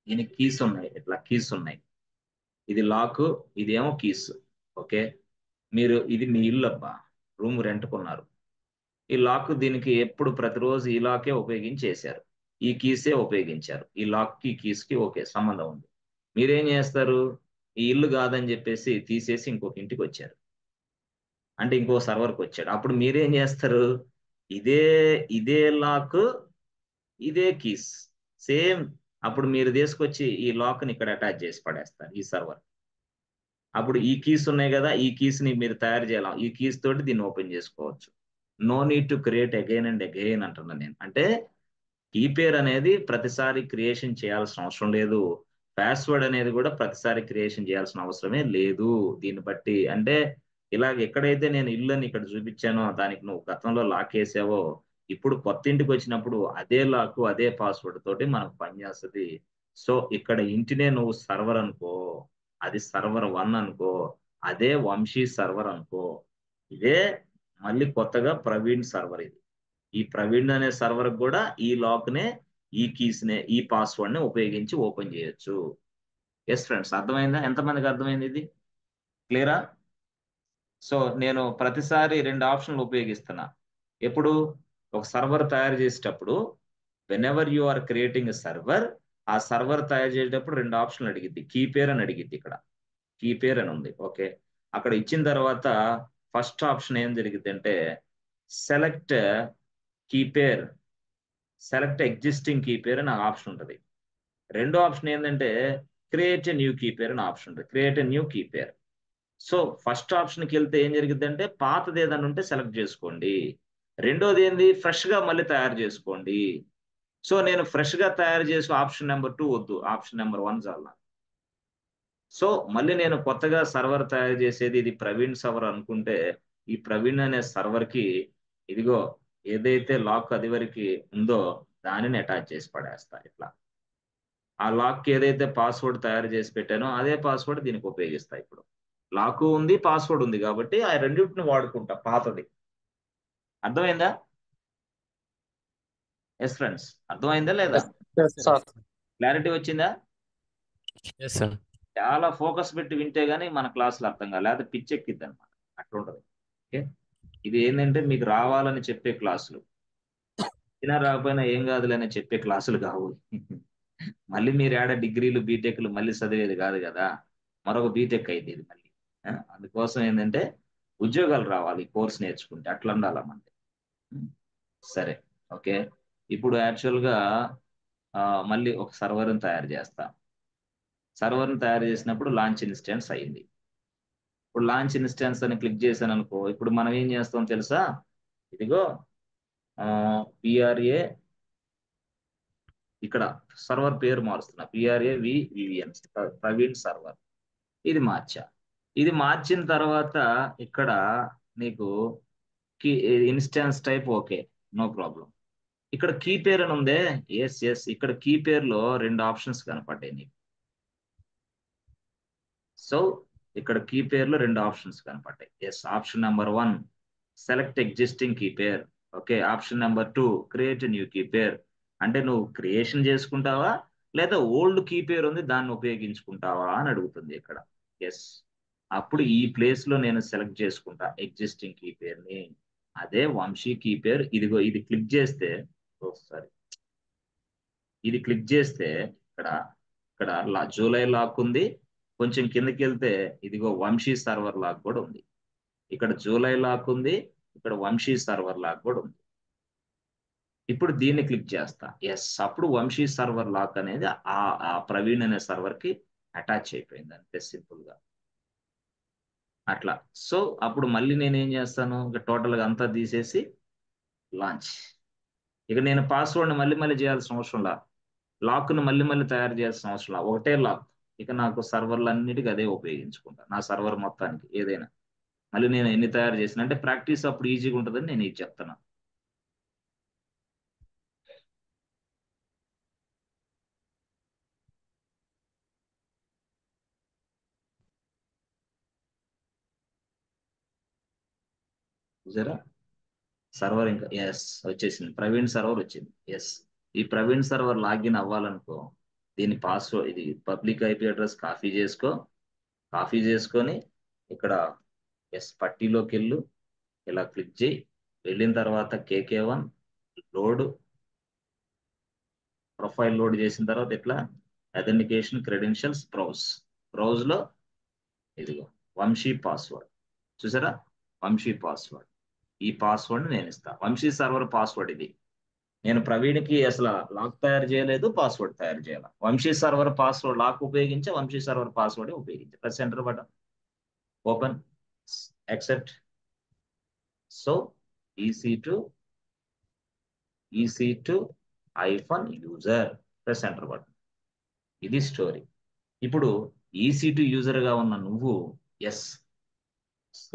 దీనికి కీస్ ఉన్నాయి, ఇట్లా కీస్ ఉన్నాయి. ఇది లాక్, ఇదేమో కీస్. ఓకే, ఇది మీ ఇల్లు అబ్బా, రూమ్ రెంట్కున్నారు. ఈ లాక్ దీనికి ఎప్పుడు ప్రతిరోజు ఈ లాకే ఉపయోగించేశారు, ఈ కీసే ఉపయోగించారు. ఈ లాక్ కి కీస్ కి ఓకే సంబంధం ఉంది. మీరేం చేస్తారు, ఈ ఇల్లు కాదని చెప్పేసి తీసేసి ఇంకొక ఇంటికి వచ్చారు, అంటే ఇంకో సర్వర్కి వచ్చాడు. అప్పుడు మీరేం చేస్తారు, ఇదే ఇదే లాక్, ఇదే కీస్ సేమ్. అప్పుడు మీరు తీసుకొచ్చి ఈ లాక్ని ఇక్కడ అటాచ్ చేసి పడేస్తారు ఈ సర్వర్. అప్పుడు ఈ కీస్ ఉన్నాయి కదా, ఈ కీస్ ని మీరు తయారు చేయాలి, ఈ కీస్ తోటి దీన్ని ఓపెన్ చేసుకోవచ్చు. No need to create again and again అంటున్నా నేను. అంటే కీ పేర్ అనేది ప్రతిసారి క్రియేషన్ చేయాల్సిన అవసరం లేదు, పాస్వర్డ్ అనేది కూడా ప్రతిసారి క్రియేషన్ చేయాల్సిన అవసరమే లేదు. దీన్ని బట్టి అంటే ఇలాగ ఎక్కడైతే నేను ఇల్లు అని ఇక్కడ చూపించానో దానికి నువ్వు గతంలో లాక్ వేసావో, ఇప్పుడు కొత్త ఇంటికి వచ్చినప్పుడు అదే లాక్ అదే పాస్వర్డ్ తోటి మనకు పనిచేస్తుంది. సో ఇక్కడ ఇంటినే నువ్వు సర్వర్ అనుకో, అది సర్వర్ 1 అనుకో, అదే వంశీ సర్వర్ అనుకో, ఇదే మళ్ళీ కొత్తగా ప్రవీణ్ సర్వర్. ఇది ఈ ప్రవీణ్ అనే సర్వర్ కూడా ఈ లాక్ నే, ఈ కీస్ నే, ఈ పాస్వర్డ్ నే ఉపయోగించి ఓపెన్ చేయొచ్చు. ఎస్ ఫ్రెండ్స్, అర్థమైందా? ఎంతమందికి అర్థమైంది? ఇది క్లియరా? సో నేను ప్రతిసారి రెండు ఆప్షన్లు ఉపయోగిస్తున్నా. ఎప్పుడు ఒక సర్వర్ తయారు చేసేటప్పుడు, whenever you are creating a server, ఆ సర్వర్ తయారు చేసేటప్పుడు రెండు ఆప్షన్లు అడిగిద్ది. కీ పేర్ అని అడిగిద్ది, ఇక్కడ కీ పేర్ అని ఉంది. ఓకే, అక్కడ ఇచ్చిన తర్వాత ఫస్ట్ ఆప్షన్ ఏం జరిగింది అంటే select key pair, select existing key pair అని ఆప్షన్ ఉంటుంది. రెండో ఆప్షన్ ఏంటంటే create a new key pair అని ఆప్షన్ ఉంటుంది. Create a new key pair. So first ఆప్షన్కి వెళ్తే ఏం జరిగిద్దంటే పాతది ఏదైనా ఉంటే సెలెక్ట్ చేసుకోండి. రెండోది ఏంది, ఫ్రెష్ గా మళ్ళీ తయారు చేసుకోండి. సో నేను ఫ్రెష్ గా తయారు చేసి ఆప్షన్ నెంబర్ 2 వద్దు, ఆప్షన్ నెంబర్ 1 చాలా. సో మళ్ళీ నేను కొత్తగా సర్వర్ తయారు చేసేది ఇది ప్రవీణ్ సర్వర్ అనుకుంటే, ఈ ప్రవీణ్ అనే సర్వర్ కి ఇదిగో ఏదైతే లాక్ అది వరకు ఉందో దానిని అటాచ్ చేసి పడేస్తా ఇట్లా. ఆ లాక్ ఏదైతే పాస్వర్డ్ తయారు చేసి పెట్టానో అదే పాస్వర్డ్ దీనికి ఉపయోగిస్తా. ఇప్పుడు లాక్ ఉంది, పాస్వర్డ్ ఉంది కాబట్టి ఆ రెండింటిని వాడుకుంటా పాతది. అర్థమైందా? ఎస్ ఫ్రెండ్స్, అర్థమైందా లేదా? Yes, sir. క్లారిటీ వచ్చిందా? Yes sir. చాలా ఫోకస్ పెట్టి వింటే గానీ మన క్లాసులు అర్థం కాదు, లేకపోతే పిచ్చెక్కిద్ది అనమాట. అట్లుంటది. ఓకే, ఇది ఏంటంటే మీకు రావాలని చెప్పే క్లాసులు, తినా రాకపోయినా ఏం కాదులే అని చెప్పే క్లాసులు కావు. మళ్ళీ మీరు ఏడ డిగ్రీలు బీటెక్లు మళ్ళీ చదివేది కాదు కదా, మరొక బీటెక్ అయితే ఇది మళ్ళీ. అందుకోసం ఏంటంటే ఉద్యోగాలు రావాలి కోర్స్ నేర్చుకుంటే, అట్లా ఉండాలన్నమాట. సరే, ఓకే. ఇప్పుడు యాక్చువల్గా మళ్ళీ ఒక సర్వర్ని తయారు చేస్తా. సర్వర్ని తయారు చేసినప్పుడు లాంచ్ ఇన్స్టెన్స్ అయింది. ఇప్పుడు లాంచ్ ఇన్స్టెన్స్ అని క్లిక్ చేశాను అనుకో, ఇప్పుడు మనం ఏం చేస్తాం తెలుసా? ఇదిగో పిఆర్ఏ, ఇక్కడ సర్వర్ పేరు మారుస్తున్నా, పిఆర్ఏ వివిఎన్ ప్రవీణ్ సర్వర్. ఇది మార్చా. ఇది మార్చిన తర్వాత ఇక్కడ నీకు key instance type okay, no problem. ఇక్కడ కీ పేరు అని ఉందే, ఎస్ ఎస్, ఇక్కడ కీ పేరులో 2 ఆప్షన్స్ కనపడ్డాయి నీకు. సో ఇక్కడ కీ పేరులో 2 ఆప్షన్స్ కనపడ్డాయి. Yes, option number 1 select existing key pair. Okay, option number 2 create new key pair. అంటే నువ్వు క్రియేషన్ చేసుకుంటావా లేదా ఓల్డ్ కీ పేరు ఉంది దాన్ని ఉపయోగించుకుంటావా అని అడుగుతుంది ఇక్కడ. ఎస్, అప్పుడు ఈ ప్లేస్ లో నేను సెలెక్ట్ చేసుకుంటా ఎగ్జిస్టింగ్ కీ పేరుని. అదే వంశీ కీ పేరు. ఇదిగో ఇది క్లిక్ చేస్తే, సారీ, ఇది క్లిక్ చేస్తే ఇక్కడ ఇక్కడ జూలై లాక్ ఉంది. కొంచెం కిందకి వెళ్తే ఇదిగో వంశీ సర్వర్ లాక్ కూడా ఉంది. ఇక్కడ జూలై లాక్ ఉంది, ఇక్కడ వంశీ సర్వర్ లాక్ కూడా ఉంది. ఇప్పుడు దీన్ని క్లిక్ చేస్తా. ఎస్, అప్పుడు వంశీ సర్వర్ లాక్ అనేది ఆ ప్రవీణ్ అనే సర్వర్ కి అటాచ్ అయిపోయింది, అంతే సింపుల్ గా అట్లా. సో అప్పుడు మళ్ళీ నేను ఏం చేస్తాను, ఇక టోటల్ గా అంతా తీసేసి లాంచ్. ఇక నేను పాస్వర్డ్ మళ్ళీ మళ్ళీ చేయాల్సిన అవసరం లా, లాక్ ను మళ్ళీ మళ్ళీ తయారు చేయాల్సిన అవసరం లా, ఒకటే లాక్. ఇక నాకు సర్వర్లు అన్నిటికీ అదే ఉపయోగించుకుంటా, నా సర్వర్ మొత్తానికి ఏదైనా. మళ్ళీ నేను ఎన్ని తయారు చేసిన అంటే ప్రాక్టీస్ అప్పుడు ఈజీగా ఉంటుందని నేను ఇది చెప్తాను. చూసారా సర్వర్ ఇంకా ఎస్ వచ్చేసింది, ప్రవీణ్ సర్వర్ వచ్చింది. ఎస్, ఈ ప్రవీణ్ సర్వర్ లాగిన్ అవ్వాలనుకో దీని పాస్వర్డ్, ఇది పబ్లిక్ ఐపీ అడ్రస్ కాపీ చేసుకో. కాపీ చేసుకొని ఇక్కడ ఎస్ పట్టీలోకి వెళ్ళు, ఇలా క్లిక్ చేయి. వెళ్ళిన తర్వాత KK1 లోడ్, ప్రొఫైల్ లోడ్ చేసిన తర్వాత ఇట్లా అథెంటికేషన్ క్రెడెన్షియల్స్ బ్రౌజ్ లో ఇదిగో వంశీ పాస్వర్డ్. చూసారా, వంశీ పాస్వర్డ్. ఈ పాస్వర్డ్ నేను ఇస్తా, వంశీ సర్వర్ పాస్వర్డ్ ఇది. నేను ప్రవీణ్కి అసలు లాక్ తయారు చేయలేదు, పాస్వర్డ్ తయారు చేయాలి. వంశీ సర్వర్ పాస్వర్డ్ లాక్ ఉపయోగించి వంశీ సర్వర్ పాస్వర్డ్ ఉపయోగించి press enter button, open, accept. So EC2 user, press enter button. ఇది స్టోరీ. ఇప్పుడు EC2 యూజర్ గా ఉన్న నువ్వు ఎస్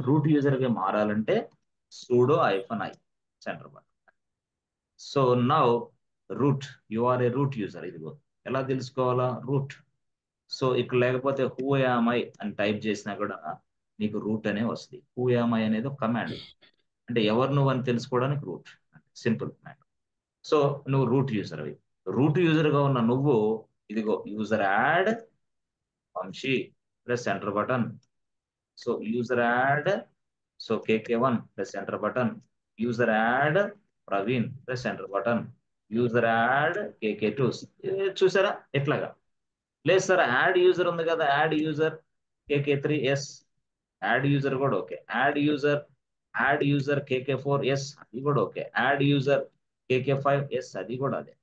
రూట్ యూజర్ గా మారాలంటే sudo -i enter button. So now root, you are a root user. ఇదిగో ఎలా తెలుసుకోవాలా రూట్. సో ఇక్కడ లేకపోతే హూ యామ్ ఐ అని టైప్ చేసినా కూడా నీకు రూట్ అనే వస్తుంది. హూ యామ్ ఐ అనేది ఒక కమాండ్, అంటే ఎవరు నువ్వు అని తెలుసుకోవడానికి రూట్, సింపుల్ మ్యాటర్. సో నువ్వు రూట్ యూజర్ అవి. రూట్ యూజర్ గా ఉన్న నువ్వు ఇదిగో user add Vamshi, press enter button. So user add, so KK1 press enter button. User add Praveen, press enter button. User add KK2. చూసారా ఎట్లాగా? లేదు సార్ యాడ్ యూజర్ ఉంది కదా, add user KK3, yes add user కూడా okay. Add user KK4, yes అది కూడా okay. Add user KK5, yes అది కూడా అదే.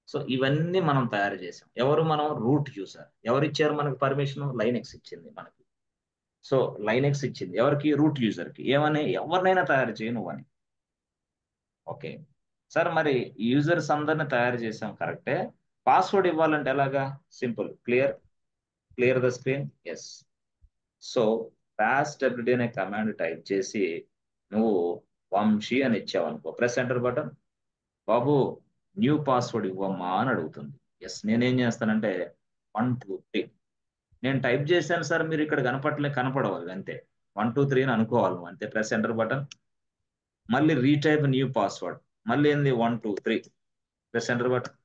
సో ఇవన్నీ మనం తయారు చేసాం. ఎవరు మనం? Root user. ఎవరు ఇచ్చారు మనకు పర్మిషన్? లైనెక్స్ ఇచ్చింది మనకి. సో లైనెక్స్ ఇచ్చింది ఎవరికి? రూట్ యూజర్కి. ఏమని? ఎవరినైనా తయారు చేయి నువ్వు అని. ఓకే సార్, మరి యూజర్స్ అందరిని తయారు చేసాం కరెక్టే, పాస్వర్డ్ ఇవ్వాలంటే ఎలాగా? Simple. Clear the screen. Yes. So passwd అనే కమాండ్ టైప్ చేసి నువ్వు వంశీ అని ఇచ్చావు అనుకో, ప్రెస్ ఎంటర్ బటన్. బాబు న్యూ పాస్వర్డ్ ఇవ్వమ్మా అని అడుగుతుంది. ఎస్, నేనేం చేస్తానంటే 1 2 3 నేను టైప్ చేశాను సార్, మీరు ఇక్కడ కనపడవు అవి అంతే. 1 2 3 అని అనుకోవాలి నువ్వు అంతే. Press enter button. మళ్ళీ రీటైప్ న్యూ పాస్వర్డ్. మళ్ళీ ఏంది 1 2 3 ప్రెస్ ఎంటర్ బటన్.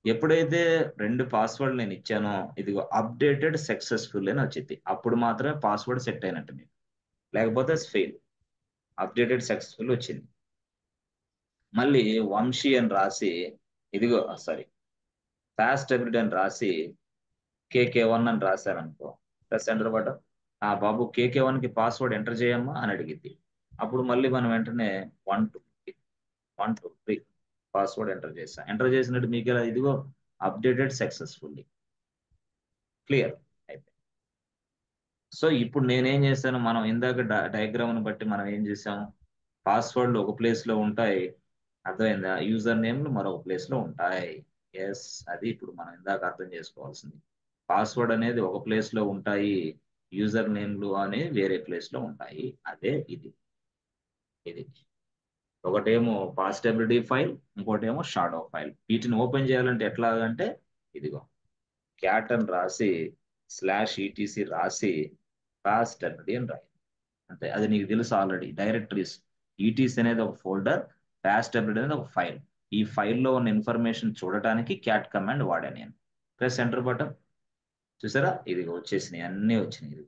ఎప్పుడైతే 2 పాస్వర్డ్ నేను ఇచ్చానో ఇదిగో అప్డేటెడ్ సక్సెస్ఫుల్ అని వచ్చింది. అప్పుడు మాత్రమే పాస్వర్డ్ సెట్ అయినట్టు మీకు, లేకపోతే ఫెయిల్. అప్డేటెడ్ సక్సెస్ఫుల్ వచ్చింది. మళ్ళీ వంశీ అని రాసి ఇదిగో సారీ passwd అని రాసి KK1 అని రాశారనుకో, ప్రెస్ ఎంటర్ బటన్. ఆ బాబు KK1 కి పాస్వర్డ్ ఎంటర్ చేయమ్మా అని అడిగింది. అప్పుడు మళ్ళీ మనం వెంటనే 1 2 3 పాస్వర్డ్ ఎంటర్ చేస్తాం. ఎంటర్ చేసినట్టు మీకు ఇలా ఇదిగో అప్డేటెడ్ సక్సెస్ఫుల్లీ. క్లియర్ అయిపోయింది. సో ఇప్పుడు నేనేం చేశాను, మనం ఇందాక డయాగ్రామ్ను బట్టి మనం ఏం చేసాం, పాస్వర్డ్లు ఒక ప్లేస్ లో ఉంటాయి, అర్థమైందా? యూజర్ నేమ్లు మరొక ప్లేస్ లో ఉంటాయి. ఎస్, అది ఇప్పుడు మనం ఇందాక అర్థం చేసుకోవాల్సింది. పాస్వర్డ్ అనేది ఒక ప్లేస్ లో ఉంటాయి, యూజర్ నేమ్లు అనేవి వేరే ప్లేస్ లో ఉంటాయి. అదే ఇది. ఒకటేమో పాస్టబిలిటీ ఫైల్, ఇంకోటేమో షాడో ఫైల్. వీటిని ఓపెన్ చేయాలంటే ఎట్లాగంటే ఇదిగో క్యాట్ అని రాసి /etc రాసి పాస్టబిలిటీ అని రాయి అంతే. అది నీకు తెలుసు ఆల్రెడీ. డైరెక్టరీస్ ఈటీసీ అనేది ఒక ఫోల్డర్, పాస్టబిలిటీ అనేది ఒక ఫైల్. ఈ ఫైల్లో ఉన్న ఇన్ఫర్మేషన్ చూడటానికి క్యాట్ కమాండ్ వాడాను నేను. Press enter button. చూసారా, ఇది వచ్చేసినాయి, అన్నీ వచ్చినాయి. ఇది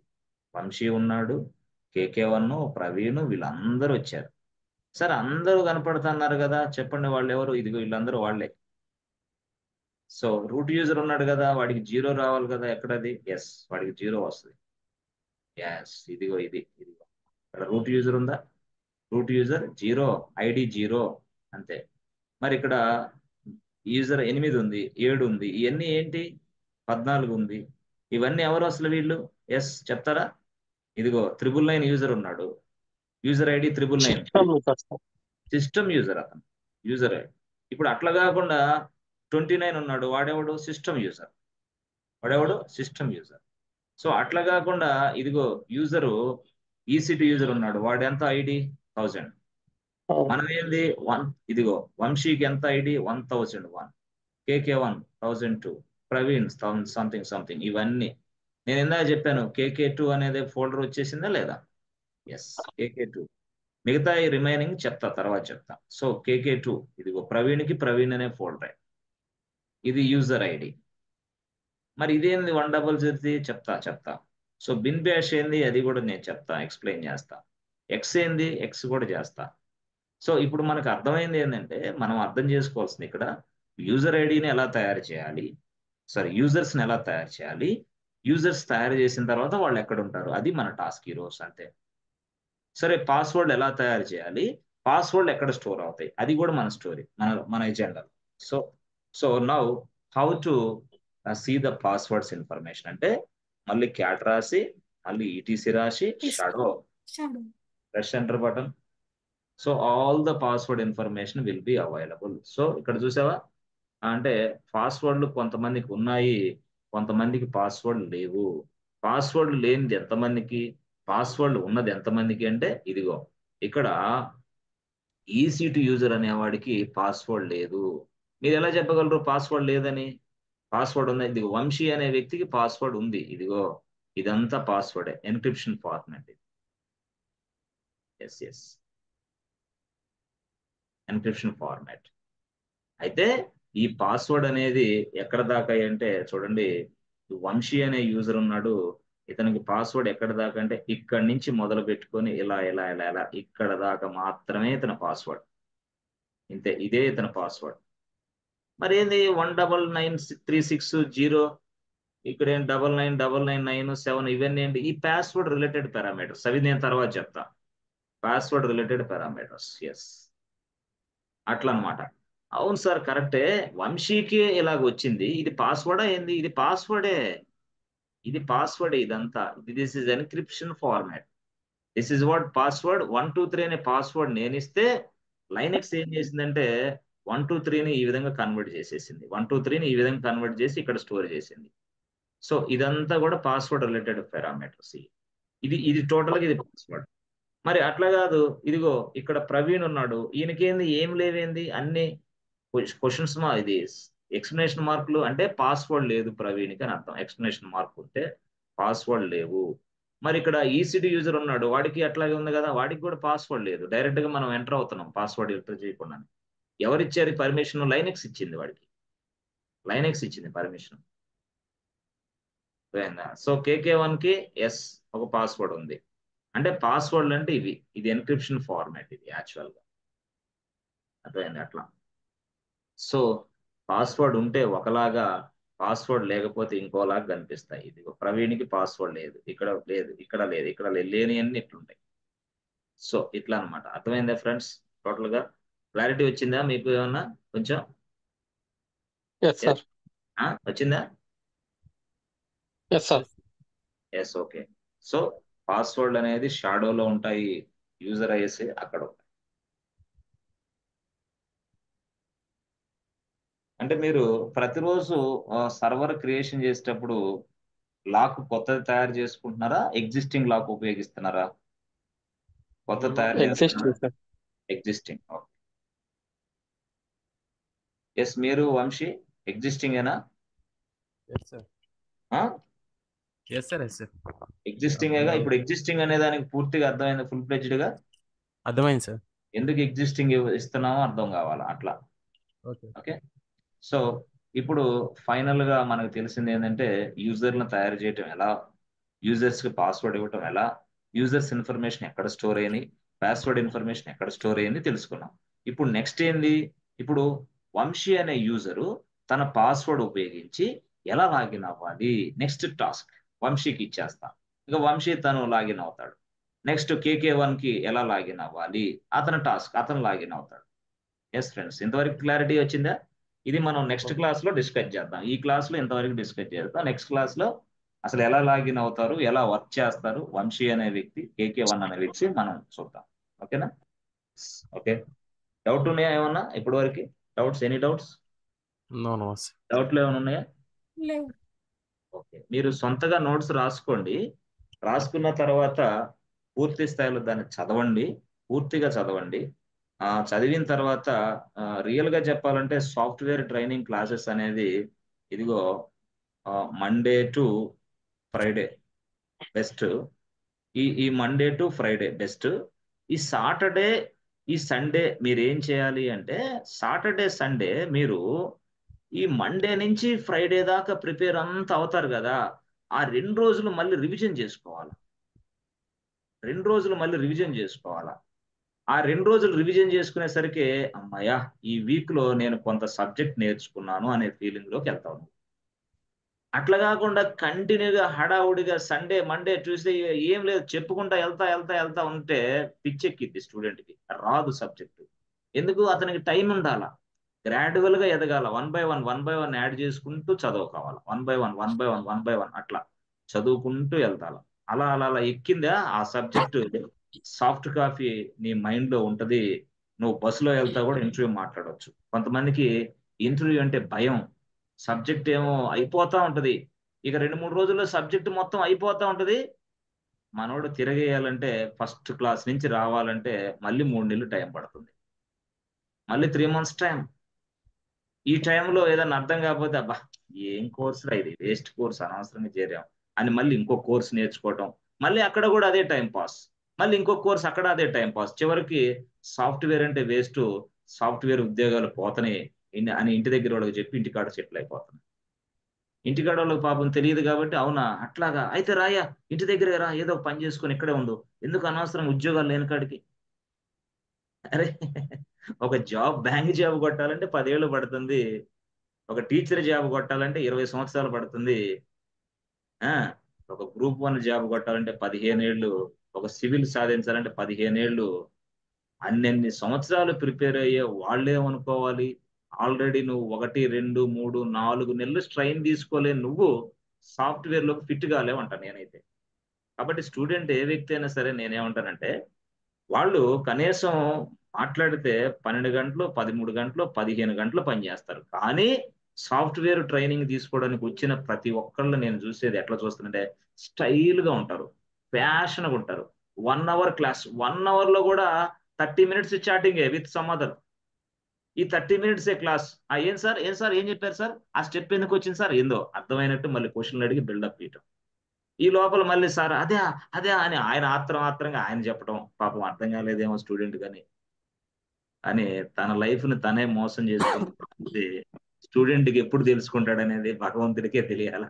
వంశీ ఉన్నాడు, KK1, ప్రవీణ్, వీళ్ళందరూ వచ్చారు. సార్ అందరూ కనపడుతున్నారు కదా, చెప్పండి వాళ్ళు ఎవరు? ఇదిగో వీళ్ళందరూ వాళ్ళే. సో రూట్ యూజర్ ఉన్నాడు కదా, వాడికి 0 రావాలి కదా, ఎక్కడది? ఎస్, వాడికి 0 వస్తుంది. ఎస్, ఇదిగో ఇదిగో ఇక్కడ రూట్ యూజర్ ఉందా? రూట్ యూజర్ 0, ID 0 అంతే. మరి ఇక్కడ యూజర్ 8 ఉంది, 7 ఉంది, ఇవన్నీ ఏంటి? 14 ఉంది. ఇవన్నీ ఎవరు అసలు వీళ్ళు? ఎస్ చెప్తారా? ఇదిగో 999 యూజర్ ఉన్నాడు, user ID 999. System sir. System user అతను, యూజర్ ఐడి. ఇప్పుడు అట్లా కాకుండా 29 ఉన్నాడు, వాడేవాడు? System user. సో అట్లా కాకుండా ఇదిగో యూజరు EC2 యూజర్ ఉన్నాడు, వాడు ఎంత? ID 1000. మనం ఏంది 1, ఇదిగో వంశీకి ఎంత ID? 1001. KK1 1002. ప్రవీణ్ సంథింగ్. ఇవన్నీ నేను ఇందాక చెప్పాను. KK2 అనేది ఫోల్డర్ వచ్చేసిందా లేదా? Yes, KK2. మిగతా రిమైనింగ్ చెప్తా, తర్వాత చెప్తా. సో KK2 ఇదిగో ప్రవీణ్ అనే ఫోల్డర్. ఇది యూజర్ ఐడి. మరి ఇదేంది 100 చెప్తా. సో బిన్ బ్యాష్ ఏంది, అది కూడా నేను చెప్తా, ఎక్స్ప్లెయిన్ చేస్తా. ఎక్స్ ఏంది, ఎక్స్ కూడా చేస్తా. సో ఇప్పుడు మనకు అర్థమైంది ఏంటంటే, మనం అర్థం చేసుకోవాల్సింది ఇక్కడ యూజర్ ఐడిని ఎలా తయారు చేయాలి, యూజర్స్ని ఎలా తయారు చేయాలి, యూజర్స్ తయారు చేసిన తర్వాత వాళ్ళు ఎక్కడ ఉంటారు, అది మన టాస్క్ ఈ రోజు అంతే. సరే, పాస్వర్డ్ ఎలా తయారు చేయాలి, పాస్వర్డ్ ఎక్కడ స్టోర్ అవుతాయి, అది కూడా మన స్టోరీ, మన agenda. So now how to see the passwords information అంటే, మళ్ళీ క్యాట్ రాసి, మళ్ళీ ETC రాసి, shadow, press enter button. So all the password information will be available. So ఇక్కడ చూసావా, అంటే పాస్వర్డ్లు కొంతమందికి ఉన్నాయి, కొంతమందికి పాస్వర్డ్ లేవు. పాస్వర్డ్ లేనిది ఎంతమందికి, పాస్వర్డ్ ఉన్నది ఎంతమందికి అంటే ఇదిగో ఇక్కడ EC2 యూజర్ అనేవాడికి పాస్వర్డ్ లేదు. మీరు ఎలా చెప్పగలరు పాస్వర్డ్ లేదని? పాస్వర్డ్ ఉంది. ఇదిగో వంశీ అనే వ్యక్తికి పాస్వర్డ్ ఉంది. ఇదిగో ఇదంతా password, encryption format. Yes, encryption format. అయితే ఈ పాస్వర్డ్ అనేది ఎక్కడ దాకా అంటే చూడండి, వంశీ అనే యూజర్ ఉన్నాడు, ఇతనికి పాస్వర్డ్ ఎక్కడ దాకా అంటే ఇక్కడి నుంచి మొదలు పెట్టుకొని ఇలా ఇక్కడ దాకా మాత్రమే ఇతని పాస్వర్డ్. ఇంతే, ఇదే ఇతని పాస్వర్డ్. మరి ఏంది 1999360, ఇక్కడ ఏం 999997, ఇవన్నీ ఏంటి? ఈ పాస్వర్డ్ రిలేటెడ్ పారామీటర్స్. అవి నేను తర్వాత చెప్తా. Password related parameters. ఎస్, అట్లా అనమాట. అవును సార్ కరెక్టే, వంశీకి ఇలాగ వచ్చింది, ఇది పాస్వర్డా ఏంది? ఇది పాస్వర్డే. ఇది పాస్వర్డ్ ఇదంతా. This is encryption format. This is what password 123 అనే పాస్వర్డ్ నేను ఇస్తే లైనెక్స్ ఏం చేసిందంటే 123ని ఈ విధంగా కన్వర్ట్ చేసేసింది. 123ని ఈ విధంగా కన్వర్ట్ చేసి ఇక్కడ స్టోర్ చేసింది. సో ఇదంతా కూడా పాస్వర్డ్ రిలేటెడ్ పారామీటర్స్. ఇది టోటల్గా ఇది పాస్వర్డ్. మరి అట్లా కాదు, ఇదిగో ఇక్కడ ప్రవీణ్ ఉన్నాడు, ఈయనకేంది ఏం లేవేంది అన్ని క్వశ్చన్స్ ఇది ఎక్స్ప్లెనేషన్ మార్కులు అంటే పాస్వర్డ్ లేదు ప్రవీణ్కి అని అర్థం. ఎక్స్ప్లెనేషన్ మార్క్ ఉంటే పాస్వర్డ్ లేవు. మరి ఇక్కడ ఈసీటీ యూజర్ ఉన్నాడు, వాడికి అట్లాగే ఉంది కదా, వాడికి కూడా పాస్వర్డ్ లేదు. డైరెక్ట్ గా మనం ఎంటర్ అవుతున్నాం పాస్వర్డ్ ఎంటర్ చేయకుండా. ఎవరిచ్చారు పర్మిషన్? లైనెక్స్ ఇచ్చింది వాడికి. లైనెక్స్ ఇచ్చింది పర్మిషన్. సో KK1 కి ఎస్ ఒక పాస్వర్డ్ ఉంది. అంటే పాస్వర్డ్ అంటే ఇది ఎన్క్రిప్షన్ ఫార్మాట్ ఇది యాక్చువల్ గా. అర్థమైంది అట్లా. సో పాస్వర్డ్ ఉంటే ఒకలాగా, పాస్వర్డ్ లేకపోతే ఇంకోలాగా కనిపిస్తాయి. ఇది ప్రవీణ్కి పాస్వర్డ్ లేదు, ఇక్కడ లేదు, ఇక్కడ లేదు, ఇక్కడ లేని అన్ని ఇట్లుంటాయి. సో ఇట్లా అనమాట. అర్థమైందా ఫ్రెండ్స్? టోటల్ గా క్లారిటీ వచ్చిందా మీకు ఏమన్నా కొంచెం? Yes sir. వచ్చిందా? Yes sir. Yes, okay. So password అనేది షాడోలో ఉంటాయి, యూజర్ అయ్యేసి అక్కడ ఉంటాయి. అంటే మీరు ప్రతిరోజు సర్వర్ క్రియేషన్ చేసేటప్పుడు లాక్ కొత్తది తయారు చేసుకుంటున్నారా, ఎగ్జిస్టింగ్ లాక్ ఉపయోగిస్తున్నారా? కొత్త తయారు existing sir. Existing. Okay. Yes, మీరు వంశీ ఎగ్జిస్టింగ్ ఏనా? Yes sir. Yes sir. Yes sir. Existing ఏగా. ఇప్పుడు ఎగ్జిస్టింగ్ అనే దానికి పూర్తిగా అర్థమైంది, ఫుల్ ఫ్లెడ్జ్డ్ గా అర్థమైంది సార్. ఎందుకు ఎగ్జిస్టింగ్ ఇస్తున్నామో అర్థం కావాలా అట్లా. ఓకే. ఓకే. సో ఇప్పుడు ఫైనల్ గా మనకు తెలిసింది ఏంటంటే యూజర్లను తయారు చేయటం ఎలా, యూజర్స్ కి పాస్వర్డ్ ఇవ్వటం ఎలా, యూజర్స్ ఇన్ఫర్మేషన్ ఎక్కడ స్టోర్ అయ్యి, పాస్వర్డ్ ఇన్ఫర్మేషన్ ఎక్కడ స్టోర్ అయ్యింది తెలుసుకున్నాం. ఇప్పుడు నెక్స్ట్ ఏంది? ఇప్పుడు వంశీ అనే యూజరు తన పాస్వర్డ్ ఉపయోగించి ఎలా లాగిన్ అవ్వాలి, నెక్స్ట్ టాస్క్ వంశీకి ఇచ్చేస్తాం. ఇక వంశీ తను లాగిన్ అవుతాడు. నెక్స్ట్ KK1 కి ఎలా లాగిన్ అవ్వాలి, అతని టాస్క్ అతను లాగిన్ అవుతాడు. ఎస్ ఫ్రెండ్స్, ఇంతవరకు క్లారిటీ వచ్చిందా? ఇది మనం నెక్స్ట్ క్లాస్ లో డిస్కస్ చేద్దాం. ఈ క్లాస్ లో ఇంతవరకు డిస్కస్ చేద్దాం. నెక్స్ట్ క్లాస్ లో అసలు ఎలా లాగిన్ అవుతారు, ఎలా వర్క్ చేస్తారు వంశీ అనే వ్యక్తి, KK1 అనే వ్యక్తి మనం చూద్దాం. ఓకేనా? ఓకే. డౌట్ ఉన్నాయా ఏమన్నా ఇప్పటి వరకు? Doubts? Any doubts? No no. డౌట్లు ఏమైనా ఉన్నాయా? లేవు. ఓకే. మీరు సొంతగా నోట్స్ రాసుకోండి. రాసుకున్న తర్వాత పూర్తి స్థాయిలో దాన్ని చదవండి, పూర్తిగా చదవండి. చదివిన తర్వాత రియల్ గా చెప్పాలంటే సాఫ్ట్వేర్ ట్రైనింగ్ క్లాసెస్ అనేది ఇదిగో మండే టు ఫ్రైడే బెస్ట్. ఈ మండే టు ఫ్రైడే బెస్ట్. ఈ సాటర్డే, ఈ సండే మీరు ఏం చేయాలి అంటే సాటర్డే సండే మీరు ఈ మండే నుంచి ఫ్రైడే దాకా ప్రిపేర్ అంతా అవుతారు కదా, ఆ 2 రోజులు మళ్ళీ రివిజన్ చేసుకోవాలి. 2 రోజులు మళ్ళీ రివిజన్ చేసుకోవాలా. ఆ 2 రోజులు రివిజన్ చేసుకునేసరికి అమ్మాయ్యా ఈ వీక్ లో నేను కొంత సబ్జెక్ట్ నేర్చుకున్నాను అనే ఫీలింగ్ లోకి వెళ్తాను. అట్లా కాకుండా కంటిన్యూగా హడావుడిగా సండే మండే ట్యూస్డే ఏం లేదు చెప్పుకుంటా వెళ్తా ఉంటే పిచ్చెక్కిద్ది స్టూడెంట్ కి, రాదు సబ్జెక్ట్. ఎందుకు? అతనికి టైం ఉండాలా, గ్రాడ్యువల్ గా ఎదగాల. 1 by 1 యాడ్ చేసుకుంటూ చదువుకోవాలి. 1 by 1 అట్లా చదువుకుంటూ వెళ్తాను. అలా ఎక్కిందా ఆ సబ్జెక్టు, సాఫ్ట్ కాపీ నీ మైండ్ లో ఉంటది. నువ్వు బస్సులో వెళ్తా కూడా ఇంటర్వ్యూ మాట్లాడవచ్చు. కొంతమందికి ఇంటర్వ్యూ అంటే భయం, సబ్జెక్ట్ ఏమో అయిపోతా ఉంటది, ఇక 2-3 రోజుల్లో సబ్జెక్ట్ మొత్తం అయిపోతా ఉంటది. మనోడు తిరగేయాలంటే ఫస్ట్ క్లాస్ నుంచి రావాలంటే మళ్ళీ 3 నెలలు టైం పడుతుంది, మళ్ళీ 3 months టైం. ఈ టైంలో ఏదైనా అర్థం కాకపోతే అబ్బా ఏం కోర్స్ రా ఇది, వేస్ట్ కోర్స్, అనవసరంగా చేరాం అని మళ్ళీ ఇంకో కోర్స్ నేర్చుకోవటం, మళ్ళీ అక్కడ కూడా అదే టైం పాస్, మళ్ళీ ఇంకో కోర్స్ అక్కడ అదే టైం పాస్. చివరికి సాఫ్ట్వేర్ అంటే వేస్ట్, సాఫ్ట్వేర్ ఉద్యోగాలు పోతనే అని ఇంటి దగ్గర వాళ్ళకి చెప్పి ఇంటికాడ సెటిల్ అయిపోతున్నాయి. ఇంటికాడ వాళ్ళకి పాపం తెలియదు కాబట్టి అవునా అట్లాగా అయితే రాయా ఇంటి దగ్గరే రా, ఏదో పని చేసుకొని ఇక్కడే ఉండు, ఎందుకు అనవసరం ఉద్యోగాలు లేని కాడికి. అరే ఒక జాబ్, బ్యాంక్ జాబ్ కొట్టాలంటే 10 ఏళ్ళు పడుతుంది, ఒక టీచర్ జాబ్ కొట్టాలంటే 20 సంవత్సరాలు పడుతుంది, ఒక గ్రూప్ 1 జాబ్ కొట్టాలంటే 15 ఏళ్ళు, ఒక సివిల్ సాధించాలంటే 15 ఏళ్ళు. అన్నెన్ని సంవత్సరాలు ప్రిపేర్ అయ్యే వాళ్ళేమనుకోవాలి, ఆల్రెడీ నువ్వు 1, 2, 3, 4 నెలలు స్ట్రైన్ తీసుకోలే నువ్వు సాఫ్ట్వేర్లోకి ఫిట్ కాలేమంటాను నేనైతే. కాబట్టి స్టూడెంట్ ఏ వ్యక్తి అయినా సరే నేనేమంటానంటే వాళ్ళు కనీసం మాట్లాడితే 12 గంటలు, 13 గంటలు, 15 గంటలు పనిచేస్తారు. కానీ సాఫ్ట్వేర్ ట్రైనింగ్ తీసుకోవడానికి వచ్చిన ప్రతి ఒక్కళ్ళు నేను చూసేది ఎట్లా చూస్తానంటే స్టైల్గా ఉంటారు, ప్యాషన్గా ఉంటారు. 1 అవర్ క్లాస్, 1 అవర్లో కూడా 30 minutes chatting with some other. ఈ 30 మినిట్సే క్లాస్. ఏం సార్ ఏం చెప్పారు సార్, ఆ స్టెప్ ఎందుకు వచ్చింది సార్, ఏందో అర్థమైనట్టు మళ్ళీ క్వశ్చన్లు అడిగి బిల్డప్ చేయటం. ఈ లోపల మళ్ళీ సార్ అదే అని ఆయన ఆత్రంగా ఆయన చెప్పడం, పాపం అర్థం కాలేదేమో స్టూడెంట్ అని తన లైఫ్ని తనే మోసం చేసుకుంటుంది. స్టూడెంట్కి ఎప్పుడు తెలుసుకుంటాడనేది భగవంతుడికే తెలియాల.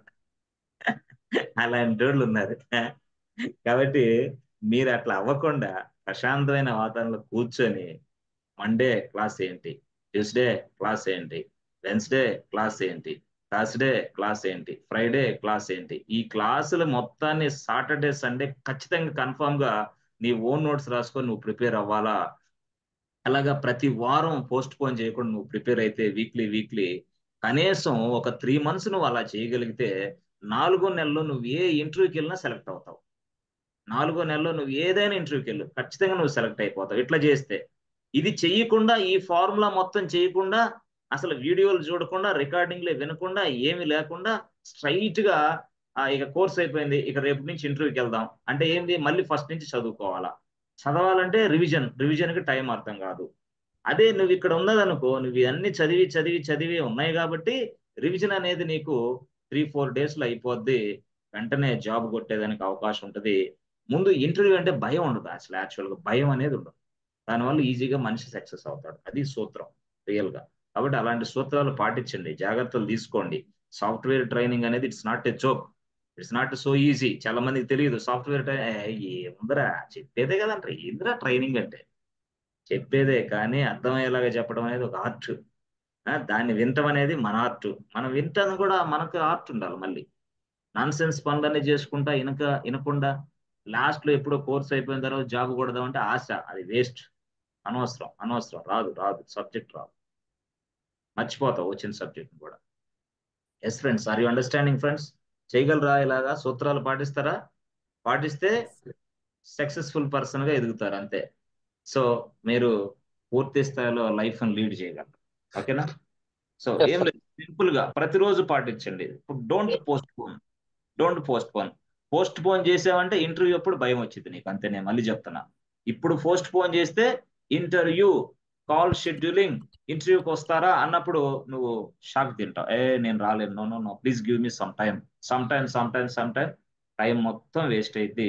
అలాంటి వాళ్ళు ఉన్నారు. కాబట్టి మీరు అట్లా అవ్వకుండా ప్రశాంతమైన వాతావరణంలో కూర్చొని మండే క్లాస్ ఏంటి, ట్యూస్డే క్లాస్ ఏంటి, వెన్స్డే క్లాస్ ఏంటి, థర్స్డే క్లాస్ ఏంటి, ఫ్రైడే క్లాస్ ఏంటి, ఈ క్లాసులు మొత్తాన్ని సాటర్డే సండే ఖచ్చితంగా కన్ఫామ్ గా నీ ఓన్ నోట్స్ రాసుకొని నువ్వు ప్రిపేర్ అవ్వాలా. అలాగా ప్రతి వారం పోస్ట్ పోన్ చేయకుండా నువ్వు ప్రిపేర్ అయితే వీక్లీ కనీసం ఒక 3 months నువ్వు అలా చేయగలిగితే 4వ నెలలో నువ్వు ఏ ఇంటర్వ్యూకి వెళ్ళినా సెలెక్ట్ అవుతావు. 4వ నెలలో నువ్వు ఏదైనా ఇంటర్వ్యూకి వెళ్ళు, ఖచ్చితంగా నువ్వు సెలెక్ట్ అయిపోతావు ఇట్లా చేస్తే. ఇది చెయ్యకుండా, ఈ ఫార్ములా మొత్తం చేయకుండా, అసలు వీడియోలు చూడకుండా, రికార్డింగ్లే వినకుండా, ఏమి లేకుండా స్ట్రైట్ గా ఇక కోర్స్ అయిపోయింది, ఇక రేపు నుంచి ఇంటర్వ్యూకి వెళ్దాం అంటే ఏంది, మళ్ళీ ఫస్ట్ నుంచి చదువుకోవాలా. చదవాలంటే రివిజన్కి టైం అర్థం కాదు. అదే నువ్వు ఇక్కడ ఉన్నదనుకో, నువ్వు ఇవన్నీ చదివి ఉన్నాయి కాబట్టి రివిజన్ అనేది నీకు 3-4 daysలో అయిపోద్ది, వెంటనే జాబ్ కొట్టేదానికి అవకాశం ఉంటుంది. ముందు ఇంటర్వ్యూ అంటే భయం ఉండదు, అసలు యాక్చువల్గా భయం అనేది ఉండదు. దానివల్ల ఈజీగా మనిషి సక్సెస్ అవుతాడు. అది సూత్రం రియల్గా. కాబట్టి అలాంటి సూత్రాలు పాటించండి, జాగ్రత్తలు తీసుకోండి. సాఫ్ట్వేర్ ట్రైనింగ్ అనేది it's not a joke, it's not so easy. చాలా మందికి తెలియదు సాఫ్ట్వేర్ ఏముందరా చెప్పేదే కదంటారు, ఏందిరా ట్రైనింగ్ అంటే, చెప్పేదే కానీ అర్థమయ్యేలాగా చెప్పడం అనేది ఒక ఆర్ట్. దాన్ని వినటం అనేది మన ఆర్ట్. మనం వింటాను కూడా మనకు ఆర్ట్ ఉండాలి. మళ్ళీ నాన్ సెన్స్ పనులన్నీ చేసుకుంటా వినకుండా లాస్ట్లో ఎప్పుడో కోర్స్ అయిపోయిన తర్వాత జాబ్ కొడదామంటే ఆశ, అది వేస్ట్, అనవసరం. రాదు సబ్జెక్ట్ రాదు, మర్చిపోతావు వచ్చిన సబ్జెక్ట్ కూడా. Yes friends, are you understanding friends? చేయగలరా ఇలాగా సూత్రాలు పాటిస్తారా? పాటిస్తే సక్సెస్ఫుల్ పర్సన్ గా ఎదుగుతారు అంతే. సో మీరు పూర్తి స్థాయిలో లైఫ్ ని లీడ్ చేయగలరు. ఓకేనా? సో Yes, ఏం sir. లేదు, సింపుల్ గా ప్రతిరోజు పాటించండి. డోంట్ పోస్ట్ పోన్ చేసావంటే ఇంటర్వ్యూ అప్పుడు భయం వచ్చింది నీకు, అంతే. నేను మళ్ళీ చెప్తున్నా, ఇప్పుడు పోస్ట్ పోన్ చేస్తే ఇంటర్వ్యూ కాల్ షెడ్యూలింగ్, ఇంటర్వ్యూకి వస్తారా అన్నప్పుడు నువ్వు షాక్ తింటావు, నేను రాలేను, no please give me some time. Time మొత్తం వేస్ట్ అయితే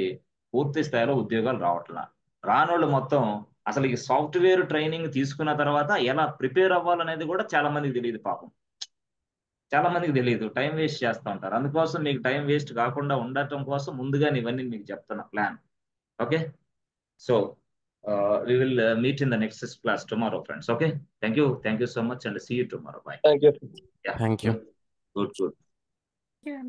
పూర్తి స్థాయిలో ఉద్యోగాలు రావట్లా. రానోళ్ళు మొత్తం అసలు ఈ సాఫ్ట్వేర్ ట్రైనింగ్ తీసుకున్న తర్వాత ఎలా ప్రిపేర్ అవ్వాలనేది కూడా చాలా మందికి తెలియదు పాపం. చాలా మందికి తెలియదు, టైం వేస్ట్ చేస్తూ ఉంటారు. అందుకోసం మీకు టైం వేస్ట్ కాకుండా ఉండటం కోసం ముందుగా ఇవన్నీ మీకు చెప్తున్నా plan. Okay, so we will meet in the next class tomorrow, friends. Okay, thank you so much and see you tomorrow. Bye. Thank you. Yeah, Thank you. good. Yeah.